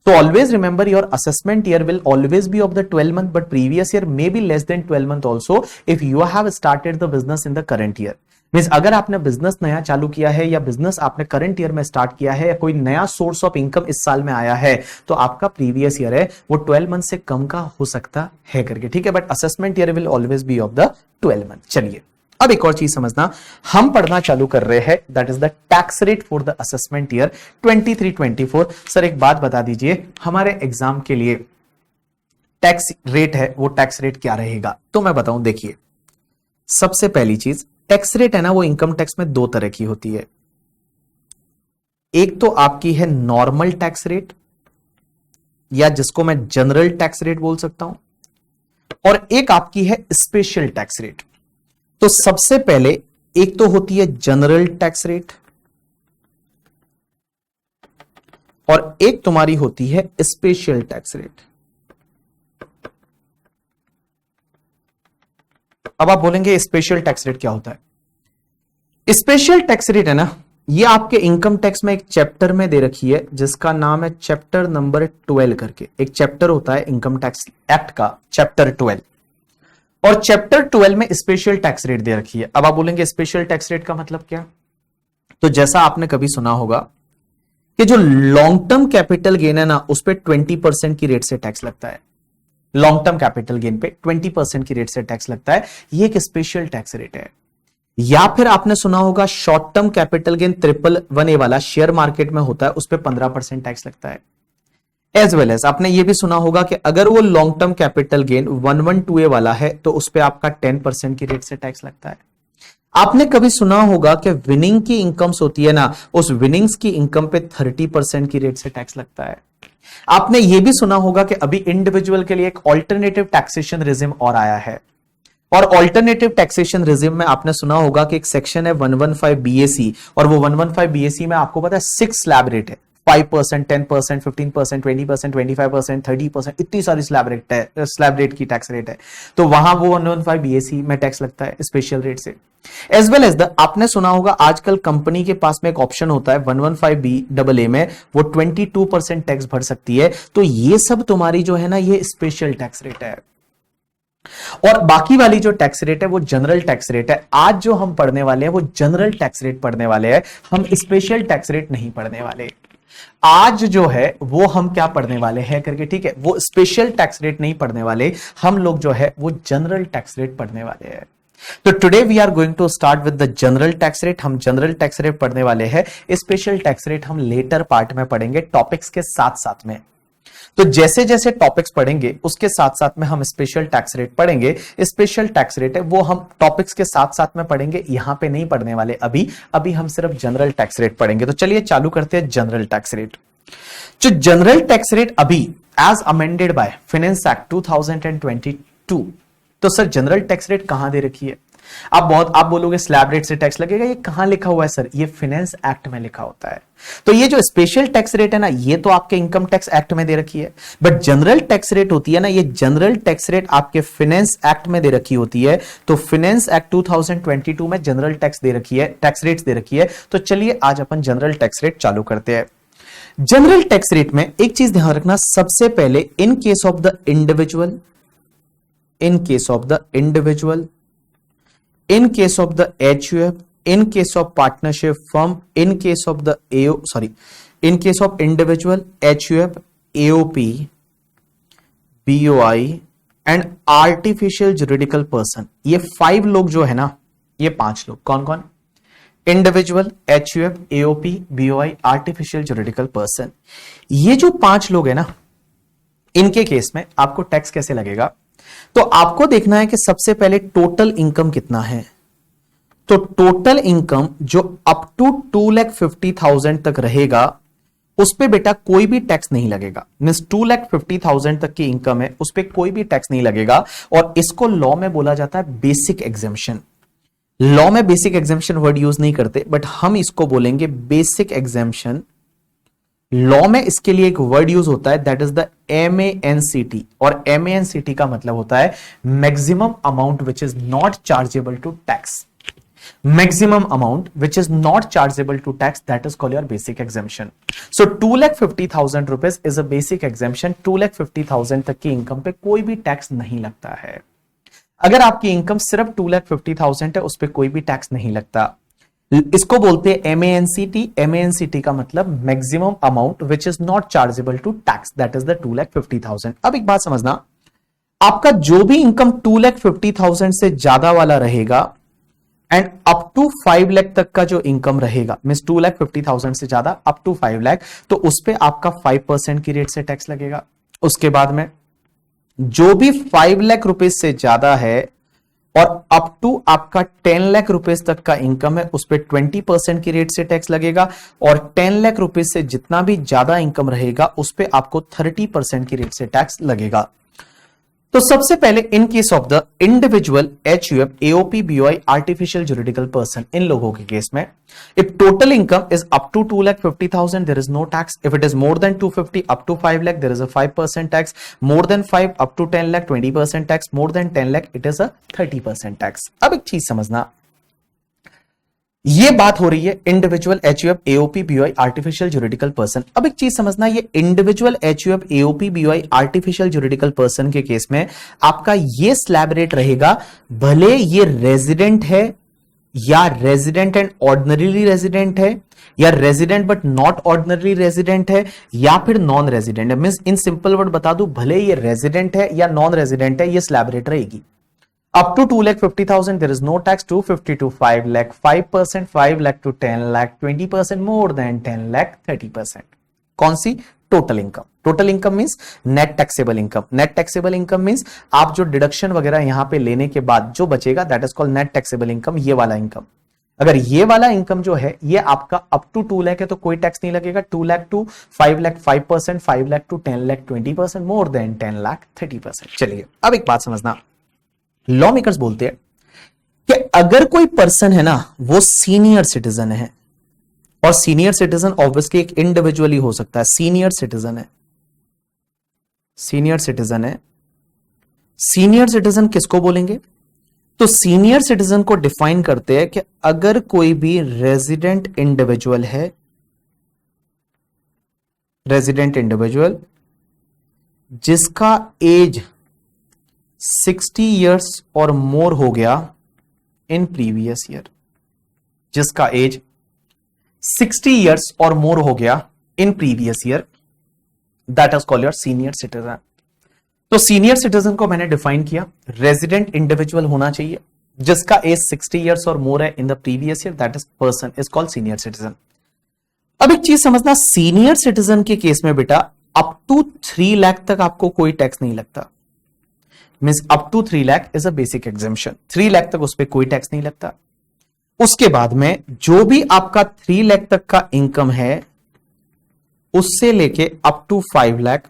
So always remember your assessment year will always be of the 12 month, but previous year may be less than 12 month also if you have started the business in the current year. Means अगर आपने बिजनेस नया चालू किया है या बिजनेस आपने करंट ईयर में स्टार्ट किया है या कोई नया सोर्स ऑफ इनकम इस साल में आया है, तो आपका प्रीवियस ईयर है वो 12 मंथ से कम का हो सकता है करके, ठीक है? But assessment year will always be of the 12 month. चलिए अब एक और चीज समझना, हम पढ़ना चालू कर रहे हैं, that is the tax rate for the assessment year 23-24. Sir एक बात बता दीजिए, हमारे एग्जाम के लिए टैक्स रेट है वो टैक्स रेट क्या रहेगा? तो मैं बताऊं, देखिए सबसे पहली चीज, टैक्स रेट है ना वो इनकम टैक्स में दो तरह की होती है. एक तो आपकी है नॉर्मल टैक्स रेट, या जिसको मैं जनरल टैक्स रेट बोल सकता हूं, और एक आपकी है स्पेशल टैक्स रेट. तो सबसे पहले एक तो होती है जनरल टैक्स रेट और एक तुम्हारी होती है स्पेशल टैक्स रेट. अब आप बोलेंगे स्पेशल टैक्स रेट क्या होता है? स्पेशल टैक्स रेट है ना, ये आपके इनकम टैक्स में एक चैप्टर में दे रखी है जिसका नाम है चैप्टर नंबर 12 करके. एक चैप्टर होता है इनकम टैक्स एक्ट का, चैप्टर 12, और चैप्टर 12 में स्पेशल टैक्स रेट दे रखी है. अब आप बोलेंगे स्पेशल टैक्स रेट का मतलब क्या? तो जैसा आपने कभी सुना होगा कि जो लॉन्ग टर्म कैपिटल गेन है ना, उस पर 20% की रेट से टैक्स लगता है. लॉन्ग टर्म कैपिटल गेन पे 20% की रेट से टैक्स लगता है. ये एक स्पेशल टैक्स रेट है. या फिर आपने सुना होगा short term capital gain 111A वाला शेयर मार्केट में होता है, उस पर 15% टैक्स लगता है. एज वेल एज आपने ये भी सुना होगा कि अगर वो long term capital gain 112A वाला है तो उस पर आपका 10% की रेट से टैक्स लगता है। आपने कभी सुना होगा कि विनिंग की इनकम्स होती है ना, उस विनिंग्स की इनकम पे 30% की रेट से टैक्स लगता है। आपने ये भी सुना होगा कि अभी इंडिविजुअल के लिए एक ऑल्टरनेटिव टैक्सेशन रिजिम और आया है, और ऑल्टरनेटिव टैक्सेशन रिजिम में आपने सुना होगा कि एक सेक्शन है 115 बीएसी, और वो 115 बीएसी में आपको पता है 6 स्लैब रेट है, 5%, 10%, 15%, 20%, 25%, 30%, इतनी सारी स्लैब रेट की टैक्स रेट है। तो वहां वो 115 बीएसी में टैक्स लगता है स्पेशल रेट से। एज वेल एज द आपने सुना होगा आजकल कंपनी के पास में एक ऑप्शन होता है 115BAA में वो 22% टैक्स भर सकती है। तो ये सब तुम्हारी जो है ना ये स्पेशल टैक्स रेट है, और बाकी वाली जो टैक्स रेट है वो जनरल टैक्स रेट है। आज जो हम पढ़ने वाले हैं वो जनरल टैक्स रेट पढ़ने वाले हैं, हम स्पेशल टैक्स रेट नहीं पढ़ने वाले। आज जो है वो हम क्या पढ़ने वाले हैं करके, ठीक है, वो स्पेशल टैक्स रेट नहीं पढ़ने वाले, हम लोग जो है वो जनरल टैक्स रेट पढ़ने वाले हैं। तो today we are going to start with the general tax rate. हम जनरल टैक्स रेट पढ़ने वाले हैं, स्पेशल टैक्स रेट हम लेटर पार्ट में पढ़ेंगे टॉपिक्स के साथ साथ में। तो जैसे जैसे टॉपिक्स पढ़ेंगे उसके साथ साथ में हम स्पेशल टैक्स रेट पढ़ेंगे। स्पेशल टैक्स रेट है वो हम टॉपिक्स के साथ साथ में पढ़ेंगे, यहां पे नहीं पढ़ने वाले अभी हम सिर्फ जनरल टैक्स रेट पढ़ेंगे। तो चलिए चालू करते हैं जनरल टैक्स रेट। जो जनरल टैक्स रेट अभी as amended by finance act 2022, तो सर जनरल टैक्स रेट कहां दे रखी है? आप बोलोगे स्लैब रेट से टैक्स लगेगा, ये कहां लिखा हुआ है सर? ये फाइनेंस एक्ट में लिखा होता है। तो ये जो स्पेशल टैक्स रेट है ना, ये तो आपके इनकम टैक्स एक्ट में दे रखी है, बट जनरल टैक्स रेट होती है ना, ये जनरल टैक्स रेट आपके फाइनेंस एक्ट में दे रखी होती है। तो फाइनेंस एक्ट 2022 में जनरल टैक्स दे रखी है, टैक्स रेट्स दे रखी है। तो चलिए आज अपन जनरल टैक्स रेट चालू करते हैं। जनरल टैक्स रेट में एक चीज ध्यान रखना, सबसे पहले in case of the individual, in case of the individual, in case of the HUF, in case of partnership firm, in case of the in case of individual, HUF, AOP, BOI and artificial juridical person, ये 5 लोग जो है ना, ये 5 लोग कौन कौन? Individual, HUF, AOP, BOI, artificial juridical person. ये जो 5 लोग है ना, इनके केस में आपको टैक्स कैसे लगेगा? तो आपको देखना है कि सबसे पहले टोटल इनकम कितना है। तो टोटल इनकम जो अप टू 2,50,000 तक रहेगा उस पे बेटा कोई भी टैक्स नहीं लगेगा। मींस 2,50,000 तक की इनकम है उस पे कोई भी टैक्स नहीं लगेगा, और इसको लॉ में बोला जाता है बेसिक एग्जेम्पशन। लॉ में बेसिक एग्जेम्पशन वर्ड यूज नहीं करते, बट हम इसको बोलेंगे बेसिक एग्जेम्पशन। लॉ में इसके लिए एक वर्ड यूज होता है, दैट इज द MANCT, और MANCT का मतलब होता है maximum amount which is not chargeable to tax. Maximum amount which is not chargeable to tax, that is called your basic exemption. So 2,50,000 rupees is a basic exemption. 2,50,000 तक की इनकम पे कोई भी टैक्स नहीं लगता है। अगर आपकी इनकम सिर्फ 2,50,000 है उस पर कोई भी टैक्स नहीं लगता। इसको बोलते हैं MANCT। MANCT का मतलब maximum amount which is not chargeable to tax, that is the 2,50,000। अब एक बात समझना, आपका जो भी इनकम 2,50,000 से ज्यादा वाला रहेगा एंड अप टू 5 लाख तक का जो इनकम रहेगा, मींस 2,50,000 से ज्यादा अप टू 5 लाख, तो उस पे आपका 5% की रेट से टैक्स लगेगा। उसके बाद में जो भी 5 लाख रुपए से ज्यादा है और अप टू आपका 10 लाख रुपीस तक का इनकम है उस पर 20% की रेट से टैक्स लगेगा, और 10 लाख रुपीस से जितना भी ज्यादा इनकम रहेगा उस पर आपको 30% की रेट से टैक्स लगेगा। तो सबसे पहले in case of the individual, HUF, AOP, BOI, artificial juridical person, इन लोगों के केस में if total income is up to 2,50,000 there is no tax. If it is more than 250 up to 5 lakh there is a 5% tax. More than 5 up to 10 lakh 20% tax. More than 10 lakh it is a 30% tax. अब एक चीज समझना, ये बात हो रही है individual, HUF, AOP, BOI, artificial juridical person. अब एक चीज समझना, ये individual, HUF, AOP, BOI, artificial juridical person के केस में आपका ये स्लैब रेट रहेगा, भले ये रेजिडेंट है या रेजिडेंट एंड ऑर्डिनरीली रेजिडेंट है, या resident but not ordinary resident है, या फिर नॉन रेजिडेंट है। मींस इन सिंपल वर्ड बता दूं, भले ये रेजिडेंट है या नॉन रेजिडेंट है, ये स्लैब रेट रहेगी। Up to 2,50,000 there is no tax, 250 to 5 lakh 5%, 5 lakh to 10 lakh 20%, more than 10 lakh 30%। कौन सी? Total income. Total income means net taxable income. Net taxable income means आप जो डिडक्शन वगैरह यहां पे लेने के बाद जो बचेगा, that is called net taxable income, ये वाला इनकम। अगर ये वाला इनकम जो है ये आपका अप टू 2 लाख है तो कोई टैक्स नहीं लगेगा। 2 lakh to 5 lakh 5%, 5 lakh to 10 lakh 20%, more than 10 lakh 30%। चलिए अब एक बात समझना, लॉ मेकर्स बोलते हैं कि अगर कोई पर्सन है ना वो सीनियर सिटीजन है, और सीनियर सिटीजन ऑब्वियसली एक इंडिविजुअली हो सकता है, सीनियर सिटीजन है, सीनियर सिटीजन है। सीनियर सिटीजन किसको बोलेंगे? तो सीनियर सिटीजन को डिफाइन करते हैं कि अगर कोई भी रेजिडेंट इंडिविजुअल है, रेजिडेंट इंडिविजुअल जिसका एज 60 इयर्स और मोर हो गया इन प्रीवियस ईयर, जिसका एज 60 इयर्स और मोर हो गया in previous year, that is called your senior citizen. तो सीनियर सिटीजन को मैंने डिफाइन किया, रेजिडेंट इंडिविजुअल होना चाहिए जिसका एज 60 इयर्स और मोर है in the previous year, that is person is called senior citizen. अब एक चीज समझना, सीनियर सिटीजन के केस में बेटा अप टू 3 लाख तक आपको कोई टैक्स नहीं लगता। Means up to 3 lakh is a basic exemption, 3 lakh तक उस पर कोई टैक्स नहीं लगता। उसके बाद में जो भी आपका 3 लाख तक का इनकम है उससे लेके अप टू 5 लाख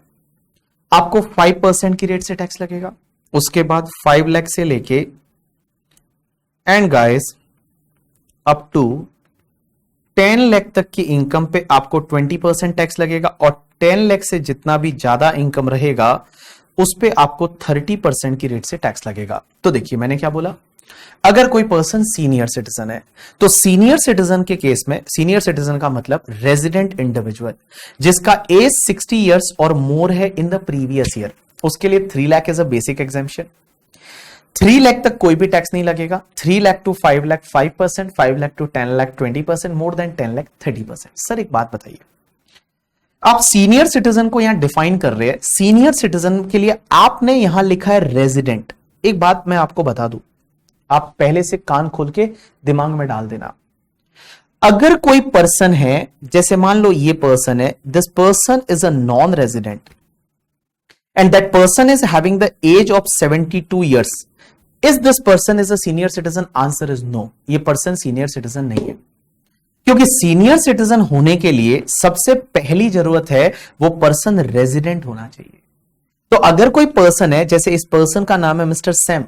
आपको 5% की रेट से टैक्स लगेगा। उसके बाद 5 लाख से लेके and guys up to 10 lakh तक की इनकम पे आपको 20% टैक्स लगेगा, और 10 लाख से जितना भी ज्यादा इनकम रहेगा उस पे आपको 30% की रेट से टैक्स लगेगा। तो देखिए मैंने क्या बोला, अगर कोई पर्सन सीनियर सिटीजन है तो सीनियर सिटीजन के केस में, सीनियर सिटीजन का मतलब रेजिडेंट इंडिविजुअल जिसका एज 60 इयर्स और मोर है इन द प्रीवियस ईयर, उसके लिए 3 lakh is a basic exemption. 3 lakh तक कोई भी टैक्स नहीं लगेगा। 3 lakh to 5 lakh 5%, 5 lakh to 10 lakh 20%, more than 10 lakh 30%। Sir एक बात बताइए, आप सीनियर सिटीजन को यहां डिफाइन कर रहे हैं, सीनियर सिटीजन के लिए आपने यहां लिखा है रेजिडेंट। एक बात मैं आपको बता दूं, आप पहले से कान खोल के दिमाग में डाल देना, अगर कोई पर्सन है, जैसे मान लो ये पर्सन है, this person is a non resident and that person is having the age of 72 years, is this person is a senior citizen? Answer is no, ये पर्सन सीनियर सिटीजन नहीं है, क्योंकि सीनियर सिटीजन होने के लिए सबसे पहली जरूरत है वो पर्सन रेजिडेंट होना चाहिए। तो अगर कोई पर्सन है, जैसे इस पर्सन का नाम है mister Sam,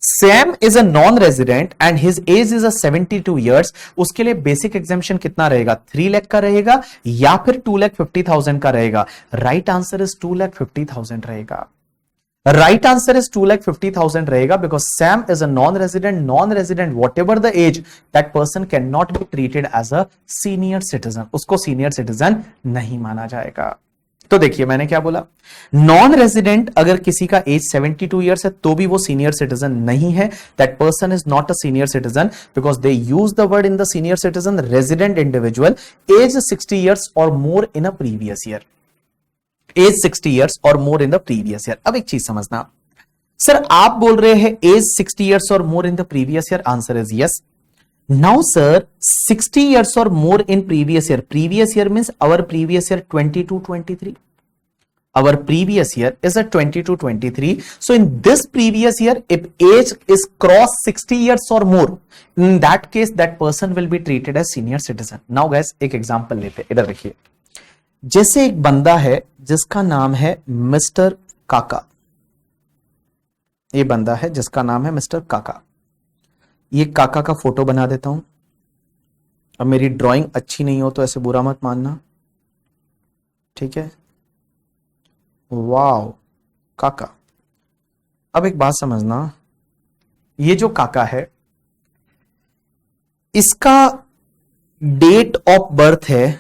Sam is a non resident and his age is a 72 years, उसके लिए बेसिक एग्जेम्पशन कितना रहेगा? 3 लाख का रहेगा या फिर 2,50,000 का रहेगा? राइट आंसर इज 2,50,000 रहेगा। राइट आंसर इज 2,50,000 रहेगा, because Sam is a non resident. Non resident whatever the age, that person can not be treated as a senior citizen, उसको सीनियर सिटीजन नहीं माना जाएगा। तो देखिए मैंने क्या बोला, नॉन रेजिडेंट अगर किसी का एज 72 इयर्स है तो भी वो सीनियर सिटीजन नहीं है, that person is not a senior citizen, because they use the word in the senior citizen resident individual age 60 years or more in a previous year, age 60 years or more in the previous year. अब एक चीज समझना, सर आप बोल रहे हैं as 60 years or more in the previous year, answer is yes. Now sir 60 years or more in previous year, previous year means our previous year 22-23, our previous year is a 22-23, so in this previous year if age is cross 60 years or more, in that case that person will be treated as senior citizen. Now guys एक एग्जांपल लेते हैं, इधर देखिए, जैसे एक बंदा है जिसका नाम है मिस्टर काका, ये बंदा है जिसका नाम है मिस्टर काका, ये काका का फोटो बना देता हूं। अब मेरी ड्राइंग अच्छी नहीं हो तो ऐसे बुरा मत मानना, ठीक है? वाओ काका। अब एक बात समझना, ये जो काका है इसका डेट ऑफ बर्थ है,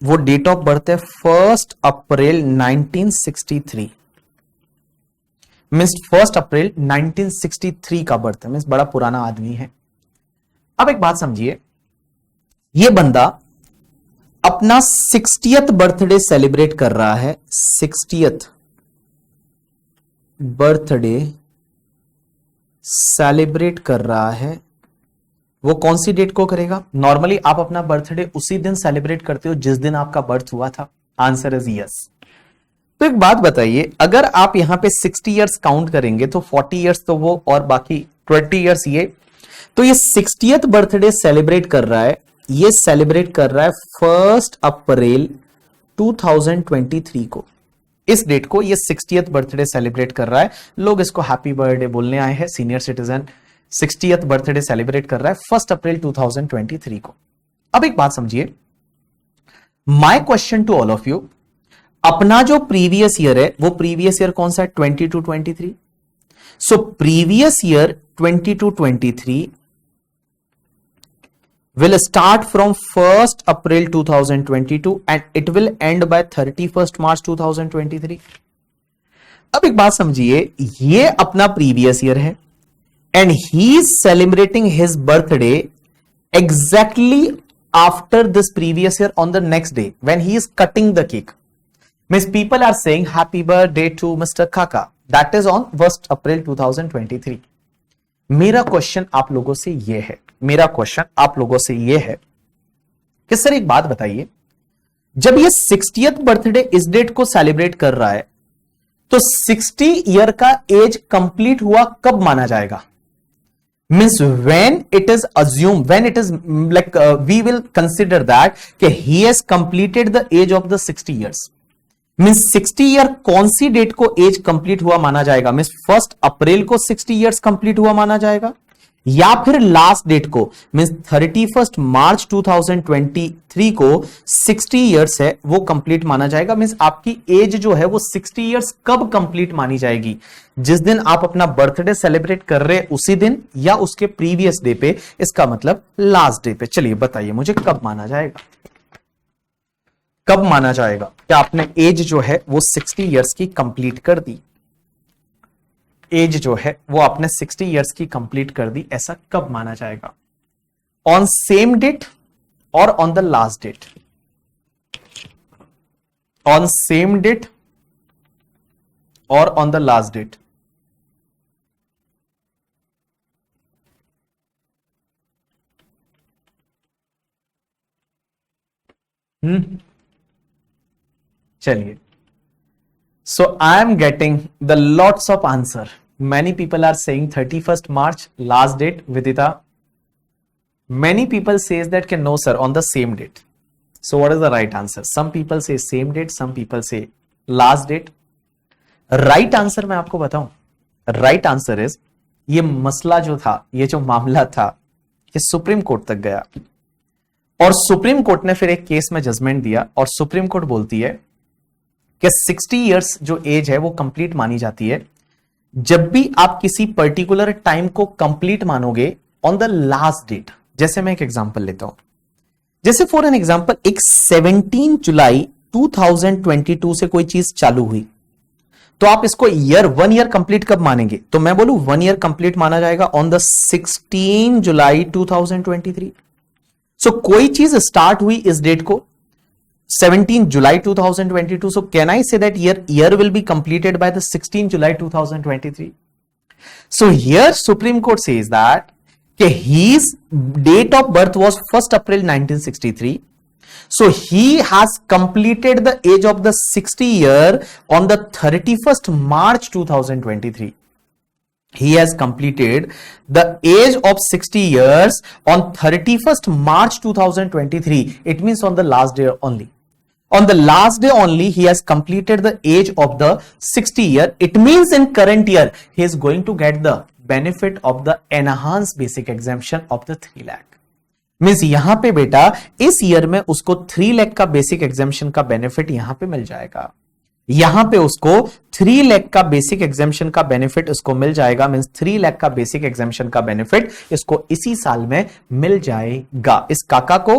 वो डेट ऑफ बर्थ है 1 अप्रैल 1963, मीन्स 1 अप्रैल 1963 का बर्थ है, मीन्स बड़ा पुराना आदमी है। अब एक बात समझिए, ये बंदा अपना 60th बर्थडे सेलिब्रेट कर रहा है, 60th बर्थडे सेलिब्रेट कर रहा है। वो कौन सी डेट को करेगा? नॉर्मली आप अपना बर्थडे उसी दिन सेलिब्रेट करते हो जिस दिन आपका बर्थ हुआ था, आंसर इज यस। तो एक बात बताइए, अगर आप यहां पे 60 इयर्स काउंट करेंगे तो 40 इयर्स तो वो और बाकी 20 इयर्स ये, तो ये 60th बर्थडे सेलिब्रेट कर रहा है, ये सेलिब्रेट कर रहा है 1 अप्रैल 2023 को। इस डेट को ये 60th बर्थडे सेलिब्रेट कर रहा है। लोग इसको हैप्पी बर्थडे बोलने आए हैं। Senior citizen 60th birthday celebrate कर रहा है 1 अप्रैल 2023 को। अब एक बात समझिए, my question to all of you, अपना जो प्रीवियस ईयर है वो प्रीवियस ईयर कौन सा है? 22-23। So previous year 22-23 will start from 1st April 2022 and it will end by 31st March 2023। अब एक बात समझिए, ये अपना प्रीवियस ईयर है and he is celebrating his birthday exactly after this previous year on the next day when he is cutting the cake. Means people are saying happy birthday to mister Kaka, that is on 1st April 2023। मेरा क्वेश्चन आप लोगों से यह है, मेरा क्वेश्चन आप लोगों से यह है कि सर एक बात बताइए, जब ये 60th बर्थडे इस डेट को सेलिब्रेट कर रहा है तो 60 ईयर का एज कंप्लीट हुआ कब माना जाएगा? Means when it is assume, when it is like we will consider that कि he has completed the age of the 60 years. Means 60 year कौन सी डेट को एज कंप्लीट हुआ माना जाएगा? मीन्स 1 अप्रैल को 60 ईयर्स कंप्लीट हुआ माना जाएगा या फिर लास्ट डेट को, मींस 31 मार्च 2023 को 60 इयर्स है वो कंप्लीट माना जाएगा। मींस आपकी एज जो है वो 60 इयर्स कब कंप्लीट मानी जाएगी? जिस दिन आप अपना बर्थडे सेलिब्रेट कर रहे हैं उसी दिन या उसके प्रीवियस डे पे, इसका मतलब लास्ट डे पे। चलिए बताइए मुझे कब माना जाएगा, कब माना जाएगा कि आपने एज जो है वो 60 इयर्स की कंप्लीट कर दी? एज जो है वो आपने 60 इयर्स की कंप्लीट कर दी, ऐसा कब माना जाएगा? ऑन सेम डेट और on the last date? On same date और ऑन द लास्ट डेट? चलिए, so I am getting the lots of answer. Many people are saying 31st March last date. Vidita, many people says that can no sir on the same date. So what is the right answer? Some people say same date, some people say last date. Right answer मैं आपको बताऊं, right answer is ये मसला जो था, ये जो मामला था, ये सुप्रीम कोर्ट तक गया और सुप्रीम कोर्ट ने फिर एक केस में जजमेंट दिया और सुप्रीम कोर्ट बोलती है कि 60 इयर्स जो एज है वो कंप्लीट मानी जाती है जब भी आप किसी पर्टिकुलर टाइम को कंप्लीट मानोगे ऑन द लास्ट डेट। जैसे मैं एक एग्जांपल लेता हूं, जैसे फॉर एन एग्जांपल एक 17 जुलाई 2022 से कोई चीज चालू हुई तो आप इसको ईयर 1 ईयर कंप्लीट कब मानेंगे? तो मैं बोलूं 1 ईयर कंप्लीट माना जाएगा ऑन द 16 जुलाई 2023। सो कोई चीज स्टार्ट हुई इस डेट को 17 July 2022. So can I say that year will be completed by the 16 July 2023? So here Supreme Court says that his date of birth was 1st April 1963. So he has completed the age of the 60 year on the 31st March 2023. He has completed the age of 60 years on 31st March 2023. It means on the last day only. On the last day only, he has completed the age of the 60 year. It means in current year, he is going to get the benefit of the enhanced basic exemption of the 3 lakh. Means यहां पे बेटा इस ईयर में उसको 3 लाख का बेसिक एग्जेम्पशन का बेनिफिट यहां पे मिल जाएगा। यहां पे उसको 3 लाख का बेसिक एग्जेम्पशन का बेनिफिट इसको मिल जाएगा। मींस 3 लाख का बेसिक एग्जेम्पशन का बेनिफिट इसको इसी साल में मिल जाएगा। इस काका को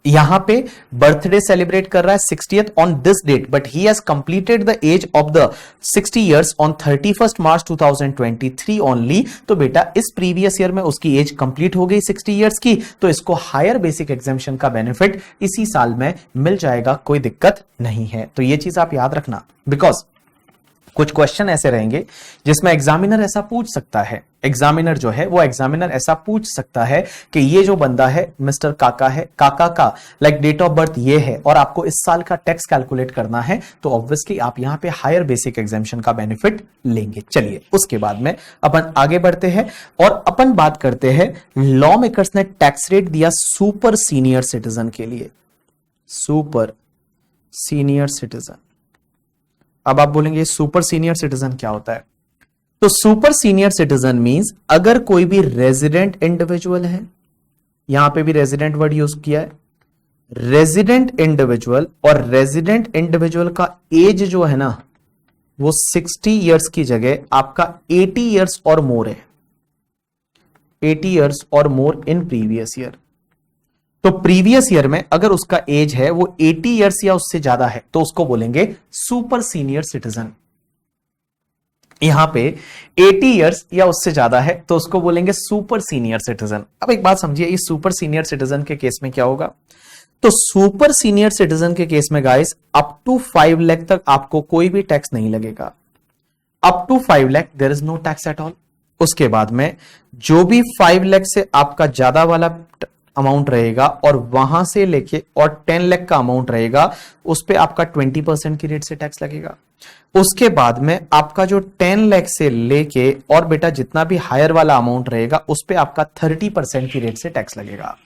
यहां पे बर्थडे सेलिब्रेट कर रहा है 60th on this date, but he has completed the age of the 60 years on 31st March 2023 only. तो बेटा इस प्रीवियस ईयर में उसकी एज कंप्लीट हो गई 60 इयर्स की, तो इसको हायर बेसिक एग्जेम्पशन का बेनिफिट इसी साल में मिल जाएगा, कोई दिक्कत नहीं है। तो ये चीज आप याद रखना, बिकॉज कुछ क्वेश्चन ऐसे रहेंगे जिसमें एग्जामिनर ऐसा पूछ सकता है, एग्जामिनर जो है वो एग्जामिनर ऐसा पूछ सकता है कि ये जो बंदा है मिस्टर काका है, काका का लाइक डेट ऑफ बर्थ ये है और आपको इस साल का टैक्स कैलकुलेट करना है, तो ऑब्वियसली आप यहां पे हायर बेसिक एग्जामिशन का बेनिफिट लेंगे। चलिए उसके बाद में अपन आगे बढ़ते हैं और अपन बात करते हैं लॉ मेकर्स ने टैक्स रेट दिया सुपर सीनियर सिटीजन के लिए, सुपर सीनियर सिटीजन। अब आप बोलेंगे सुपर सीनियर सिटीजन क्या होता है? तो सुपर सीनियर सिटीजन मींस अगर कोई भी रेजिडेंट इंडिविजुअल है, यहां पे भी रेजिडेंट वर्ड यूज किया है, रेजिडेंट इंडिविजुअल, और रेजिडेंट इंडिविजुअल का एज जो है ना वो 60 इयर्स की जगह आपका 80 इयर्स और मोर है, 80 years or more in previous year. तो प्रीवियस ईयर में अगर उसका एज है वो 80 इयर्स या उससे ज्यादा है तो उसको बोलेंगे सुपर सीनियर सिटीजन। यहां पे 80 इयर्स या उससे ज्यादा है तो उसको बोलेंगे सुपर सीनियर सिटीजन। अब एक बात समझिए, इस सुपर सीनियर सिटीजन के केस में क्या होगा? तो सुपर सीनियर सिटीजन के केस में गाइस अप टू 5 लाख तक आपको कोई भी टैक्स नहीं लगेगा, up to 5 lakh there is no tax at all. उसके बाद में जो भी 5 लाख से आपका ज्यादा वाला अमाउंट रहेगा और वहां से लेके और 10 लाख का अमाउंट रहेगा उस पे आपका 20% की रेट से टैक्स लगेगा। उसके बाद में आपका जो 10 लाख से लेके और बेटा जितना भी हायर वाला अमाउंट रहेगा उस पे आपका 30% की रेट से टैक्स लगेगा।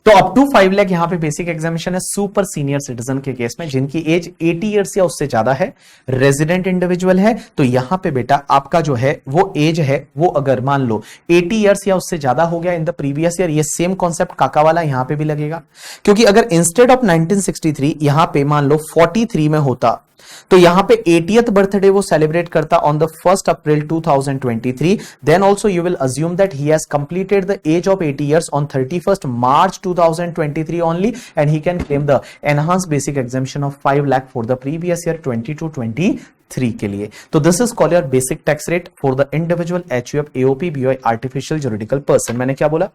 तो अप टू 5 लाख यहां पे बेसिक एग्जामिशन है सुपर सीनियर सिटीजन के केस में जिनकी एज 80 इयर्स या उससे ज्यादा है, रेजिडेंट इंडिविजुअल है। तो यहां पे बेटा आपका जो है वो एज है वो अगर मान लो 80 इयर्स या उससे ज्यादा हो गया इन द प्रीवियस ईयर, ये सेम कॉन्सेप्ट काका वाला यहां पे भी लगेगा। क्योंकि अगर इंस्टेड ऑफ 1963 यहां पे मान लो 43 में होता तो यहां पे 80th बर्थडे वो सेलिब्रेट करता on the 1st April 2023, then also you will assume that he has completed the age of 80 years on 31st March 2023 only and he can claim the enhance basic exemption of 5 lakh for the previous year 22-23 के लिए। तो this is called your basic tax rate for the individual HUF AOP BOI artificial juridical person. मैंने क्या बोला?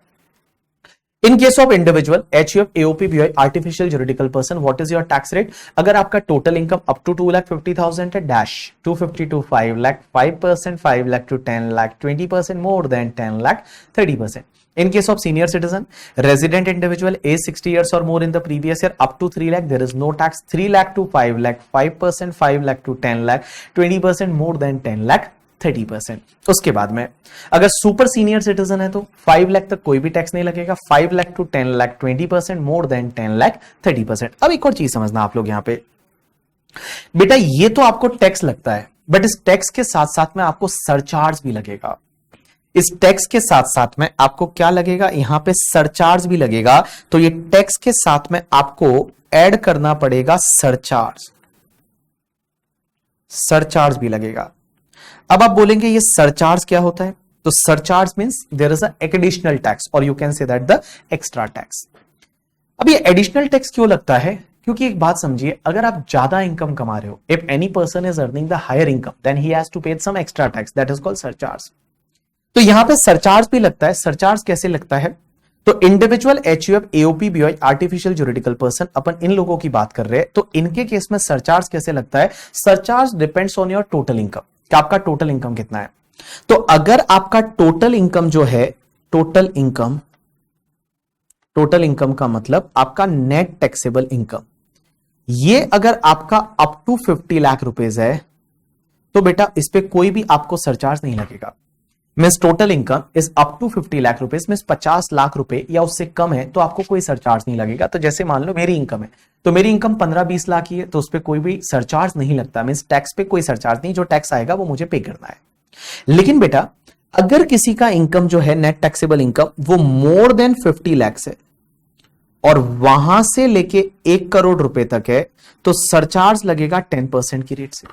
In case of individual HUF AOP BOI artificial juridical person, what is your tax rate? अगर आपका टोटल इनकम अप टू 2,50,000 है dash 250 to 5 lakh 5%, 5 lakh to 10 lakh 20%, more than 10 lakh 30%. In case of senior citizen, resident individual age 60 years or more in the previous year up to 3 lakh there is no tax, 3 lakh to 5 lakh 5%, 5 lakh to 10 lakh 20%, more than 10 lakh 30%। उसके बाद में अगर सुपर सीनियर सिटीजन है तो 5 लाख तक कोई भी टैक्स नहीं लगेगा, 5 lakh to 10 lakh 20%, more than 10 lakh 30%। अब एक और चीज समझना आप लोग यहां पे, बेटा ये तो आपको टैक्स लगता है बट इस टैक्स के साथ साथ में आपको सरचार्ज भी लगेगा। इस टैक्स के साथ साथ में आपको क्या लगेगा? यहां पे सरचार्ज भी लगेगा। तो ये टैक्स के साथ में आपको ऐड करना पड़ेगा सरचार्ज, सरचार्ज भी लगेगा। अब आप बोलेंगे ये सरचार्ज क्या होता है? तो surcharge means there is a additional tax or you can say that the extra tax. अब ये एडिशनल टैक्स क्यों लगता है? क्योंकि एक बात समझिए, अगर आप ज्यादा इनकम कमा रहे हो, if any person is earning the higher income then he has to pay some extra tax, that is called surcharge. तो यहां पे सरचार्ज भी लगता है। सरचार्ज कैसे लगता है? तो individual HUF AOP BOI artificial juridical person, अपन इन लोगों की बात कर रहे हैं, तो इनके केस में सरचार्ज कैसे लगता है? Surcharge depends on your total income, कि आपका टोटल इनकम कितना है। तो अगर आपका टोटल इनकम जो है, टोटल इनकम का मतलब आपका नेट टैक्सेबल इनकम, ये अगर आपका अप टू 50 लाख रुपीज है तो बेटा इस पे कोई भी आपको सरचार्ज नहीं लगेगा। Means total income is up to 50 lakh rupees, means 50 lakh रुपए या उससे कम है तो आपको कोई सरचार्ज नहीं लगेगा। तो जैसे मान लो मेरी इनकम है, तो मेरी इनकम 15-20 लाख की है तो उस पर कोई भी सरचार्ज नहीं लगता, मींस टैक्स पे कोई सरचार्ज नहीं, जो टैक्स आएगा वो मुझे पे करना है। लेकिन बेटा अगर किसी का इनकम जो है नेट टैक्सेबल इनकम वो मोर देन 50 लाख है और वहां से लेके 1 करोड़ रुपए तक है तो सरचार्ज लगेगा 10% की रेट से।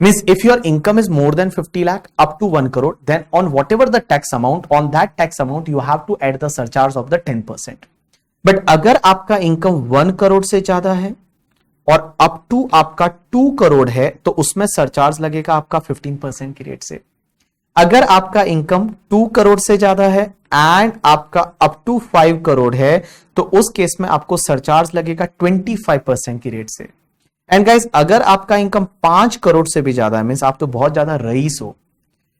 Means if your income is more than 50 lakh up to 1 crore, then on whatever the tax amount, on that tax amount you have to add the surcharge of the 10%. But अगर आपका इनकम 1 करोड़ से ज्यादा है और अप टू आपका 2 करोड़ है तो उसमें सरचार्ज लगेगा आपका 15% की रेट से। अगर आपका इनकम 2 करोड़ से ज्यादा है एंड आपका अप टू 5 करोड़ है तो उस केस में आपको सरचार्ज लगेगा 25% की रेट से। एंड गाइस अगर आपका इनकम 5 करोड़ से भी ज्यादा है, मींस आप तो बहुत ज्यादा रईस हो,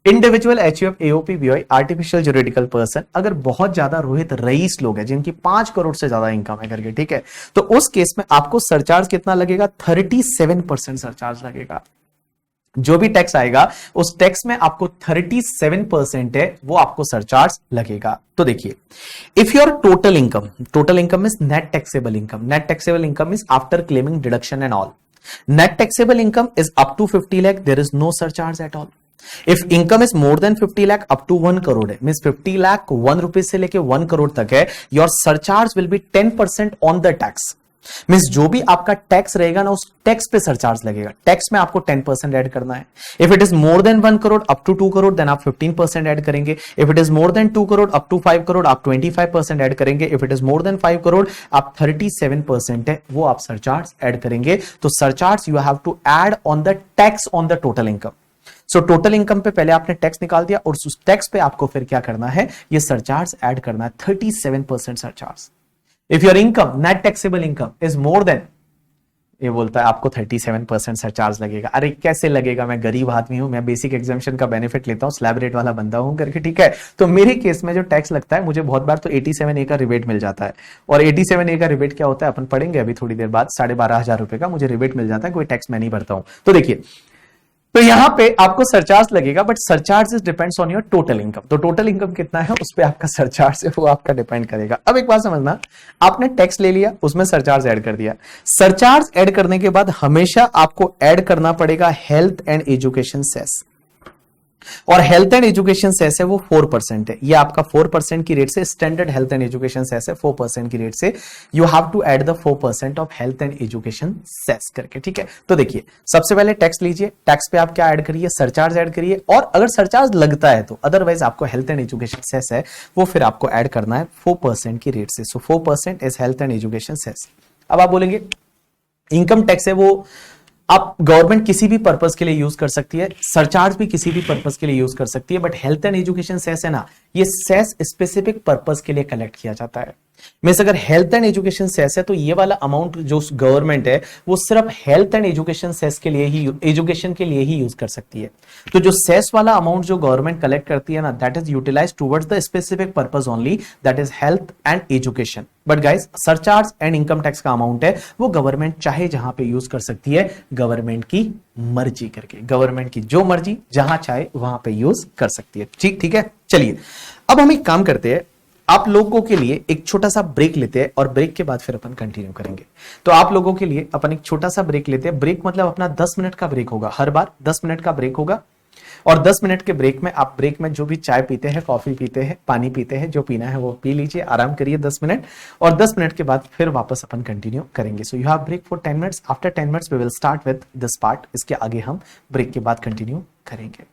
individual HUF AOP BOI artificial juridical person, अगर बहुत ज्यादा रोहित रईस लोग हैं जिनकी 5 करोड़ से ज्यादा इनकम है करके, ठीक है, तो उस केस में आपको सरचार्ज कितना लगेगा? 37% सरचार्ज लगेगा। जो भी टैक्स आएगा उस टैक्स में आपको 37% है वो आपको सरचार्ज लगेगा। तो देखिए, if your total income is net taxable income is after claiming deduction and all, net taxable income is up to 50 lakh, there is no surcharge at all. If income is more than 50 lakh up to 1 crore है, मींस 50 लाख 1 रुपीज से लेके 1 करोड़ तक है, your surcharge will be 10% on the tax. Means जो भी आपका टैक्स रहेगा ना, उस टैक्स पे सरचार्ज लगेगा। टैक्स में आपको 10% ऐड करना है। If it is more than 1 crore up to 2 crore then आप 15% ऐड करेंगे। If it is more than 2 crore up to 5 crore आप 25% ऐड करेंगे। If it is more than 5 crore आप 37% है वो आप सरचार्ज ऐड करेंगे। तो surcharge you have to add on the tax on the total income. So total income पे पहले आपने टैक्स निकाल दिया और उस टैक्स पे आपको फिर क्या करना है? ये सरचार्ज ऐड करना है, 37% surcharge. If your income net taxable income is more then, ये बोलता है आपको 37% सरचार्ज लगेगा। अरे कैसे लगेगा? मैं गरीब आदमी हूं, मैं बेसिक एग्जामिशन का बेनिफिट लेता हूं, स्लैब रेट वाला बंदा हूं करके, ठीक है। तो मेरे केस में जो टैक्स लगता है, मुझे बहुत बार तो 87A का रिबेट मिल जाता है। और 87A का रिबेट क्या होता है अपन पढ़ेंगे अभी थोड़ी देर बाद। 12,500 रुपए का मुझे रिबेट मिल जाता है, कोई टैक्स मैं नहीं भरता हूं। तो देखिए, तो यहां पे आपको सरचार्ज लगेगा, but surcharge is depends on your total income. तो टोटल इनकम कितना है उस पे आपका सरचार्ज है वो आपका डिपेंड करेगा। अब एक बात समझना, आपने टैक्स ले लिया, उसमें सरचार्ज ऐड कर दिया। सरचार्ज ऐड करने के बाद हमेशा आपको ऐड करना पड़ेगा हेल्थ एंड एजुकेशन सेस, और हेल्थ एंड एजुकेशन सेस है वो 4% है। ये आपका 4% की रेट से, standard health and education cess है 4% की रेट से, you have to add the 4% of health and education cess करके, ठीक है। तो देखिए, सबसे पहले टैक्स लीजिए, टैक्स पे आप क्या ऐड करिए? सरचार्ज ऐड करिए। और अगर सरचार्ज लगता है तो अदरवाइज आपको हेल्थ एंड एजुकेशन सेस है वो फिर आपको ऐड करना है 4% की रेट से। So 4% is health and education cess. अब आप बोलेंगे इनकम टैक्स है वो आप गवर्नमेंट किसी भी पर्पस के लिए यूज कर सकती है, सरचार्ज भी किसी भी पर्पस के लिए यूज कर सकती है, but health and education cess है ना, ये सेस स्पेसिफिक पर्पस के लिए कलेक्ट किया जाता है। मींस अगर हेल्थ एंड एजुकेशन सेस है तो ये वाला अमाउंट जो गवर्नमेंट है वो सिर्फ हेल्थ एंड एजुकेशन सेस के लिए ही, एजुकेशन के लिए ही यूज कर सकती है। तो जो सेस वाला अमाउंट जो गवर्नमेंट कलेक्ट करती है ना, that is utilized towards the specific purpose only, that is health and education. But guys, surcharge and income tax का अमाउंट है वो गवर्नमेंट चाहे जहां पे यूज कर सकती है, गवर्नमेंट की मर्जी करके, गवर्नमेंट की जो मर्जी जहां चाहे वहां पे यूज कर सकती है। ठीक है। चलिए, अब हम एक काम करते हैं, आप लोगों के लिए एक छोटा सा ब्रेक लेते हैं और ब्रेक के बाद फिर अपन कंटिन्यू करेंगे। तो आप लोगों के लिए अपन एक छोटा सा ब्रेक लेते हैं। ब्रेक मतलब अपना 10 मिनट का ब्रेक होगा, हर बार 10 मिनट का ब्रेक होगा। और 10 मिनट के ब्रेक में आप ब्रेक में जो भी चाय पीते हैं, कॉफी पीते हैं, पानी पीते हैं, जो पीना है वो पी लीजिए, आराम करिए 10 मिनट। और 10 मिनट के बाद फिर वापस अपन कंटिन्यू करेंगे। So you have break for 10 minutes. After 10 minutes we will start with this part. इसके आगे हम ब्रेक के बाद कंटिन्यू करेंगे।